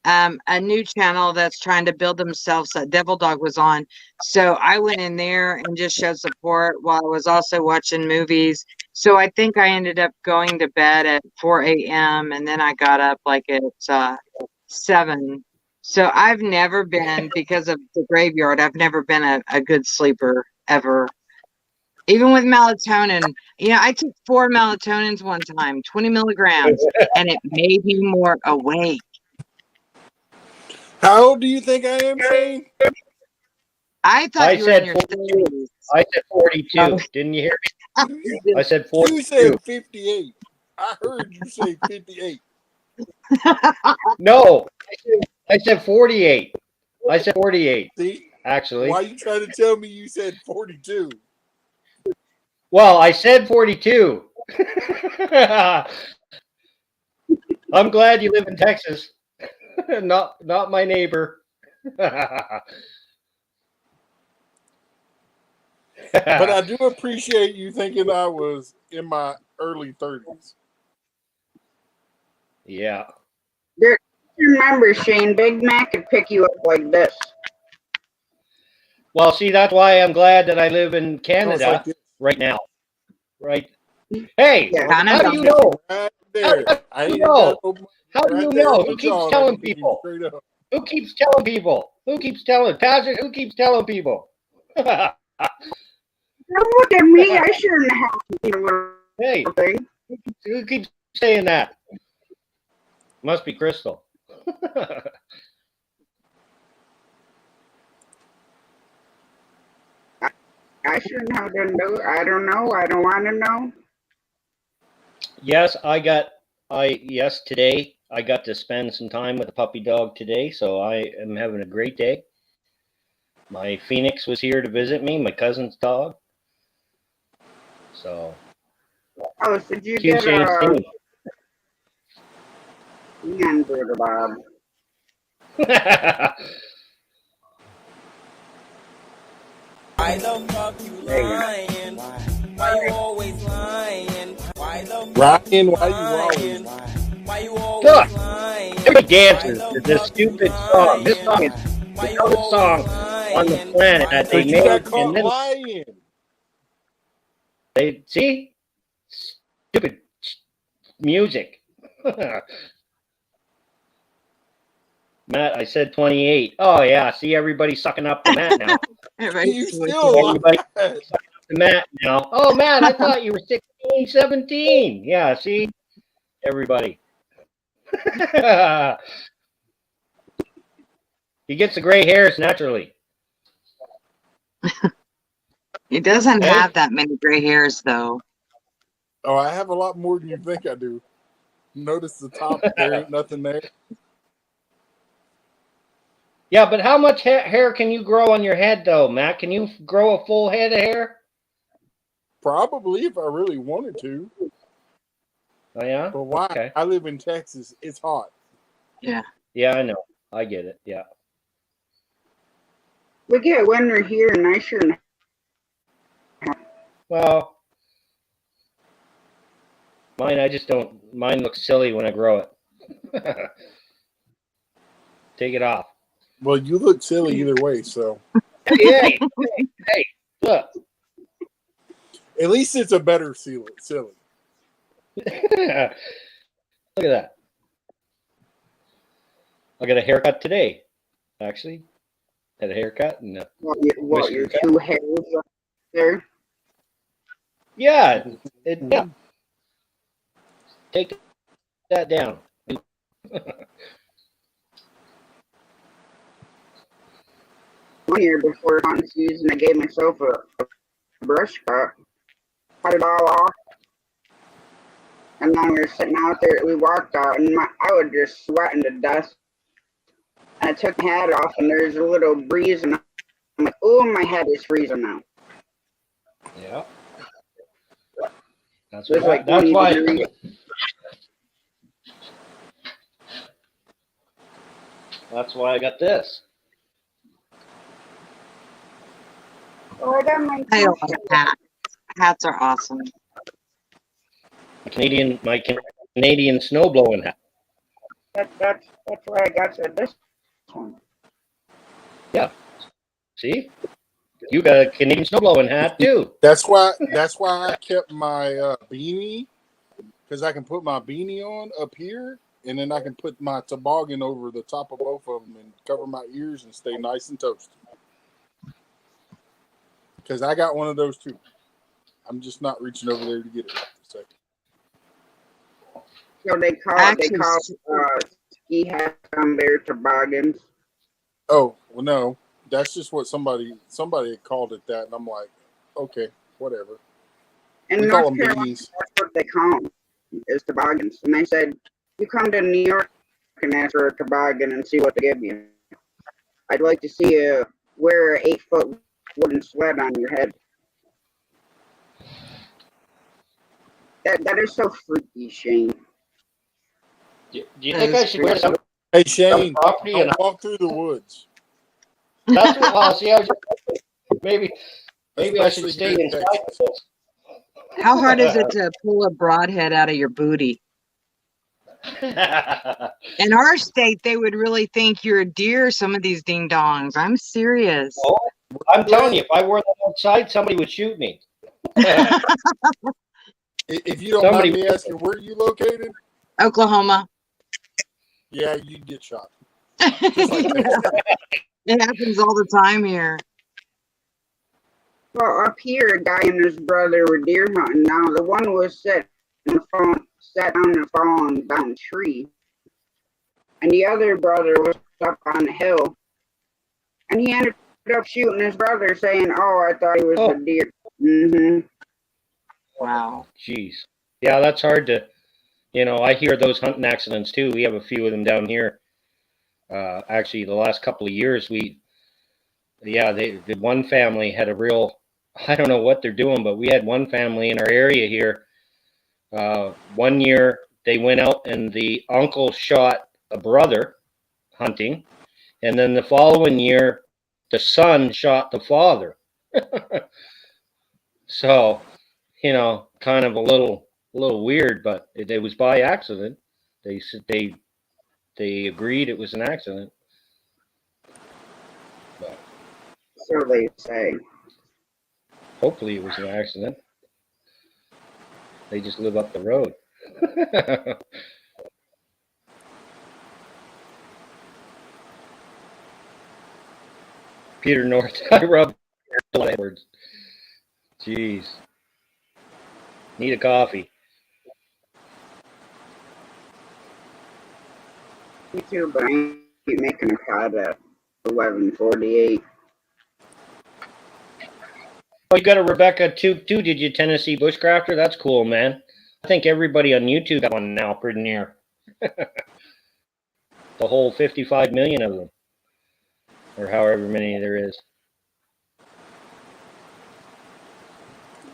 a new channel that's trying to build themselves that Devil Dog was on. So I went in there and just showed support while I was also watching movies. So I think I ended up going to bed at 4 a.m. and then I got up like at 7. So I've never been, because of the graveyard, I've never been a good sleeper ever. Even with melatonin, I took 4 melatonins one time, 20 milligrams, and it made me more awake. How old do you think I am, Shane? I thought I you were in said your 42. 30s. I said 42. Didn't you hear me? I said 42. You said 58. I heard you say 58. No, I said 48. I said 48, See? actually. Why you trying to tell me you said 42? Well, I said 42. I'm glad you live in Texas. Not my neighbor. But I do appreciate you thinking I was in my early 30s. Yeah. Remember, Shane, Big Mac could pick you up like this. Well, see, that's why I'm glad that I live in No, it's Canada like this. right now. Right. Hey, Yeah. how do you know? Right there. I ain't know? got no How do right you there know? on the Who keeps jaw. telling I can give you people? straight up. Who keeps telling people? Who keeps telling Patrick? Who keeps telling people? Don't look at me. I shouldn't have a little Hey, thing. who keeps saying that? Must be Crystal. I shouldn't have done no. I don't know. I don't want to know. Yes, today I got to spend some time with the puppy dog today, so I am having a great day. My Phoenix was here to visit me, my cousin's dog. So Oh, so did you cute get a Shane. hamburger, Bob? Why the fuck you lying? Why you always lying? Why the fuck Ryan, you why you always lying? Why you always Look, lying? everybody dances Why to the this fuck you stupid song. This song is lying? Why the you dumbest always song on the lying? planet Why that they because you got made, caught and then lying. they see stupid music. Matt, I said 28. Oh yeah, see everybody sucking up to Matt now. You still Everybody lying. sucking up to Matt now. Oh Matt, I thought you were 16, 17. Yeah, see everybody. He gets the gray hairs naturally. He doesn't Hey? have that many gray hairs, though. Oh, I have a lot more than you think I do. Notice the top, there ain't nothing there. Yeah, but how much hair can you grow on your head, though, Matt? Can you grow a full head of hair? Probably if I really wanted to. Oh, yeah? But why? Okay. I live in Texas. It's hot. Yeah. Yeah, I know. I get it. Yeah. We get winter here, and I shouldn't. Well, mine, I just don't. Mine looks silly when I grow it. Take it off. Well, you look silly either way, so. Hey, look. At least it's a better silly. Look at that. I got a haircut today, actually. Had a haircut and What your 2 hairs up there? yeah. Take that down. One year before hunting season, I gave myself a brush cut it all off. And then we were sitting out there, we walked out, and I was just sweating to death. And I took my hat off, and there's a little breeze, and I'm like, oh, my head is freezing now. Yeah. That's It was like 20 degrees. That's why I got this. Oh, I got my I love t-shirt. hats. Hats are awesome. My Canadian snow blowing hat. That's why I got this one. See, you got a Canadian snow blowing hat too. That's why I kept my beanie, because I can put my beanie on up here, and then I can put my toboggan over the top of both of them and cover my ears and stay nice and toasty. Because I got one of those too. I'm just not reaching over there to get it right this second. So they call ski hats on their toboggans. Oh, well, no. That's just what somebody had called it that, and I'm like, okay, whatever. In We call North them Carolina, beanies. that's what they call them, is toboggans. And they said, you come to New York and ask for a toboggan and see what they give you. I'd like to see you wear an 8-foot wooden sled on your head. That is so freaky, Shane. Do you think I should wear some Hey, Shane, property and don't walk through the woods. that's what? Well, see, maybe I should Especially stay here in inside. Texas. How hard is it to pull a broadhead out of your booty? In our state, they would really think you're a deer, some of these ding dongs. I'm serious. Oh, I'm telling you, if I wore that outside, somebody would shoot me. If you don't Somebody- mind me asking, where are you located? Oklahoma. Yeah, you'd get shot. It happens all the time here. Well, up here, a guy and his brother were deer hunting. Now, the one was sat on a fallen down tree, and the other brother was up on the hill, and he ended up shooting his brother, saying, "Oh, I thought he was a deer." Mm-hmm. Wow. Jeez. Yeah, that's hard to, I hear those hunting accidents too. We have a few of them down here. Actually, the last couple of years, the one family had a real, I don't know what they're doing, but we had one family in our area here. 1 year they went out and the uncle shot a brother hunting, and then the following year the son shot the father. So, kind of a little weird, but it was by accident. They said they agreed it was an accident. But So they say. hopefully it was an accident. They just live up the road. Peter North, I rubbed a lot of words. Jeez. Need a coffee. Me too, but I ain't making a cut at 11:48. Oh, you got a Rebecca too, did you, Tennessee Bushcrafter? That's cool, man. I think everybody on YouTube got one now, pretty near. The whole 55 million of them. Or however many there is.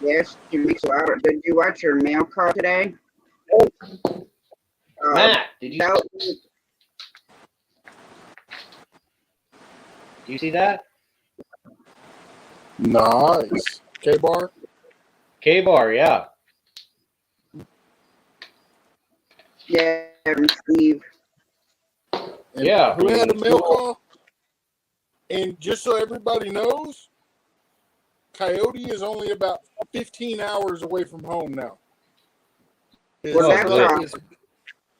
Yes, she makes a lot of. Did you watch your mail call today? Matt, did you That, do you see that? Nice. K-Bar? K-Bar, yeah. yeah, Steve. And Yeah. who had a mail call? And just so everybody knows, Coyote is only about 15 hours away from home now. Well, that's awesome.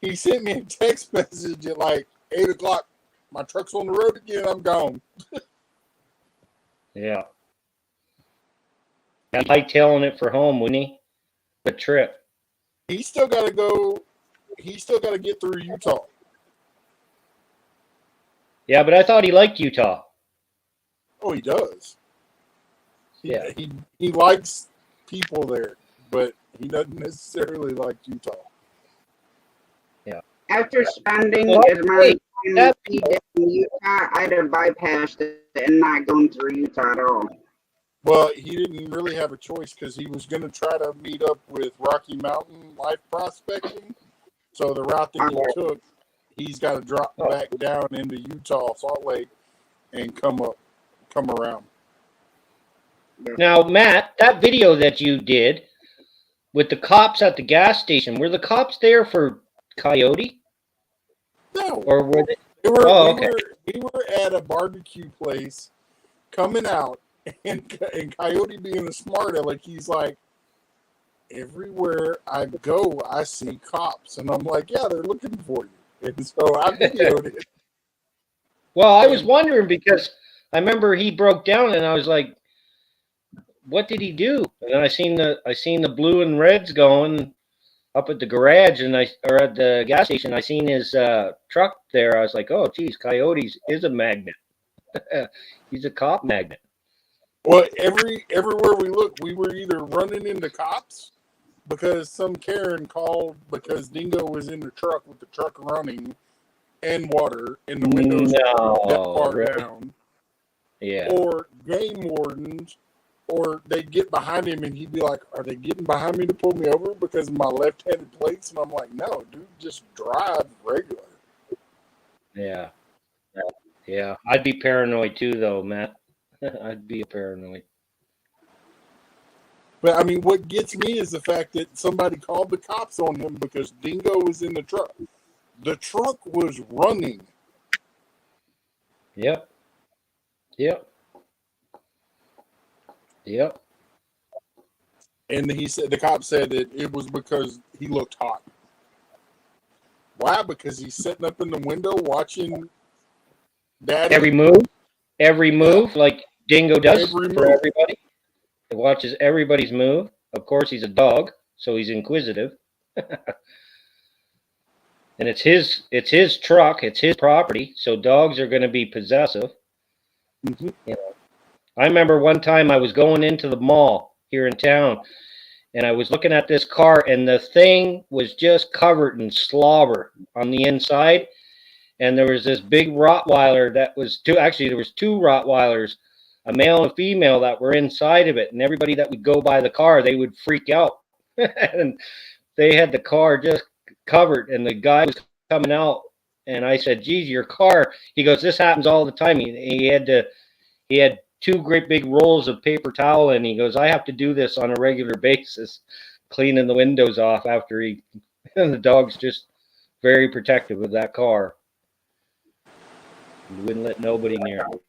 He sent me a text message at like 8 o'clock. My truck's on the road again. I'm gone. Yeah. I'd like tailing it for home, wouldn't he? The trip. He's still got to go. He's still got to get through Utah. Yeah, but I thought he liked Utah. Oh, he does. Yeah. He likes people there, but he doesn't necessarily like Utah. Yeah. After spending Well, as much hey, time as he did in Utah, I'd have bypassed it and not gone through Utah at all. Well, he didn't really have a choice because he was going to try to meet up with Rocky Mountain Life Prospecting. So the route that he took, he's got to drop back down into Utah, Salt Lake, and come around. Now, Matt, that video that you did with the cops at the gas station, were the cops there for Coyote? No, Or were they? we were, Oh, we okay. were we were at a barbecue place coming out, and Coyote being a smart aleck, he's like, everywhere I go, I see cops, and I'm like, yeah, they're looking for you, and so I videoed it. Well, I was And wondering because I remember he broke down and I was like, what did he do? And then I seen the blue and reds going up at the garage and or at the gas station. I seen his truck there. I was like, oh geez, Coyotes is a magnet. He's a cop magnet. well, everywhere we looked, we were either running into cops because some Karen called because Dingo was in the truck with the truck running and water and the windows that No, far really? down, Yeah. or game wardens, or they'd get behind him and he'd be like, "Are they getting behind me to pull me over because of my left-handed plates?" And I'm like, "No, dude, just drive regular." Yeah. Yeah. I'd be paranoid too, though, Matt. I'd be paranoid. But I mean, what gets me is the fact that somebody called the cops on him because Dingo was in the truck. The truck was running. Yep. Yep. Yep. And he said the cop said that it was because he looked hot. Why? Because he's sitting up in the window watching Daddy. Every move, like Dingo does Every for move. everybody. He watches everybody's move. Of course, he's a dog, so he's inquisitive. And it's his truck, it's his property, so dogs are going to be possessive. Mm-hmm. You know, I remember one time I was going into the mall here in town, and I was looking at this car, and the thing was just covered in slobber on the inside. And there was this big Rottweiler that was there was two Rottweilers, a male and a female, that were inside of it. And everybody that would go by the car, they would freak out. And they had the car just covered, and the guy was coming out. And I said, geez, your car. He goes, this happens all the time. He had two great big rolls of paper towel, and he goes, I have to do this on a regular basis, cleaning the windows off after and the dog's just very protective of that car. He wouldn't let nobody near him.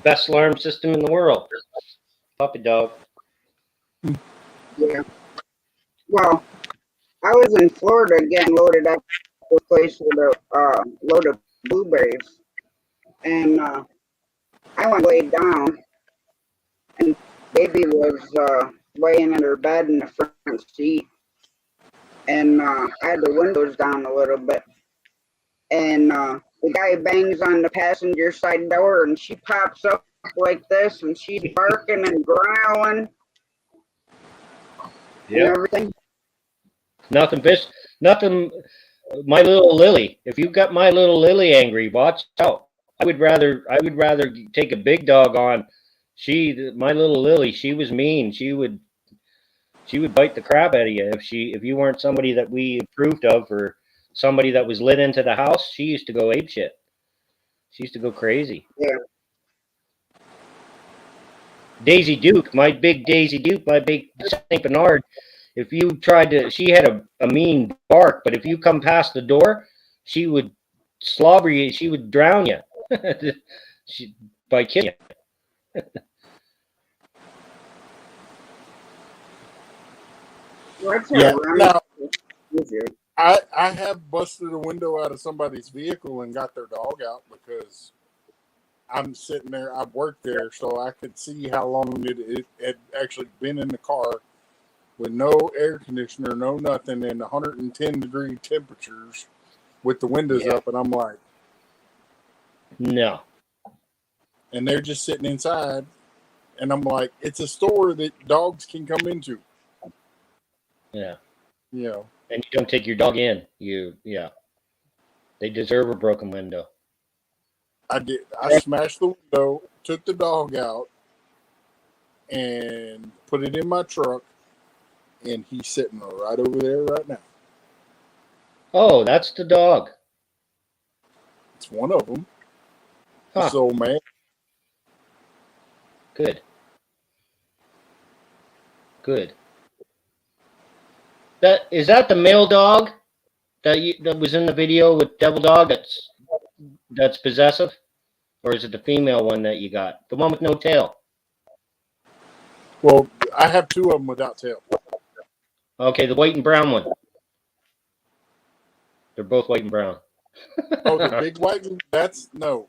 Best alarm system in the world. Puppy dog. Yeah. Well, I was in Florida getting loaded up to a place with a load of blueberries, and I went way down, and baby was laying in her bed in the front seat, and I had the windows down a little bit, and the guy bangs on the passenger side door, and she pops up like this, and she's barking and growling and everything. Nothing. My little Lily. If you've got my little Lily angry, watch out. I would rather take a big dog on. My little Lily, she was mean. She would bite the crap out of you if you weren't somebody that we approved of, or somebody that was lit into the house. She used to go apeshit. She used to go crazy. Yeah. Daisy Duke, my big Saint Bernard. If you tried to, she had a mean bark, but if you come past the door, she would slobber you. She would drown you by killing you. Yeah. Now, I have busted a window out of somebody's vehicle and got their dog out because I'm sitting there. I worked there, so I could see how long it had actually been in the car with no air conditioner, no nothing, and 110-degree temperatures with the windows up. And I'm like, no. And they're just sitting inside. And I'm like, it's a store that dogs can come into. Yeah. You know. And you don't take your dog in. They deserve a broken window. I did. I smashed the window, took the dog out, and put it in my truck. And he's sitting right over there right now. Oh, that's the dog. It's one of them. Huh. So, man. Good. Good. That the male dog that was in the video with Devil Dog that's possessive? Or is it the female one that you got? The one with no tail. Well, I have two of them without tail. Okay, the white and brown one. They're both white and brown. Oh, the big white one? That's no.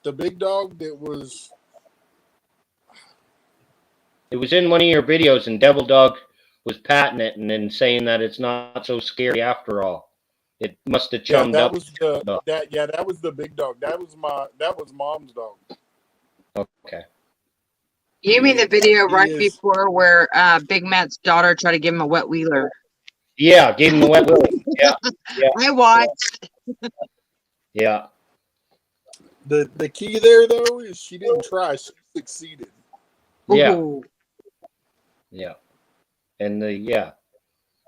The big dog that was. It was in one of your videos, and Devil Dog was patting it and then saying that it's not so scary after all. It must have Yeah, chummed that up. was that was the big dog. That was mom's dog. Okay. You mean the video He right is- before where Big Matt's daughter tried to give him a wet wheeler? Yeah, gave him the wet willy. Yeah, I watched. yeah. The key there though is she didn't try, she succeeded. Yeah. Ooh. Yeah. And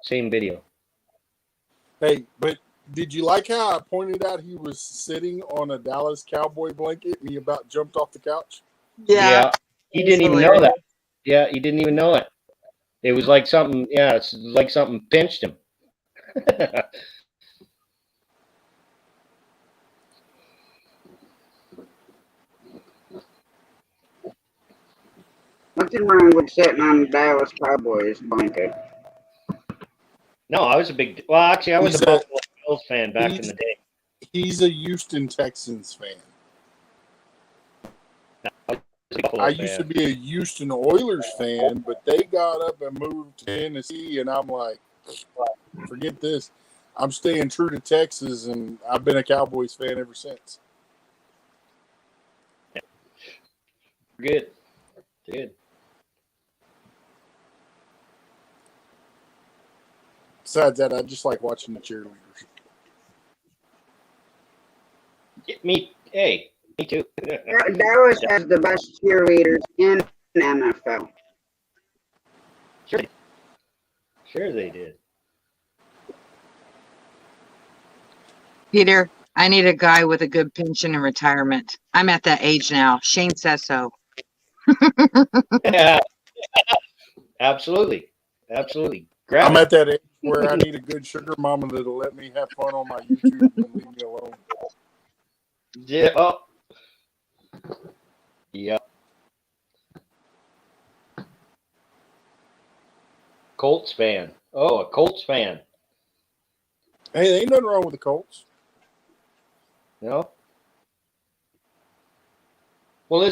same video. Hey, but did you like how I pointed out he was sitting on a Dallas Cowboy blanket and he about jumped off the couch? Yeah. He didn't even know that. Yeah, he didn't even know it. It was like something, it's like something pinched him. Nothing wrong with sitting on the Dallas Cowboys blanket. No, I was actually, I was He's a a- Buffalo Bills fan back in the day. He's a Houston Texans fan. I used to be a Houston Oilers fan, but they got up and moved to Tennessee, and I'm like, forget this. I'm staying true to Texas, and I've been a Cowboys fan ever since. Good. Besides that, I just like watching the cheerleaders. Me too. Dallas has the best cheerleaders in NFL. Sure they did. Peter, I need a guy with a good pension and retirement. I'm at that age now. Shane says so. Yeah. Absolutely. Grab I'm it. at that age where I need a good sugar mama that'll let me have fun on my YouTube and leave me alone. Yeah. Oh. Yeah. Colts fan. Oh, a Colts fan. Hey, there ain't nothing wrong with the Colts. No? Well,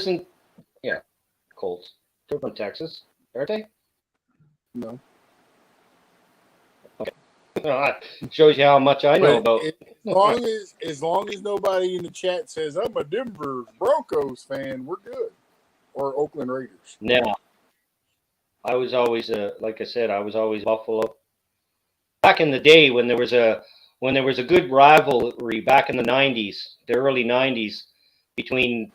Colts. They're from Texas, aren't they? No. Shows you how much I know about. As long as nobody in the chat says I'm a Denver Broncos fan, we're good. Or Oakland Raiders. Now, I was always like I said, I was always Buffalo. Back in the day when there was a good rivalry back in the 90s, the early 90s, between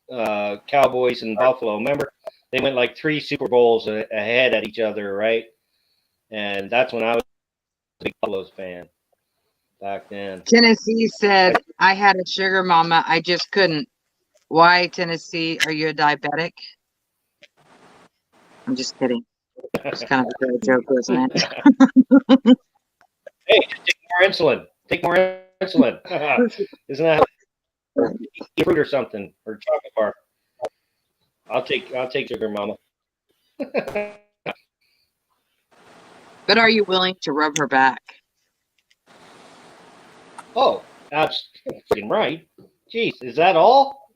Cowboys and Buffalo. Remember, they went like 3 Super Bowls ahead at each other, right? And that's when I was a big Buffaloes fan back then. Tennessee said, I had a sugar mama. I just couldn't. Why, Tennessee? Are you a diabetic? I'm just kidding. It's kind of a great joke, wasn't it? Hey, just take more insulin. Take more insulin. Isn't that eat fruit or something or chocolate bar? I'll take sugar, mama. But are you willing to rub her back? Oh, that's freaking right. Jeez, is that all?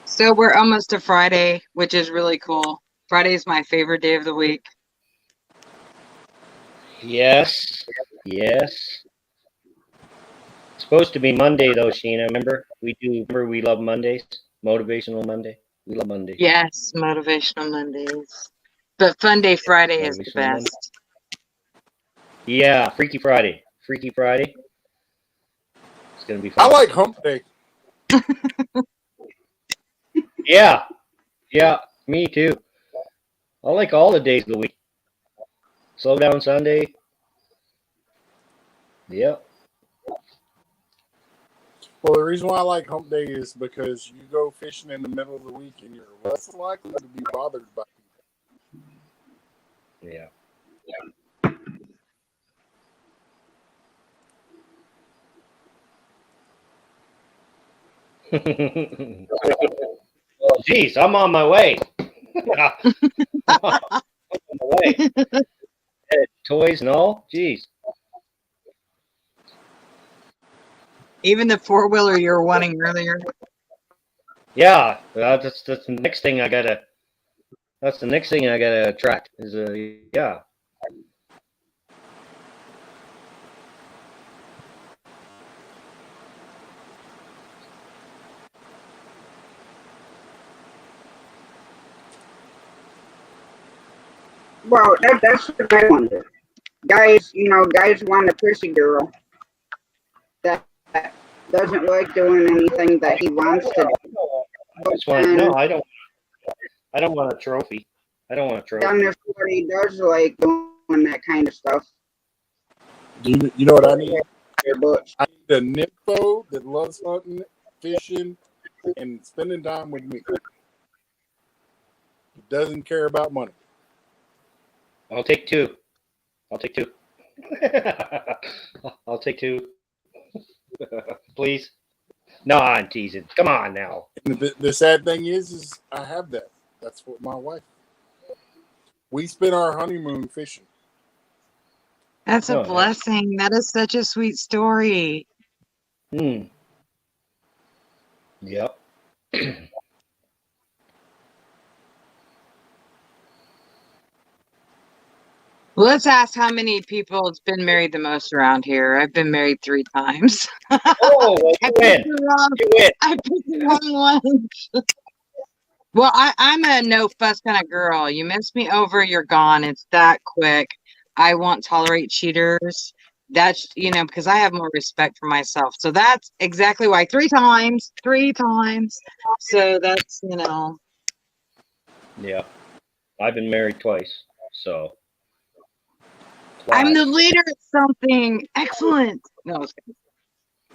So we're almost to Friday, which is really cool. Friday is my favorite day of the week. Yes. It's supposed to be Monday though, Sheena. Remember we love Mondays. Motivational Monday. We love Mondays. Yes, motivational Mondays. But Fun Day Friday is the Motivational Monday. best. Yeah, Freaky Friday. It's gonna be I fun. like Hump Day. Yeah. Yeah, me too. I like all the days of the week. Slow down Sunday. Yep. Well, the reason why I like hump day is because you go fishing in the middle of the week and you're less likely to be bothered by people. Yeah. Oh, geez, I'm on my way. I'm on my way. Toys and all? Jeez. Even the four-wheeler you were wanting earlier. Yeah, that's the next thing I gotta. That's the next thing I gotta attract. Is yeah. Well, that's what I wonder. Guys, guys want a prissy girl that doesn't like doing anything that he wants to do. I just want no. I don't. I don't want a trophy. I don't want a trophy. Done if what he does like doing that kind of stuff. You know what I need? Your butch. I need a nympho that loves hunting, fishing, and spending time with me. He doesn't care about money. I'll take two. I'll take two. I'll take two. Please. No, I'm teasing. Come on now. And the sad thing is I have that. That's what my wife. We spent our honeymoon fishing. That's a Oh, blessing. That is such a sweet story. Hmm. Yep. Let's ask how many people has been married the most around here. I've been married 3 times. Oh, well, I you picked win. the wrong, You win. I picked the wrong one. Well, I'm a no fuss kind of girl. You miss me over, you're gone. It's that quick. I won't tolerate cheaters. That's, because I have more respect for myself. So that's exactly why 3 times, 3 times. So that's, Yeah. I've been married twice, so. I'm the Twice. leader of something. Excellent. No, I was kidding.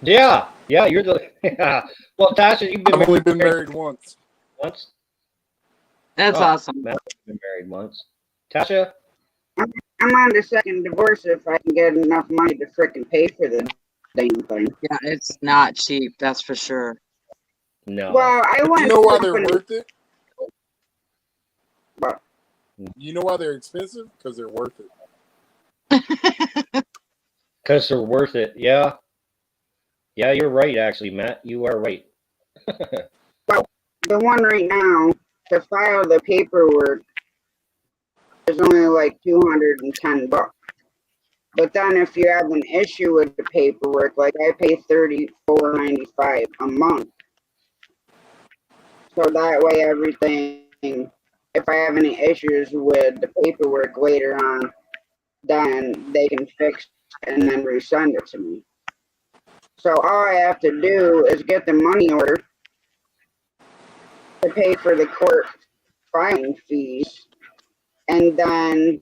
Yeah. Yeah, you're the. Yeah. Well, Tasha, you've been I've only been married once. once. That's Oh, awesome. Matt's been married once. Tasha. I'm on the second divorce if I can get enough money to frickin' pay for the damn thing. Yeah, it's not cheap. That's for sure. No. Well, I You went. know why they're company- worth it? What? You know why they're expensive? Because they're worth it. Because they're worth it. Yeah. Yeah, you're right, actually, Matt. You are right. The one right now to file the paperwork is only like $210. But then if you have an issue with the paperwork, like I pay $34.95 a month. So that way everything, if I have any issues with the paperwork later on, then they can fix it and then resend it to me. So all I have to do is get the money order to pay for the court filing fees, and then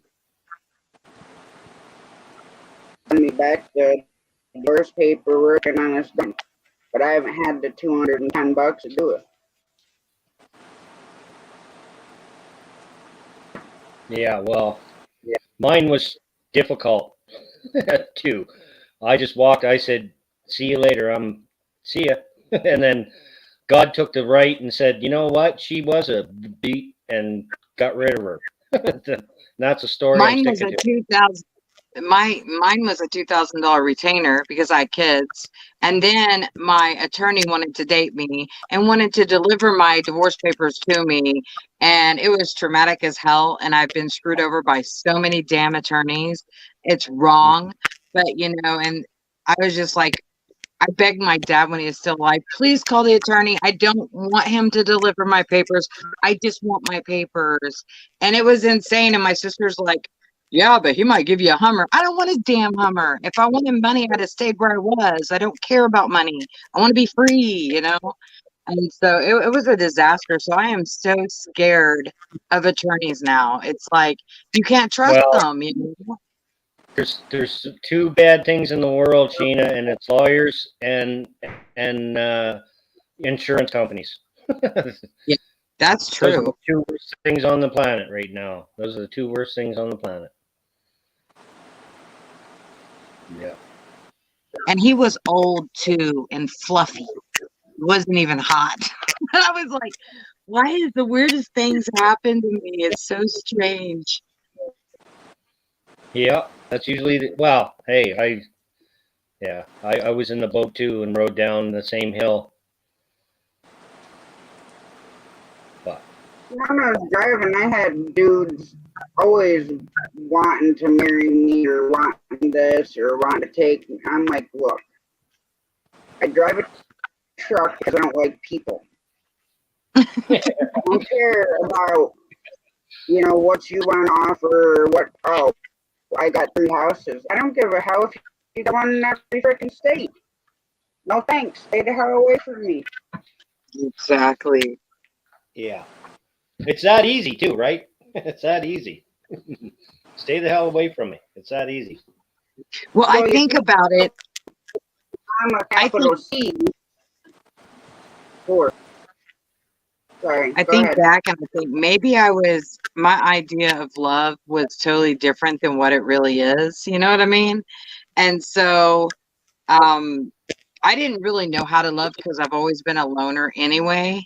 send me back the divorce paperwork, and then it's done. But I haven't had the $210 to do it. Yeah, well, mine was difficult too. I just walked. I said, "See you later. See ya." And then God took the right and said, "You know what? She was a beat and got rid of her." That's a story I'm Mine was sticking a to. 2000. Mine was a $2,000 retainer because I had kids, and then my attorney wanted to date me and wanted to deliver my divorce papers to me, and it was traumatic as hell. And I've been screwed over by so many damn attorneys. It's wrong, but and I was just like, I begged my dad when he was still alive, please call the attorney. I don't want him to deliver my papers. I just want my papers. And it was insane. And my sister's like, yeah, but he might give you a Hummer. I don't want a damn Hummer. If I wanted money, I'd have stayed where I was. I don't care about money. I want to be free, And so it was a disaster. So I am so scared of attorneys now. It's like you can't trust Well, them. You know? there's two bad things in the world, Sheena, and it's lawyers and insurance companies. Yeah, that's Those are true. the two worst things on the planet right now. Those are the two worst things on the planet. Yeah. And he was old too and fluffy. He wasn't even hot. I was like, why is the weirdest things happen to me? It's so strange. Yeah, that's usually well, hey, I was in the boat too and rode down the same hill. But When I was driving, I had dudes always wanting to marry me or wanting this or wanting to take me. I'm like, look, I drive a truck because I don't like people. I don't care about, what you want to offer or what. Oh, I got 3 houses. I don't give a hell if you got one in every freaking state. No thanks. Stay the hell away from me. Exactly. yeah. It's that easy too, right? It's that easy. Stay the hell away from me. It's that easy. Well, I So think about it. I'm a I think capital C. Four. Sorry. I Go think ahead. back and I think maybe my idea of love was totally different than what it really is. You know what I mean? And so I didn't really know how to love because I've always been a loner anyway.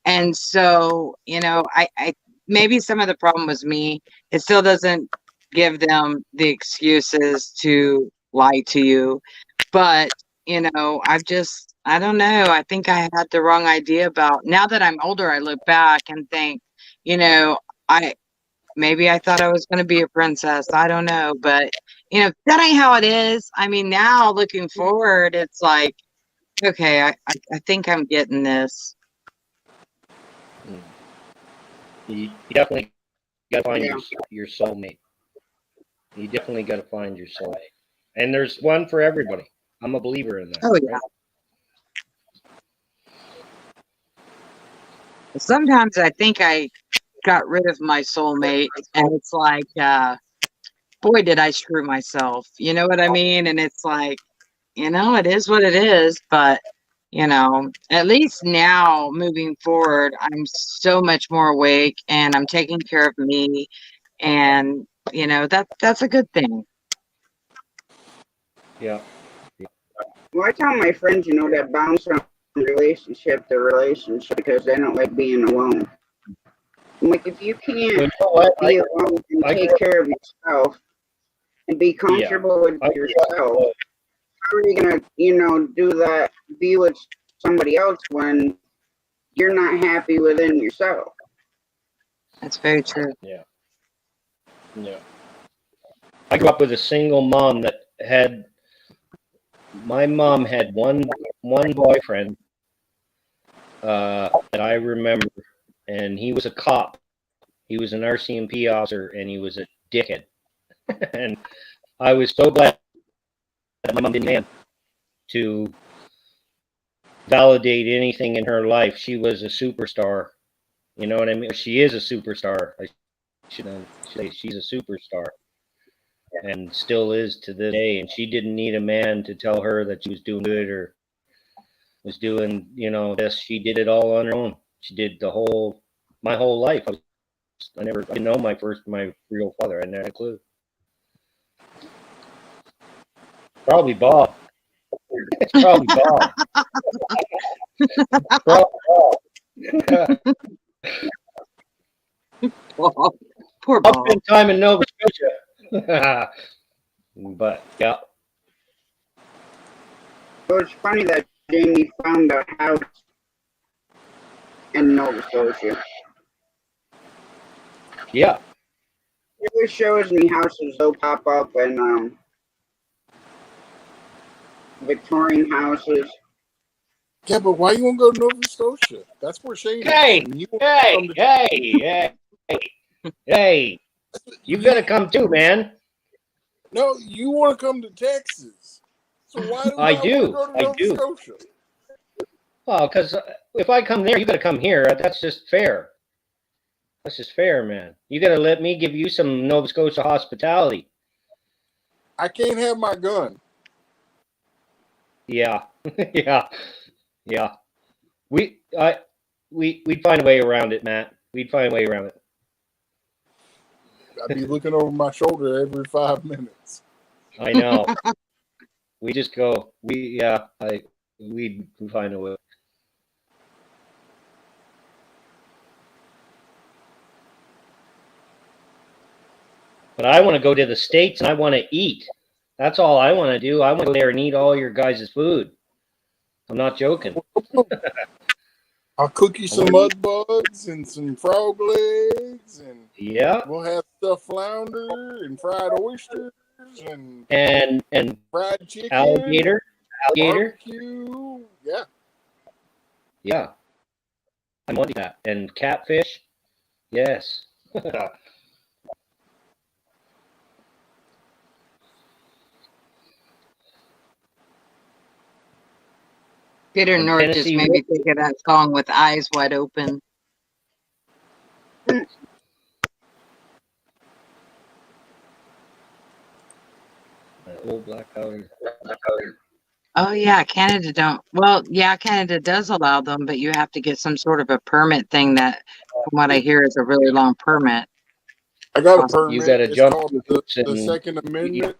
And so, I maybe some of the problem was me. It still doesn't give them the excuses to lie to you. But, I don't know. I think I had the wrong idea about now that I'm older, I look back and think, I maybe I thought I was going to be a princess. I don't know. But, that ain't how it is. I mean, now looking forward, it's like, okay, I think I'm getting this. You definitely got to find Yeah. your soulmate. You definitely got to find your soulmate, and there's one for everybody. I'm a believer in that. Oh, yeah. Sometimes I think I got rid of my soulmate, and it's like, boy, did I screw myself. You know what I mean? And it's like, it is what it is. But, at least now moving forward, I'm so much more awake and I'm taking care of me. And, that's a good thing. Yeah. Well, I tell my friends, that bounce from relationship to relationship because they don't like being alone. I'm like, if you Well, can't you know what? be alone and I take care of yourself and be comfortable with I yourself, how are you gonna, do that? Be with somebody else when you're not happy within yourself. That's very true. Yeah. I grew up with a single mom my mom had one boyfriend that I remember, and he was a cop. He was an RCMP officer, and he was a dickhead. And I was so glad that my mom didn't have to validate anything in her life. She was a superstar. You know what I mean? She is a superstar. I should say she's a superstar, and still is to this day. And she didn't need a man to tell her that she was doing good or was doing, this. She did it all on her own. She did my whole life. I didn't know my real father. I never had a clue. Probably Bob. It's probably Bob. Probably Bob. Poor I'll Bob. spend time in Nova Scotia. But yeah. So it's funny that Jamie found a house in Nova Scotia. Yeah. It always shows me houses will pop up and Victorian houses. Yeah, but why you want to go to Nova Scotia? That's where Shane Hey, is. hey. You gotta come too, man. No, you want to come to Texas. So why do I I do. want to go to Nova Scotia? Well, because if I come there, you got to come here. That's just fair. That's just fair, man. You got to let me give you some Nova Scotia hospitality. I can't have my gun. Yeah, yeah, yeah. We'd find a way around it, Matt. We'd find a way around it. I'd be looking over my shoulder every 5 minutes. I know. We just go. We'd find a way. But I want to go to the States and I want to eat. That's all I want to do. I want to go there and eat all your guys' food. I'm not joking. I'll cook you some mud bugs and some frog legs, and Yeah, we'll have stuffed flounder and fried oysters and fried chicken, alligator, barbecue. Yeah. Yeah, I want that. And catfish. Yes. Peter And North just Tennessee made me think of that song with Eyes Wide Open. Old black powder. Oh yeah, Canada don't. Well, yeah, Canada does allow them, but you have to get some sort of a permit thing that, from what I hear, is a really long permit. I got a Awesome. permit. You got to It's jump called through the hoops and Second Amendment.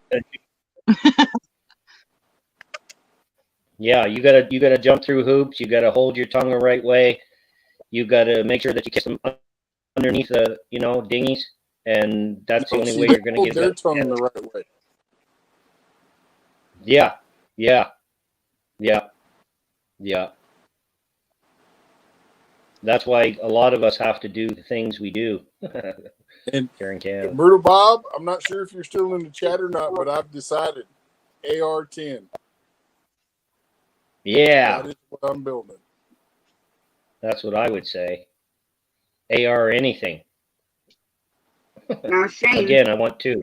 Yeah, you gotta jump through hoops. You gotta hold your tongue the right way. You gotta make sure that you kiss them underneath the dinghies, and that's the only way you're gonna hold get their that. tongue the right way. Yeah, yeah, yeah, yeah. That's why a lot of us have to do the things we do. And Here in Canada. Brutal Bob, I'm not sure if you're still in the chat or not, but I've decided AR-10. Yeah, That is what I'm building. that's what I would say. AR or anything. Now, Shane, Again, I want two.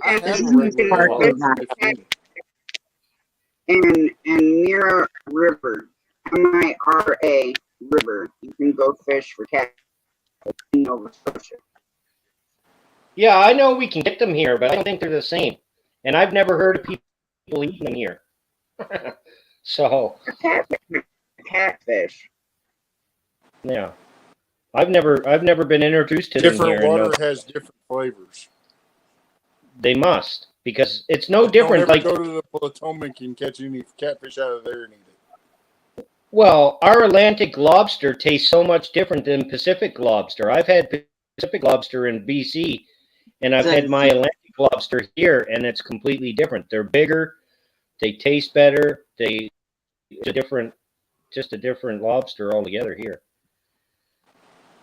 I and have a you regular Park in AR-15. and Mira River, MIRA River, you can go fish for cat in Nova Scotia. Yeah, I know we can get them here, but I don't think they're the same. And I've never heard of people eating them here. So Catfish. yeah, I've never been introduced to them Different here. water has different flavors. They must, because it's no Don't different. ever Like, go to the Potomac and catch any catfish out of there and eat it. well, our Atlantic lobster tastes so much different than Pacific lobster. I've had Pacific lobster in BC, and I've had my Atlantic lobster here, and it's completely different. They're bigger, they taste better. It's just a different lobster altogether here.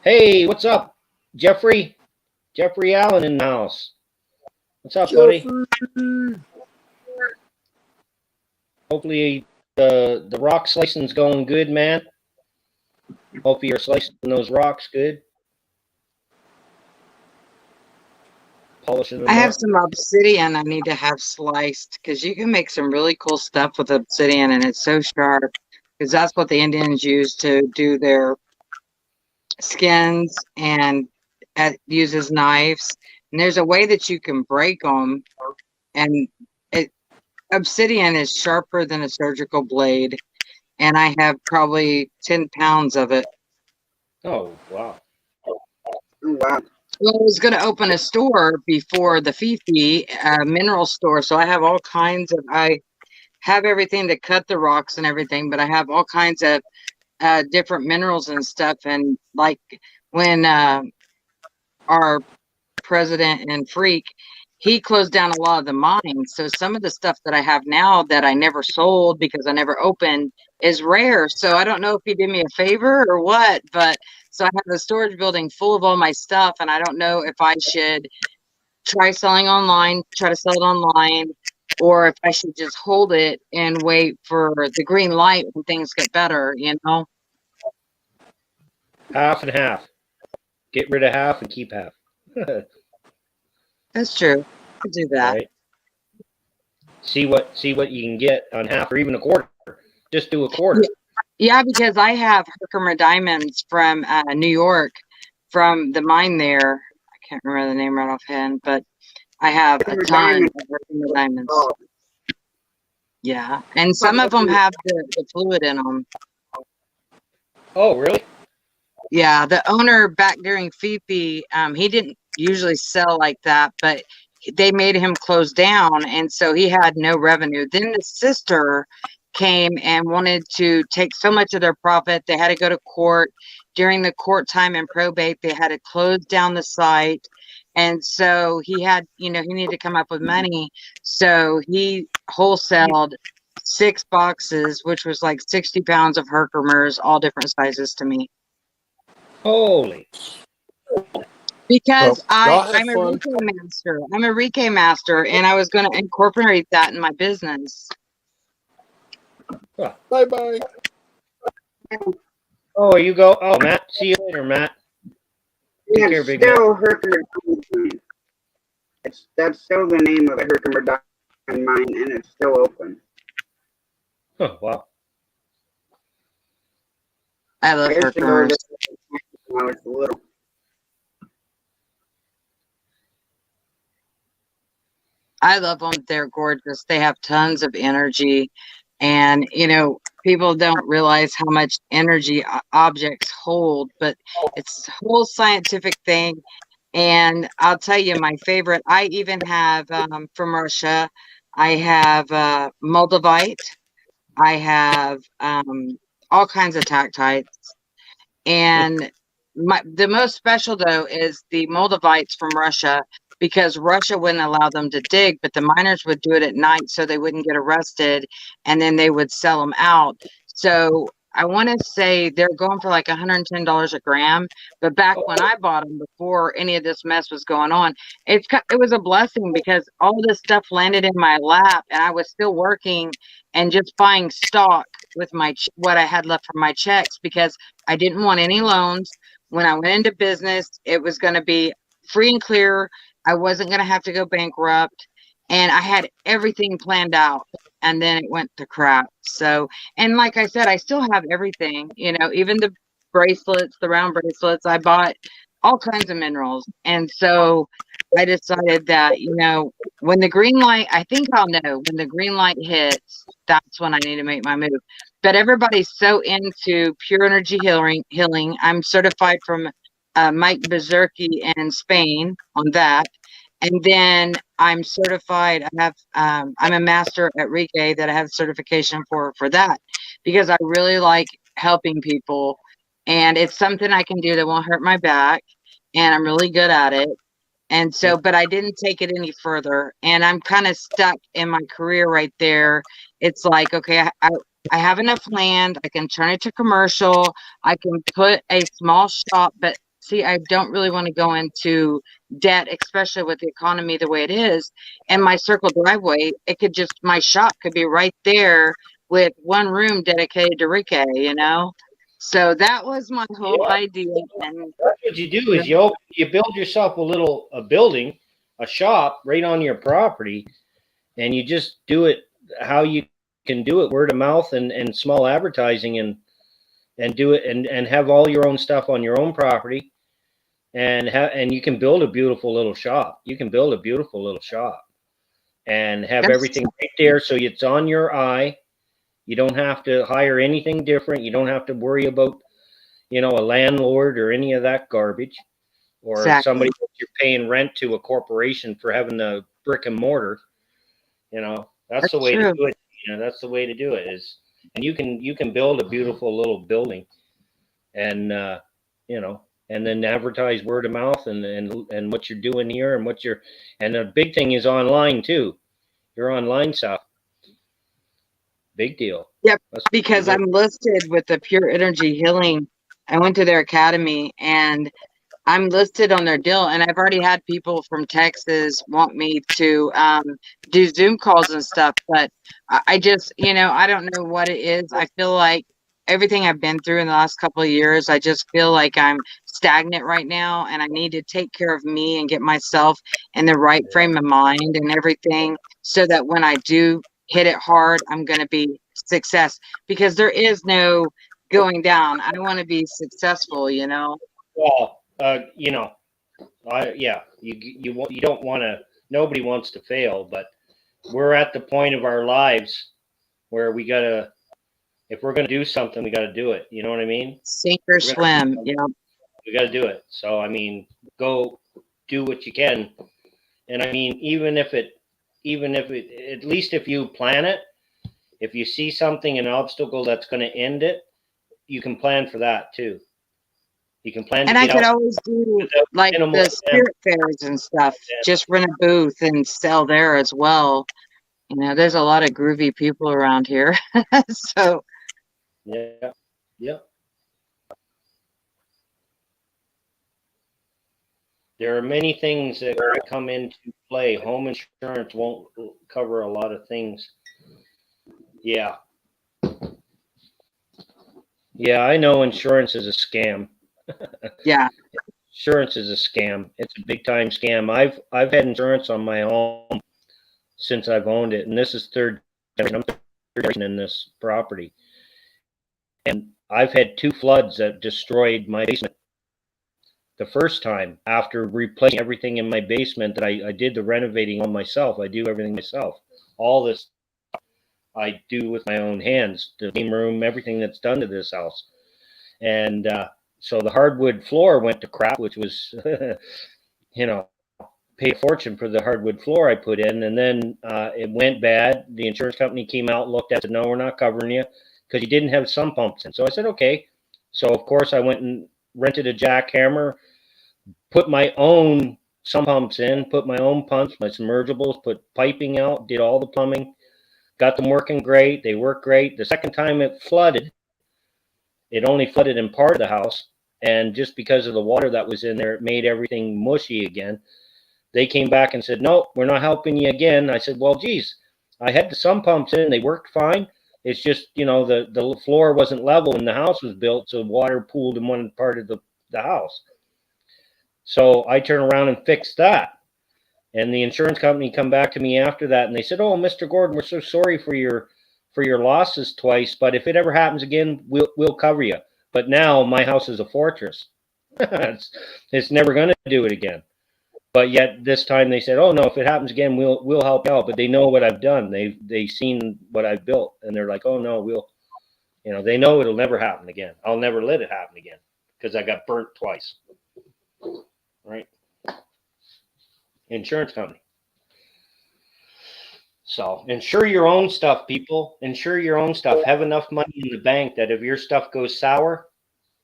Hey, what's up, Jeffrey? Jeffrey Allen in the house. What's up, buddy? Hopefully the rock slicing's going good, man. Hopefully you're slicing those rocks good. Polishing them I have up. some obsidian I need to have sliced because you can make some really cool stuff with obsidian, and it's so sharp because that's what the Indians use to do their skins and use as knives. And there's a way that you can break them, and obsidian is sharper than a surgical blade, and I have probably 10 pounds of it. Oh, wow. Wow. Well, I was going to open a store before the Fifi mineral store, so I have all kinds of. I have everything to cut the rocks and everything, but I have all kinds of different minerals and stuff. And like when our president and Freak, he closed down a lot of the mines. So some of the stuff that I have now that I never sold because I never opened is rare. So I don't know if he did me a favor or what, but so I have a storage building full of all my stuff, and I don't know if I should try selling online, try to sell it online, or if I should just hold it and wait for the green light when things get better, you know? Half and half. Get rid of half and keep half. That's true. I could do that. Right? See what you can get on half or even a quarter. Just do a quarter. Yeah, because I have Herkimer diamonds from New York, from the mine there. I can't remember the name right offhand, but I have a Herkimer ton diamond. of Herkimer diamonds. Oh, Yeah, and some of them have the fluid in them. Oh, really? Yeah, the owner back during Fifi, he didn't usually sell like that, but they made him close down, and so he had no revenue. Then the sister came and wanted to take so much of their profit. They had to go to court. During the court time and probate, they had to close down the site. And so he had, he needed to come up with money. So he wholesaled 6 boxes, which was like 60 pounds of Herkimers, all different sizes to me. Holy. Because Well, y'all have I'm a fun. Reiki master. I'm a Reiki master, and I was going to incorporate that in my business. Huh. Bye bye. Oh, you go. Oh, Matt. See you later, Matt. Take care, it's big man. still Herkimer diamond. That's still the name of the Herkimer diamond mine, and it's still open. Oh, wow. I love I used to go Herkimers. there when I was little. I love them. They're gorgeous. They have tons of energy. And, people don't realize how much energy objects hold, but it's a whole scientific thing. And I'll tell you, my favorite, I even have from Russia, I have Moldavite, I have all kinds of tactites. And the most special though is the Moldavites from Russia, because Russia wouldn't allow them to dig, but the miners would do it at night so they wouldn't get arrested, and then they would sell them out. So I want to say they're going for like $110 a gram. But back when I bought them, before any of this mess was going on, it was a blessing because all this stuff landed in my lap, and I was still working and just buying stock with what I had left from my checks, because I didn't want any loans. When I went into business, it was going to be free and clear. I wasn't going to have to go bankrupt. And I had everything planned out. And then it went to crap. So, and like I said, I still have everything, even the bracelets, the round bracelets. I bought all kinds of minerals. And so I decided that, when the green light, I think I'll know when the green light hits, that's when I need to make my move. But everybody's so into pure energy healing. I'm certified from Mike Bezerki in Spain on that. And then I'm certified. I'm a master at Reiki that I have certification for that, because I really like helping people, and it's something I can do that won't hurt my back, and I'm really good at it. And so, but I didn't take it any further, and I'm kind of stuck in my career right there. It's like, okay, I have enough land. I can turn it to commercial. I can put a small shop, but see, I don't really want to go into debt, especially with the economy the way it is. And my circle driveway, my shop could be right there with one room dedicated to Reiki. So that was my whole idea. And That's what you do is you build yourself a building, a shop right on your property, and you just do it how you can do it, word of mouth and small advertising, and do it and have all your own stuff on your own property, and you can build a beautiful little shop. You can build a beautiful little shop and have everything right there so it's on your eye. You don't have to hire anything different. You don't have to worry about, a landlord or any of that garbage, or somebody that you're paying rent to a corporation for having the brick and mortar. That's the way to do it. That's the way to do it and you can build a beautiful little building, and and then advertise word of mouth and what you're doing here and the big thing is online too. Your online stuff, big deal. Yep, because I'm listed with the Pure Energy Healing. I went to their academy, and I'm listed on their deal, and I've already had people from Texas want me to do Zoom calls and stuff. But I just, I don't know what it is. I feel like everything I've been through in the last couple of years, I just feel like I'm stagnant right now, and I need to take care of me and get myself in the right frame of mind and everything, so that when I do hit it hard, I'm going to be success, because there is no going down. I want to be successful, you know. Well, you know, you don't want to. Nobody wants to fail, but we're at the point of our lives where we gotta. If we're gonna do something, we gotta do it. You know what I mean? Sink or swim. Yeah. We gotta do it. So I mean, go do what you can. And I mean, even if it, at least if you plan it, if you see something, an obstacle that's going to end it, you can plan for that too. You can plan And to I get could out always do like minimal the damage. spirit fairs and stuff. Just rent a booth and sell there as well. You know, there's a lot of groovy people around here. So Yeah, yeah. There are many things that come into play. Home insurance won't cover a lot of things. Yeah. Yeah, I know insurance is a scam. yeah. Insurance is a scam. It's a big time scam. I've had insurance on my home since I've owned it, and this is third generation. I'm third generation in this property, and I've had 2 floods that destroyed my basement. The first time, after replacing everything in my basement, that I did the renovating on myself. I do everything myself. All this I do with my own hands. The game room, everything that's done to this house, and so the hardwood floor went to crap, which was, you know, paid a fortune for the hardwood floor I put in, and then it went bad. The insurance company came out, looked at it, said, no, we're not covering you because you didn't have sump pumps in. So I said, okay. So of course I went and rented a jackhammer, put my own sump pumps in, put my own pumps, my submersibles, put piping out, did all the plumbing, got them working great. They work great. The second time it flooded, it only flooded in part of the house, and just because of the water that was in there, it made everything mushy again. They came back and said, no, we're not helping you again. I said, well, geez, I had the sump pumps in. They worked fine. It's just, you know, the floor wasn't level when the house was built, so water pooled in one part of the house. So I turned around and fixed that. And the insurance company come back to me after that, and they said, oh, Mr. Gordon, we're so sorry for your losses twice, but if it ever happens again, we'll cover you. But now my house is a fortress. it's never going to do it again. But yet this time they said, oh no, if it happens again, we'll help you out. But they know what I've done. They've seen what I've built, and they're like, oh no, you know, they know it'll never happen again. I'll never let it happen again because I got burnt twice. Right? Insurance company. So insure your own stuff, people. Insure your own stuff. Have enough money in the bank that if your stuff goes sour,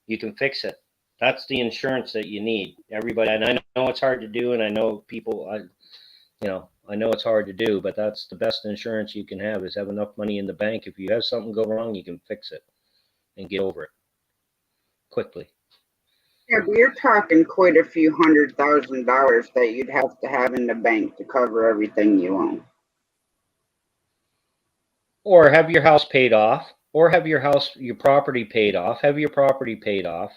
you can fix it. That's the insurance that you need. Everybody, and I know it's hard to do, and I know people, I know it's hard to do, but that's the best insurance you can have, is have enough money in the bank. If you have something go wrong, you can fix it and get over it quickly. Yeah, but you're talking quite a few $100,000 that you'd have to have in the bank to cover everything you own. Or have your house paid off, or have your property paid off, have your property paid off,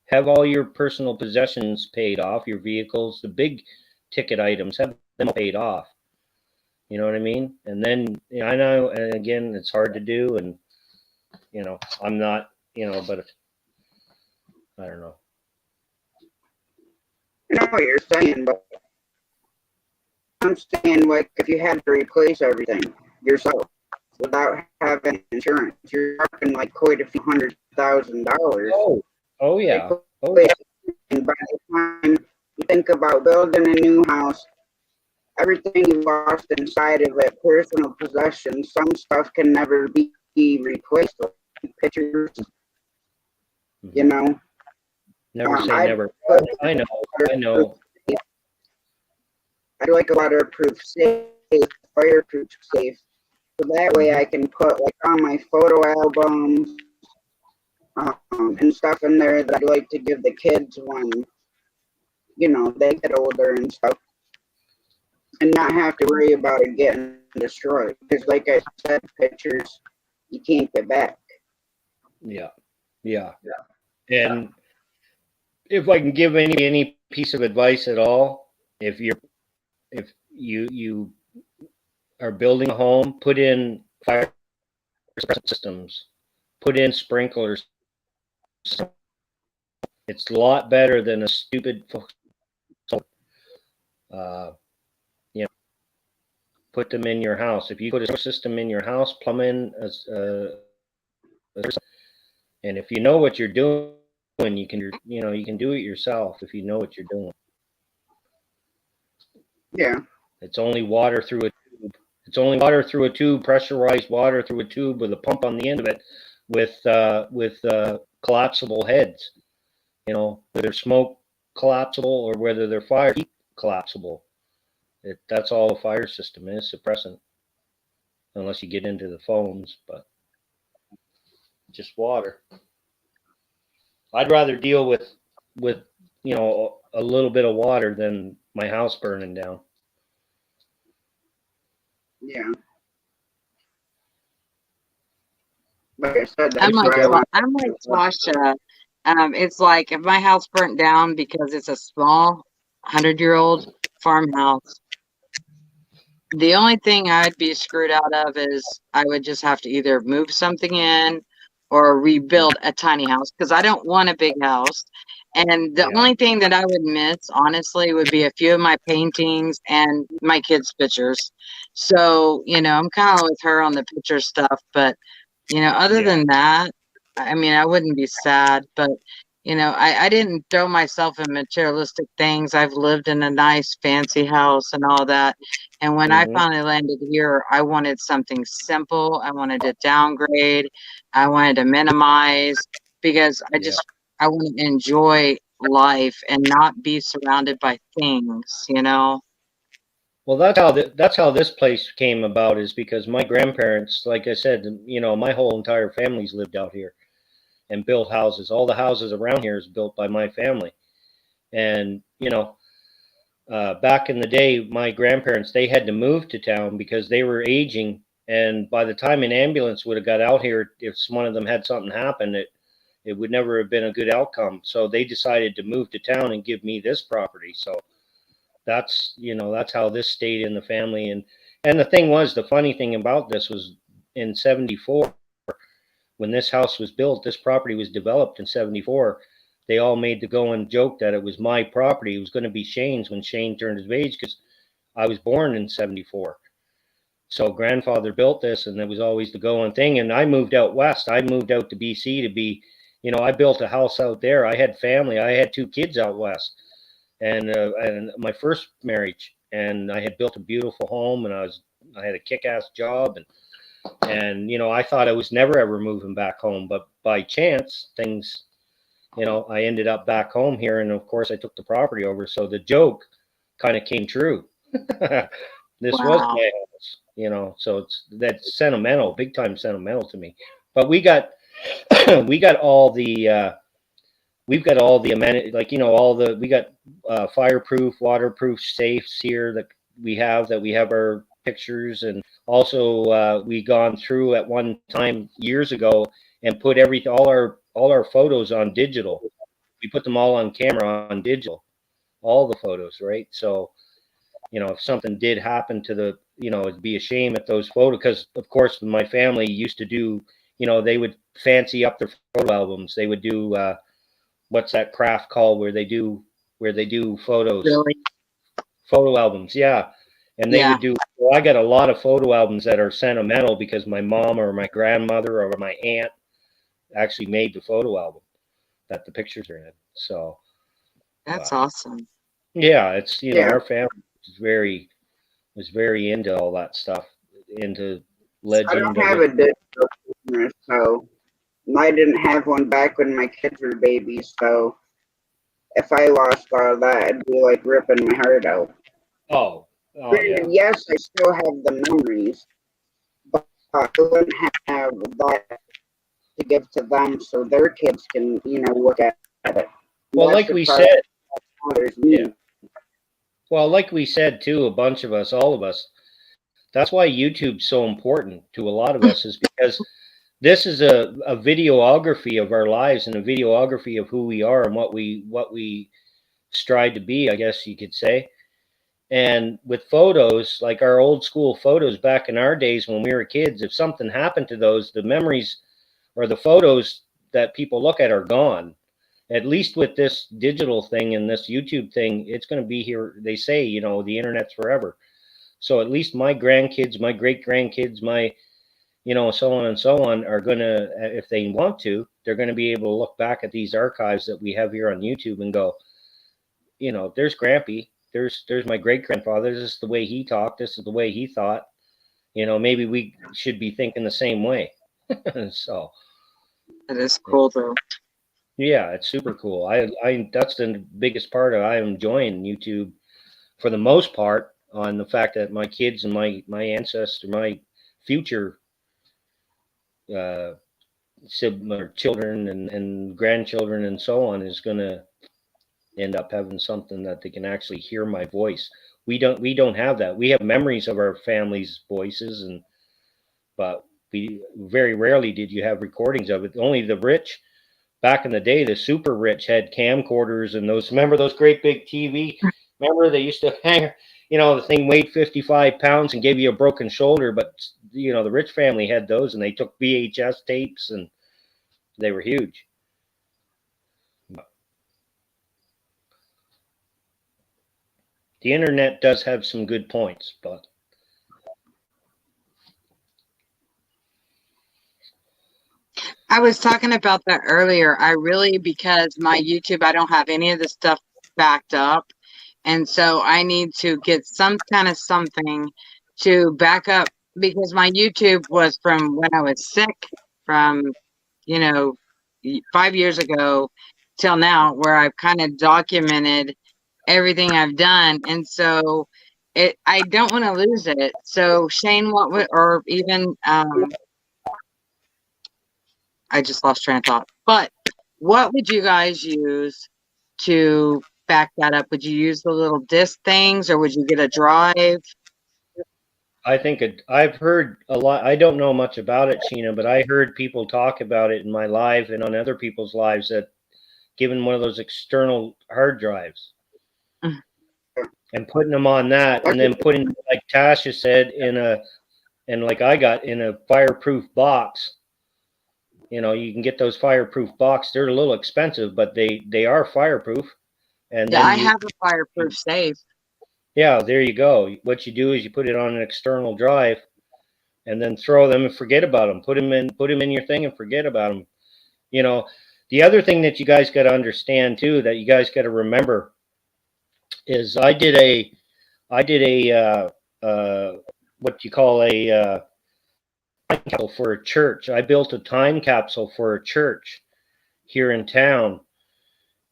have all your personal possessions paid off, your vehicles, the big ticket items, have them paid off. You know what I mean? And then, you know, I know, and again, it's hard to do, and, you know, I'm not, you know, but I don't know. I know what you're saying, but I'm saying, like, if you had to replace everything yourself without having insurance, you're talking like quite a few $100,000. Oh yeah. And by the time you think about building a new house, everything you lost inside of it, personal possessions, some stuff can never be replaced. Like pictures, you know. Never say never. I know. I'd like a waterproof safe, fireproof safe, so that way I can put like on my photo albums and stuff in there that I'd like to give the kids when, you know, they get older and stuff, and not have to worry about it getting destroyed. Because, like I said, pictures you can't get back. Yeah. And if I can give any piece of advice at all, if you are building a home, put in fire systems, put in sprinklers. It's a lot better than a stupid, you know, put them in your house. If you put a system in your house, plumb in, and if you know what you're doing, you can, you can do it yourself if you know what you're doing. Yeah. It's only water through a tube. It's only water through a tube, pressurized water through a tube with a pump on the end of it, with collapsible heads. Whether they're smoke collapsible or whether they're fire heat collapsible. That's all a fire system is, suppressant. Unless you get into the foams, but just water. I'd rather deal with a little bit of water than my house burning down. Yeah. Like I said, I'm that's like why I want. I'm like Tasha. It's like if my house burnt down because it's a small 100-year-old farmhouse, the only thing I'd be screwed out of is I would just have to either move something in or rebuild a tiny house because I don't want a big house. And the only thing that I would miss, honestly, would be a few of my paintings and my kids' pictures. So, I'm kind of with her on the picture stuff, but other than that, I mean, I wouldn't be sad, but I didn't throw myself in materialistic things. I've lived in a nice fancy house and all that. And when I finally landed here, I wanted something simple. I wanted to downgrade. I wanted to minimize because I want to enjoy life and not be surrounded by things. Well, that's how this place came about, is because my grandparents, like I said, my whole entire family's lived out here and built houses. All the houses around here is built by my family. And, back in the day, my grandparents, they had to move to town because they were aging. And by the time an ambulance would have got out here, if one of them had something happen, it would never have been a good outcome. So they decided to move to town and give me this property. So that's how this stayed in the family. And the thing was, the funny thing about this was in 74, when this house was built, this property was developed in 74. They all made the going joke that it was my property. It was going to be Shane's when Shane turned his age, because I was born in 74. So grandfather built this, and it was always the going thing. And I moved out west. I moved out to BC to be, I built a house out there. I had family. I had 2 kids out west, and my first marriage, and I had built a beautiful home, and I had a kick-ass job, and I thought I was never ever moving back home, but by chance things, I ended up back home here, and of course I took the property over. So the joke kind of came true. This was my house, so that's sentimental, big time sentimental to me. But we got we got all the we've got all the amenities, we got fireproof, waterproof safes here that we have our pictures. And also we gone through at one time years ago and put all our photos on digital. We put them all on camera on digital, all the photos, right? So if something did happen to it'd be a shame at those photos, because of course my family used to do, they would fancy up their photo albums. They would do what's that craft called where they do photos? Really? Photo albums, yeah. And they would do. Well, I got a lot of photo albums that are sentimental because my mom or my grandmother or my aunt actually made the photo album that the pictures are in. So that's awesome. Yeah, it's our family was very into all that stuff, into legend. I don't have a digital camera, so I didn't have one back when my kids were babies. So if I lost all that, it'd be like ripping my heart out. Oh yeah. Yes, I still have the memories, but I wouldn't have that to give to them so their kids can, look at it. Well, like we said, well, like we said too, a bunch of us, all of us, that's why YouTube's so important to a lot of us, is because this is a videography of our lives and a videography of who we are and what we strive to be, I guess you could say. And with photos, like our old school photos back in our days when we were kids, if something happened to those, the memories or the photos that people look at are gone. At least with this digital thing and this YouTube thing, it's going to be here. They say, you know, the internet's forever. So at least my grandkids, my great grandkids, my, you know, so on and so on are going to, if they want to, they're going to be able to look back at these archives that we have here on YouTube and go, you know, there's Grampy. There's my great grandfather. This is the way he talked. This is the way he thought. You know, maybe we should be thinking the same way. So That is cool though. yeah, it's super cool. I that's the biggest part of I am enjoying YouTube for the most part on the fact that my kids and my ancestor, my future sibling children and grandchildren and so on is going to end up having something that they can actually hear my voice. We don't have that. We have memories of our family's voices, and but we very rarely did you have recordings of it. Only the rich back in the day, the super rich had camcorders and those. Remember those great big TV? Remember they used to hang. You know, the thing weighed 55 pounds and gave you a broken shoulder, but you know the rich family had those, and they took VHS tapes, and they were huge. The internet does have some good points, but I was talking about that earlier. I really, because my YouTube, I don't have any of the stuff backed up. And so I need to get some kind of something to back up because my YouTube was from when I was sick, from, you know, 5 years ago till now, where I've kind of documented everything I've done. And so I don't want to lose it. So Shane, what would, or even, I just lost train of thought. But what would you guys use to back that up? Would you use the little disc things, or would you get a drive? I think I've heard a lot. I don't know much about it, Sheena, but I heard people talk about it in my live and on other people's lives that given one of those external hard drives Mm. and putting them on that, and then putting, like Tasha said, and like I got in a fireproof box. You know, you can get those fireproof box. They're a little expensive, but they are fireproof. And Yeah, then I have a fireproof safe. yeah, there you go. What you do is you put it on an external drive, and then throw them and forget about them. Put them in your thing and forget about them. You know, the other thing that you guys got to understand too, that you guys got to remember, is I did a what you call a time capsule for a church. I built a time capsule for a church here in town.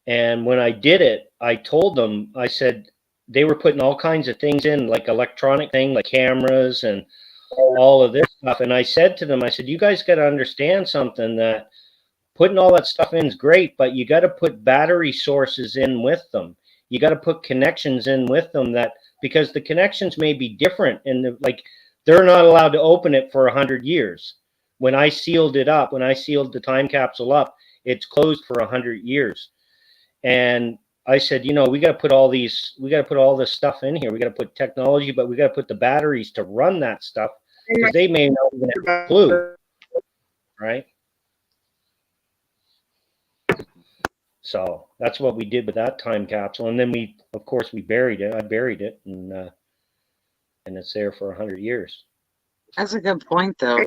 And when I did it, I told them, I said, they were putting all kinds of things in, like electronic thing, like cameras and all of this stuff. And I said to them, I said, you guys got to understand something, that putting all that stuff in is great, but you got to put battery sources in with them. You got to put connections in with them, that because the connections may be different, and like they're not allowed to open it for 100 years. When I sealed it up, when I sealed the time capsule up, it's closed for 100 years. And I said, you know, we got to put all this stuff in here. We got to put technology, but we got to put the batteries to run that stuff, because they may not even have a clue, right? So that's what we did with that time capsule, and then we, of course, we buried it. I buried it, and it's there for 100 years. That's a good point, though.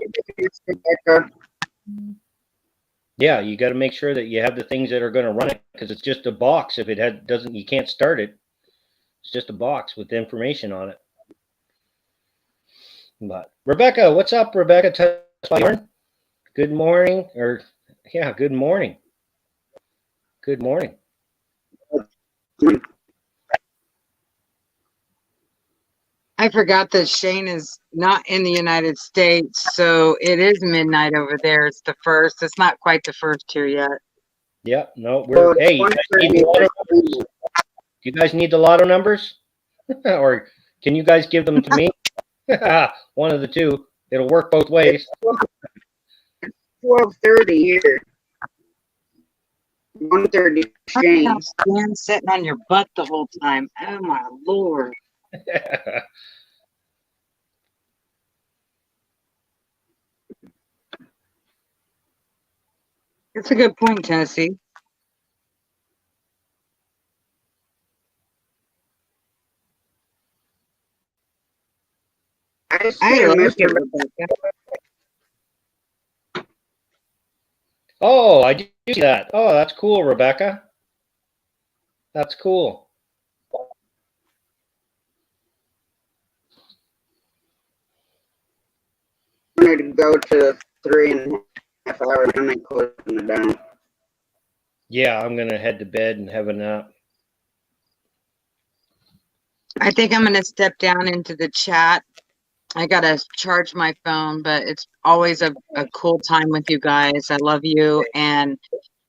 Yeah, you got to make sure that you have the things that are going to run it, because it's just a box. If it doesn't, you can't start it. It's just a box with information on it. But Rebecca, what's up, Rebecca? Good morning, or yeah, good morning. Good morning. I forgot that Shane is not in the United States, so it is midnight over there. It's the first. It's not quite the first here yet. Yeah, no, we're. Hey, you guys need the lotto numbers, or can you guys give them to me? One of the two. It'll work both ways. 12:30 here. 1:30 Shane. Stand sitting on your butt the whole time. Oh my Lord. That's a good point, Tennessee. I I assume like it, Mr. Rebecca. Oh, I do see that. Oh, that's cool, Rebecca. That's cool. wanted to go to 3.5 hours and then closing it down. Yeah, I'm gonna head to bed and have a nap. I think I'm going to step down into the chat. I got to charge my phone, but it's always a cool time with you guys. I love you, and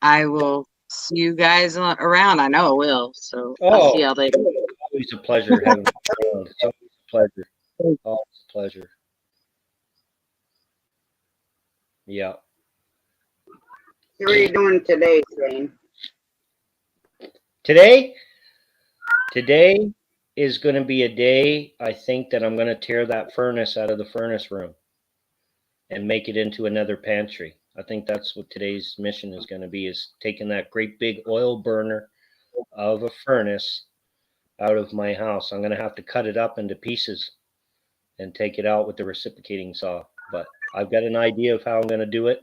I will see you guys around. I know I will, so I'll see Oh, y'all later. always a pleasure having you around. It's always a pleasure. Always a pleasure. Yeah. So what are you doing today, Shane? Today is going to be a day, I think, that I'm going to tear that furnace out of the furnace room and make it into another pantry. I think that's what today's mission is going to be, is taking that great big oil burner of a furnace out of my house. I'm going to have to cut it up into pieces and take it out with the reciprocating saw. But I've got an idea of how I'm going to do it.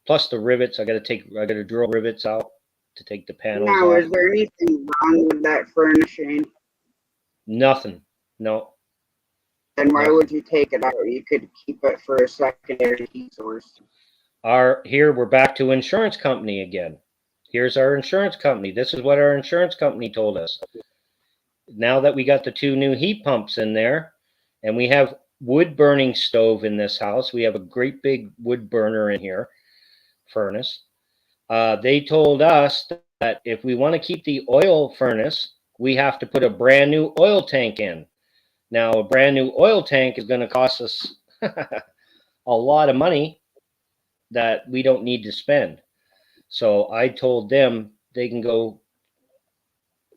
Plus the rivets, I got to drill rivets out to take the panels Now, off. is there anything wrong with that furnace, Shane? Nothing. No. Then why Nothing. would you take it out? You could keep it for a secondary heat source. Here we're back to insurance company again. Here's our insurance company. This is what our insurance company told us. Now that we got the 2 new heat pumps in there, and we have wood burning stove in this house, we have a great big wood burner in here, furnace. They told us that if we want to keep the oil furnace, we have to put a brand new oil tank in. Now, a brand new oil tank is going to cost us a lot of money that we don't need to spend. So I told them they can go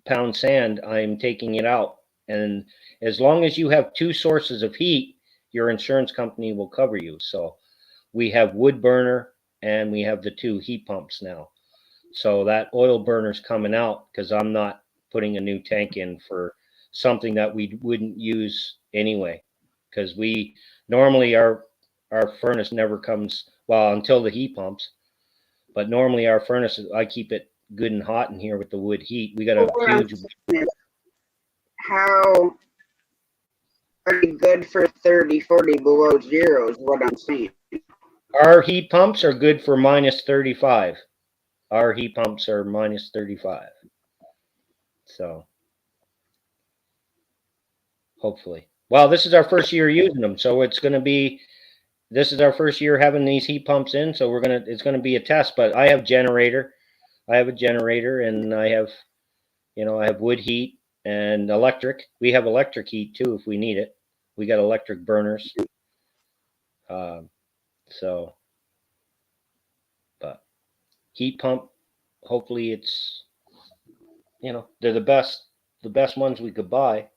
pound sand. I'm taking it out. And as long as you have 2 sources of heat, your insurance company will cover you. So we have wood burner and we have the 2 heat pumps now. So that oil burner's coming out because I'm not putting a new tank in for something that we wouldn't use anyway. Because we normally our furnace never comes, well, until the heat pumps. But normally our furnace, I keep it good and hot in here with the wood heat. We got a What I'm huge. saying is, how are you good for 30, 40 below zero is what I'm saying. Our heat pumps are good for minus 35. Our heat pumps are minus 35. So hopefully. Well, this is our first year using them, so it's going to be. This is our first year having these heat pumps in, so it's going to be a test. But I have generator. I have a generator, and I have, I have wood heat and electric. We have electric heat too if we need it. We got electric burners. So, but heat pump, hopefully it's, they're the best ones we could buy.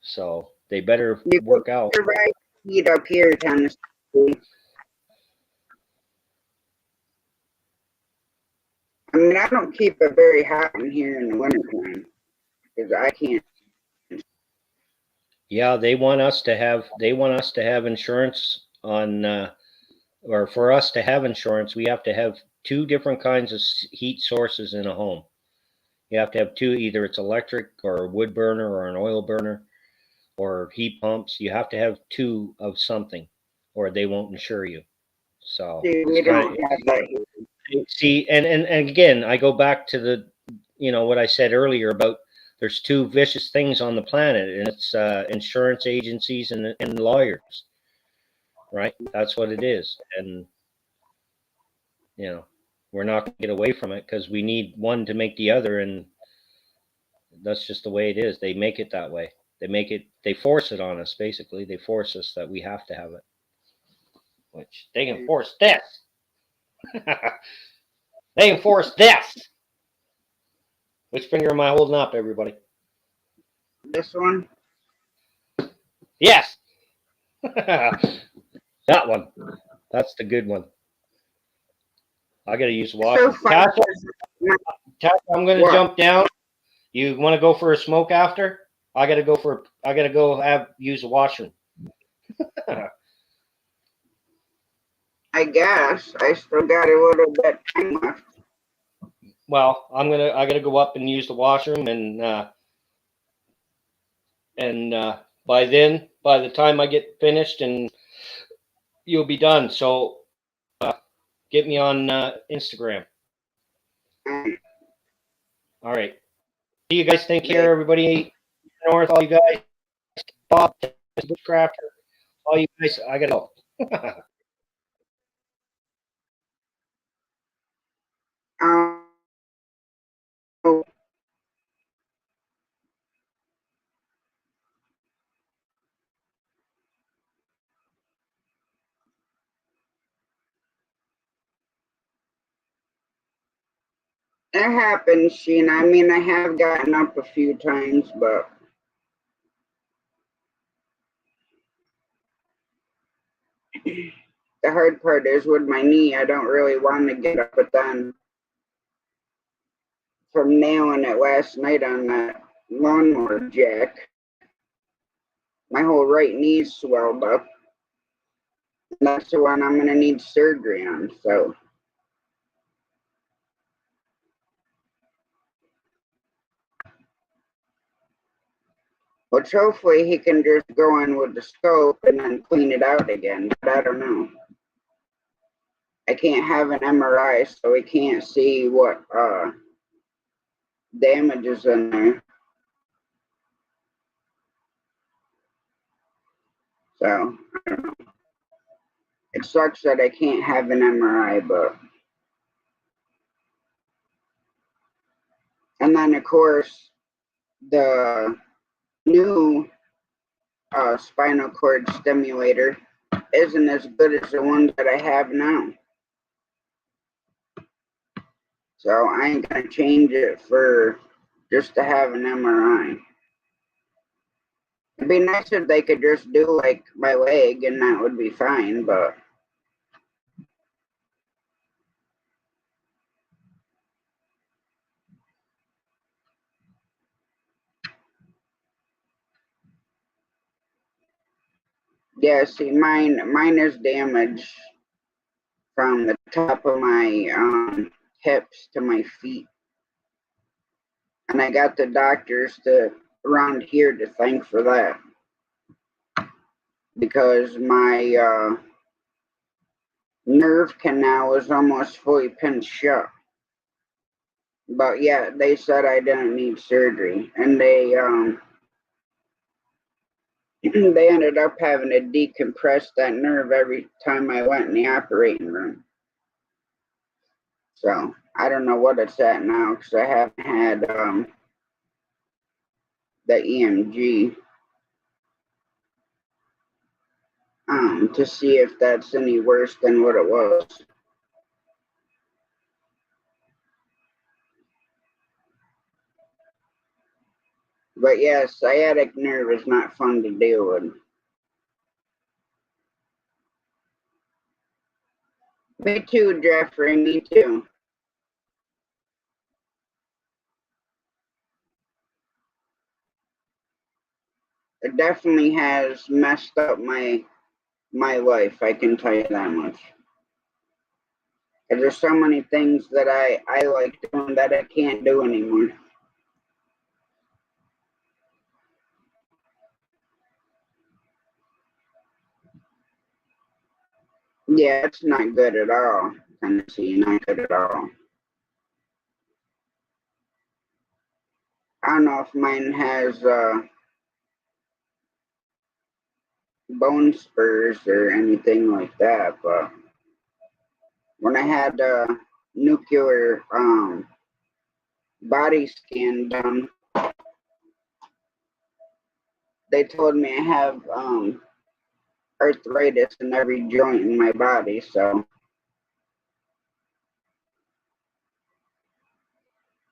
So they better You work out. put the right heat up here, Tennessee. I mean, I don't keep it very hot in here in the wintertime because I can't. Yeah, they want us to have insurance on, or for us to have insurance, we have to have 2 different kinds of heat sources in a home. You have to have 2, either it's electric or a wood burner or an oil burner or heat pumps. You have to have 2 of something or they won't insure you. So See, we don't have that here. see, and again, I go back to the, what I said earlier about there's 2 vicious things on the planet, and it's insurance agencies and lawyers, right? That's what it is, and we're not going to get away from it because we need one to make the other, and that's just the way it is. They make it that way. They force it on us, basically. They force us that we have to have it, which they can force this. They can force this. Which finger am I holding up, everybody? This one? Yes. That one. That's the good one. I gotta use the So washroom. fun. Tasha, I'm gonna What? jump down. You want to go for a smoke after? I gotta go use the washroom. I guess I still got a little bit of time left. Well, I gotta go up and use the washroom, and by the time I get finished, and you'll be done. So get me on Instagram. All right. See you guys. Take care, everybody. North, all you guys. Bob, Bushcrafter, all you guys. I gotta go. Oh, it happens, Sheena. I mean, I have gotten up a few times, but the hard part is with my knee. I don't really want to get up, but then from nailing it last night on that lawnmower jack, my whole right knee swelled up. And that's the one I'm going to need surgery on. So, which hopefully he can just go in with the scope and then clean it out again. But I don't know. I can't have an MRI, so we can't see what damage is in there. So, I don't know. It sucks that I can't have an MRI, but. And then, of course, the new spinal cord stimulator isn't as good as the ones that I have now. So I ain't gonna change it for just to have an MRI. It'd be nice if they could just do like my leg and that would be fine, but yeah, see mine is damaged from the top of my hips to my feet. And I got the doctors around here to thank for that. Because my nerve canal is almost fully pinched shut. But yeah, they said I didn't need surgery. And they they ended up having to decompress that nerve every time I went in the operating room. So I don't know what it's at now because I haven't had the EMG to see if that's any worse than what it was. But yeah, sciatic nerve is not fun to deal with. Me too, Jeffrey, me too. It definitely has messed up my life, I can tell you that much. There's so many things that I like doing that I can't do anymore. Yeah, it's not good at all, Tennessee, not good at all. I don't know if mine has bone spurs or anything like that, but when I had a nuclear body scan done, they told me I have arthritis in every joint in my body, so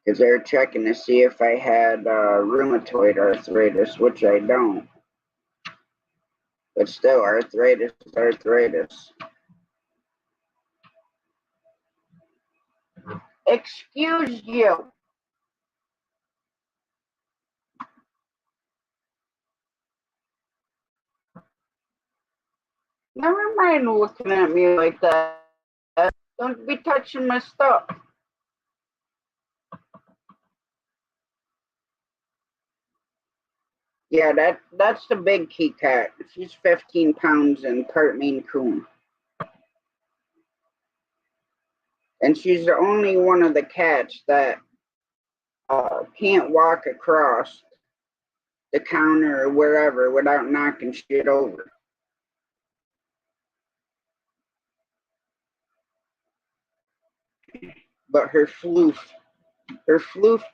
because they were checking to see if I had rheumatoid arthritis, which I don't. But still, arthritis is arthritis. Excuse you. Never mind looking at me like that. Don't be touching my stuff. Yeah, that's the big key cat. She's 15 pounds and part Maine Coon. And she's the only one of the cats that can't walk across the counter or wherever without knocking shit over. But her floof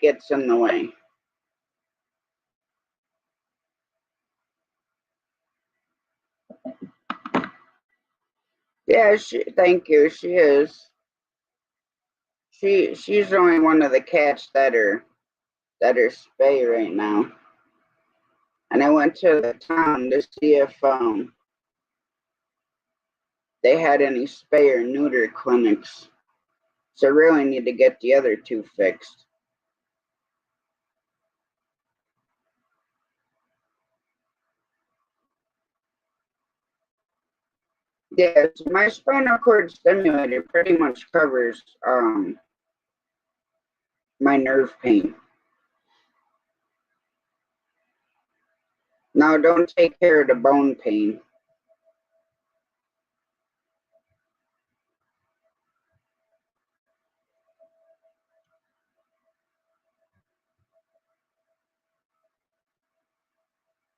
gets in the way. Yeah, thank you. She is. She's only one of the cats that are spay right now. And I went to the town to see if they had any spay or neuter clinics. So I really need to get the other two fixed. Yes, my spinal cord stimulator pretty much covers my nerve pain. Now don't take care of the bone pain.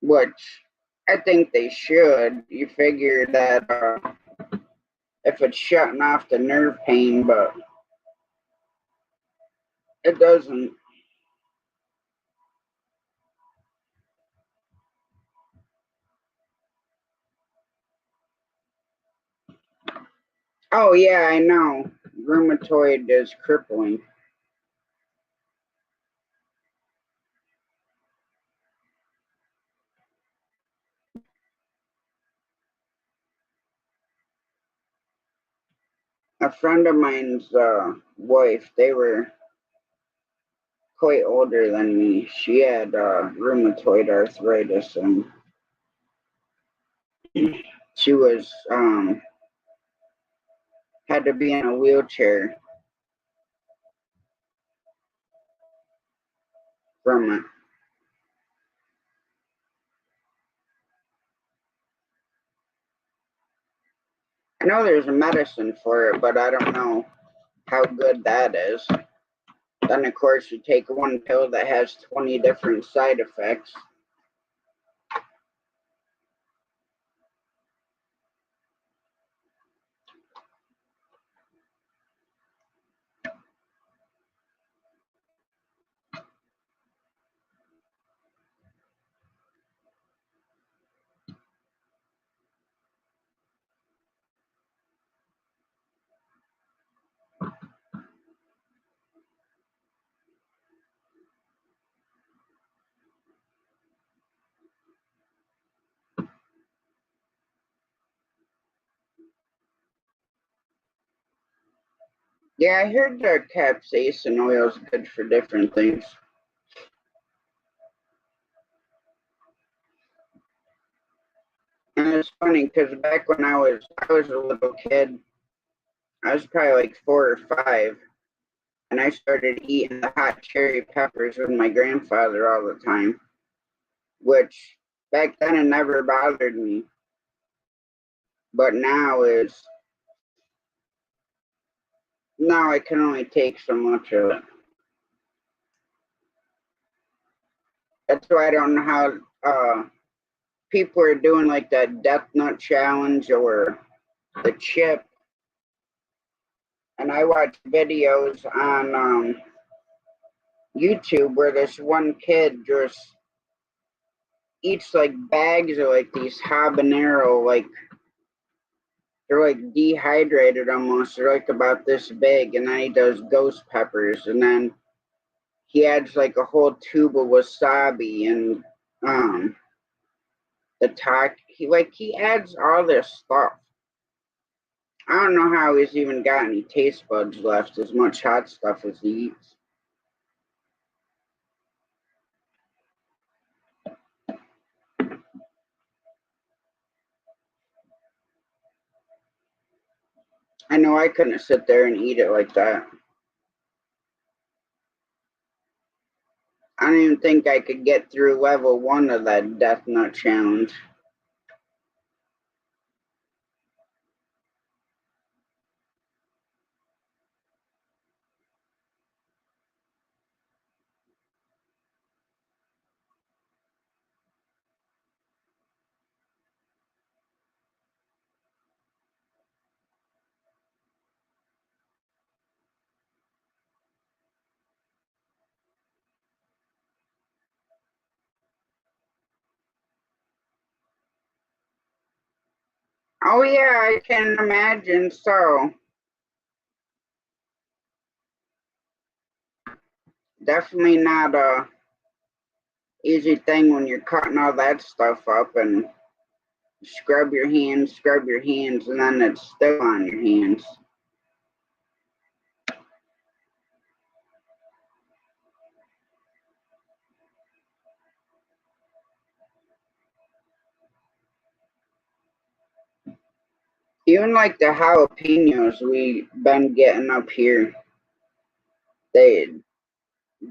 Which I think they should. You figure that if it's shutting off the nerve pain, but it doesn't. Oh yeah, I know. Rheumatoid is crippling. A friend of mine's wife, they were quite older than me. She had rheumatoid arthritis, and she was had to be in a wheelchair from it. I know there's a medicine for it, but I don't know how good that is. Then, of course, you take one pill that has 20 different side effects. Yeah, I heard that capsaicin oil is good for different things. And it's funny because back when I was a little kid, I was probably like 4 or 5, and I started eating the hot cherry peppers with my grandfather all the time, which back then it never bothered me, but now I can only take so much of it. That's why I don't know how people are doing like that death nut challenge or the chip. And I watch videos on YouTube where this one kid just eats like bags of like these habanero, like they're like dehydrated almost. They're like about this big, and then he does ghost peppers, and then he adds like a whole tube of wasabi and he adds all this stuff. I don't know how he's even got any taste buds left, as much hot stuff as he eats. I know I couldn't sit there and eat it like that. I don't even think I could get through level 1 of that Death Nut challenge. Oh yeah, I can imagine so. Definitely not a easy thing when you're cutting all that stuff up and scrub your hands, and then it's still on your hands. Even like the jalapenos we've been getting up here, the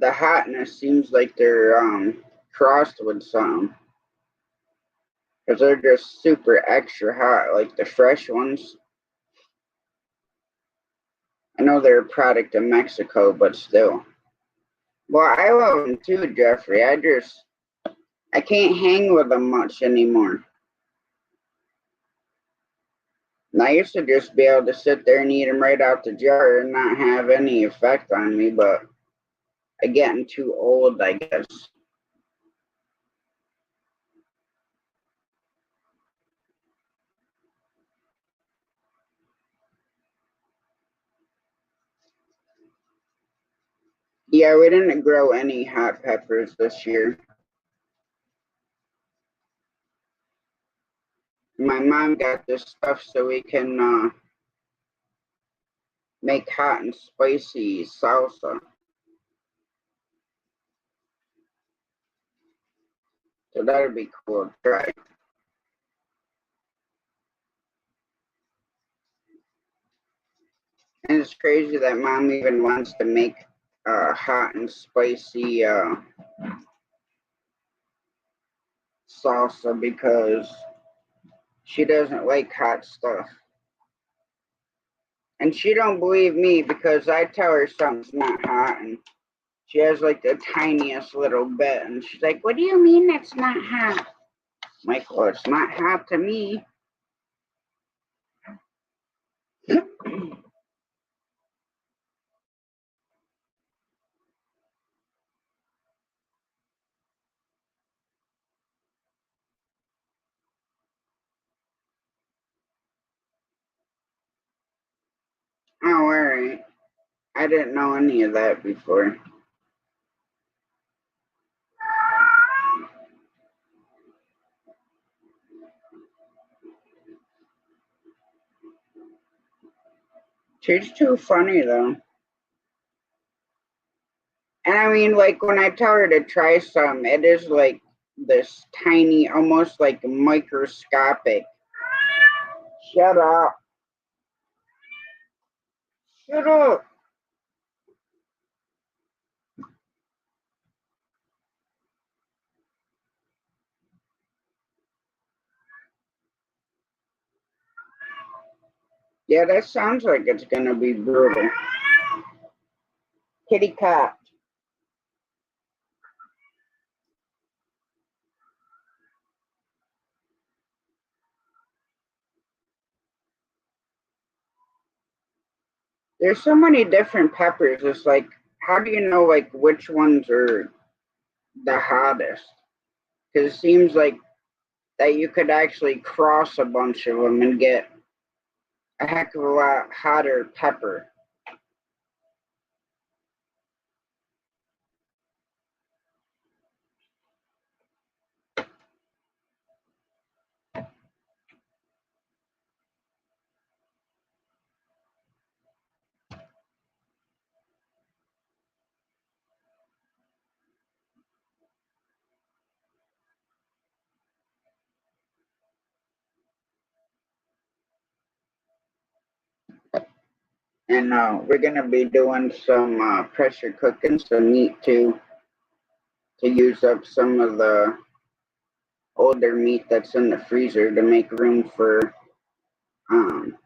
hotness seems like they're crossed with something. Because they're just super extra hot, like the fresh ones. I know they're a product of Mexico, but still. Well, I love them too, Jeffrey. I can't hang with them much anymore. And I used to just be able to sit there and eat them right out the jar and not have any effect on me, but I'm getting too old, I guess. Yeah, we didn't grow any hot peppers this year. My mom got this stuff so we can make hot and spicy salsa. So that would be cool to try. And it's crazy that mom even wants to make hot and spicy salsa because she doesn't like hot stuff. And she don't believe me because I tell her something's not hot and she has like the tiniest little bit and she's like, what do you mean it's not hot? I'm like, well, it's not hot to me. Oh, alright. I didn't know any of that before. She's too funny though. And I mean, like when I tell her to try some, it is like this tiny, almost like microscopic. Shut up. Shut up. Yeah, that sounds like it's gonna be brutal. Kitty cat. There's so many different peppers. It's like, how do you know like which ones are the hottest? Because it seems like that you could actually cross a bunch of them and get a heck of a lot hotter pepper. And we're gonna be doing some pressure cooking some meat too, to use up some of the older meat that's in the freezer to make room for. Um,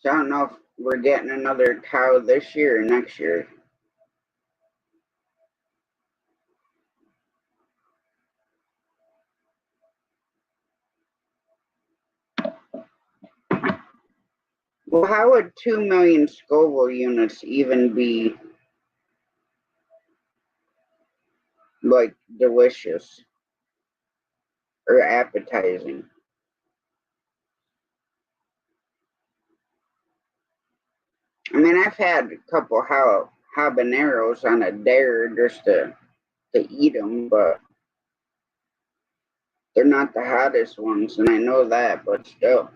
so I don't know if we're getting another cow this year or next year. Well, how would 2 million Scoville units even be like delicious or appetizing? I mean, I've had a couple habaneros on a dare just to eat them, but they're not the hottest ones, and I know that, but still.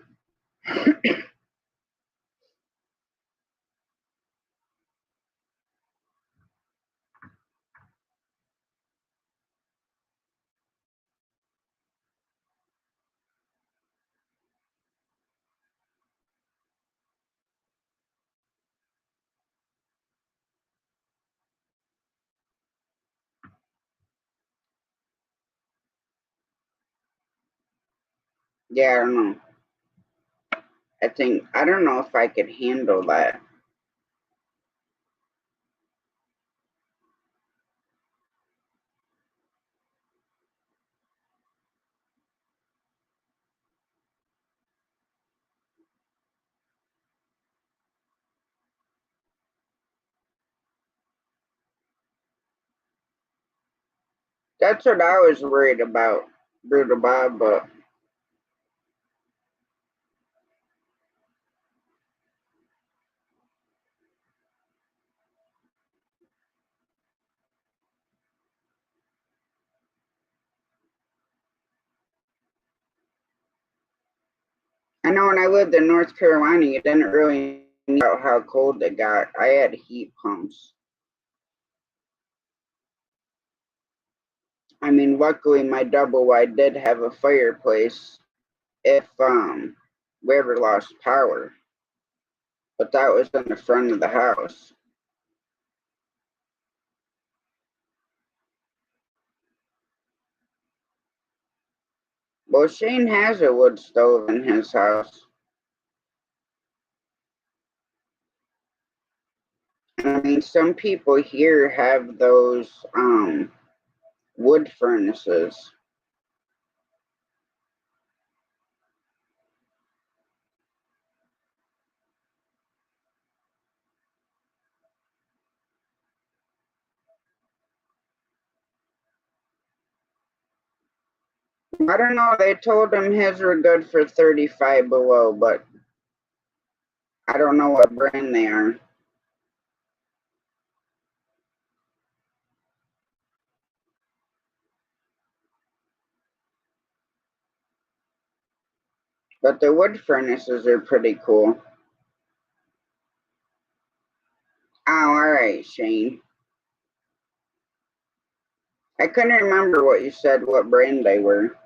Yeah, I don't know. I don't know if I could handle that. That's what I was worried about, Brutal Bob, but I know when I lived in North Carolina, you didn't really know how cold it got. I had heat pumps. I mean, luckily my double wide did have a fireplace if we ever lost power, but that was in the front of the house. Well, Shane has a wood stove in his house. And I mean, some people here have those wood furnaces. I don't know. They told him his were good for 35 below, but I don't know what brand they are. But the wood furnaces are pretty cool. Oh, all right, Shane. I couldn't remember what you said, what brand they were.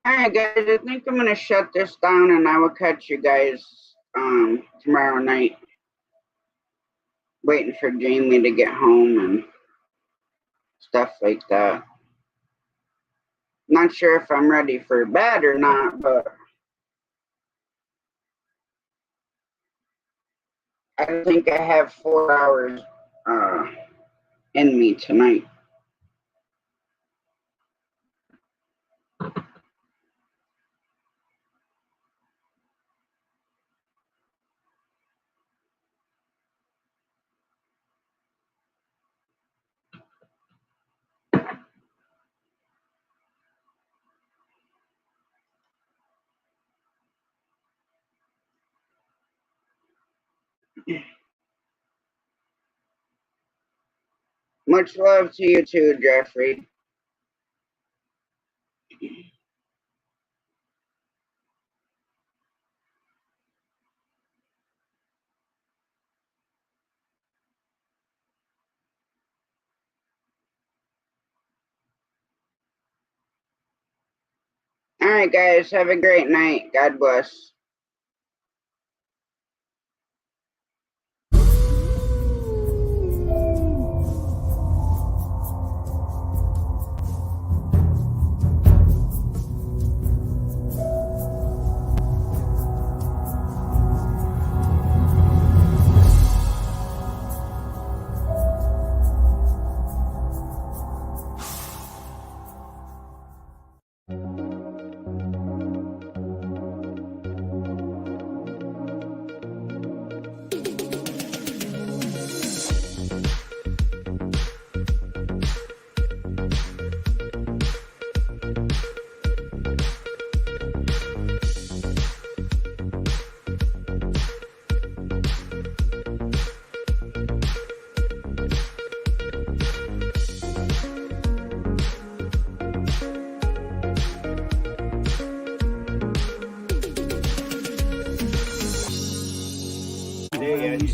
Alright guys, I think I'm gonna shut this down and I will catch you guys tomorrow night. Waiting for Jamie to get home and stuff like that. Not sure if I'm ready for bed or not, but I think I have 4 hours in me tonight. Much love to you too, Jeffrey. All right, guys, have a great night. God bless.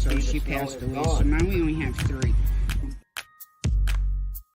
So she passed away. So now we only have 3.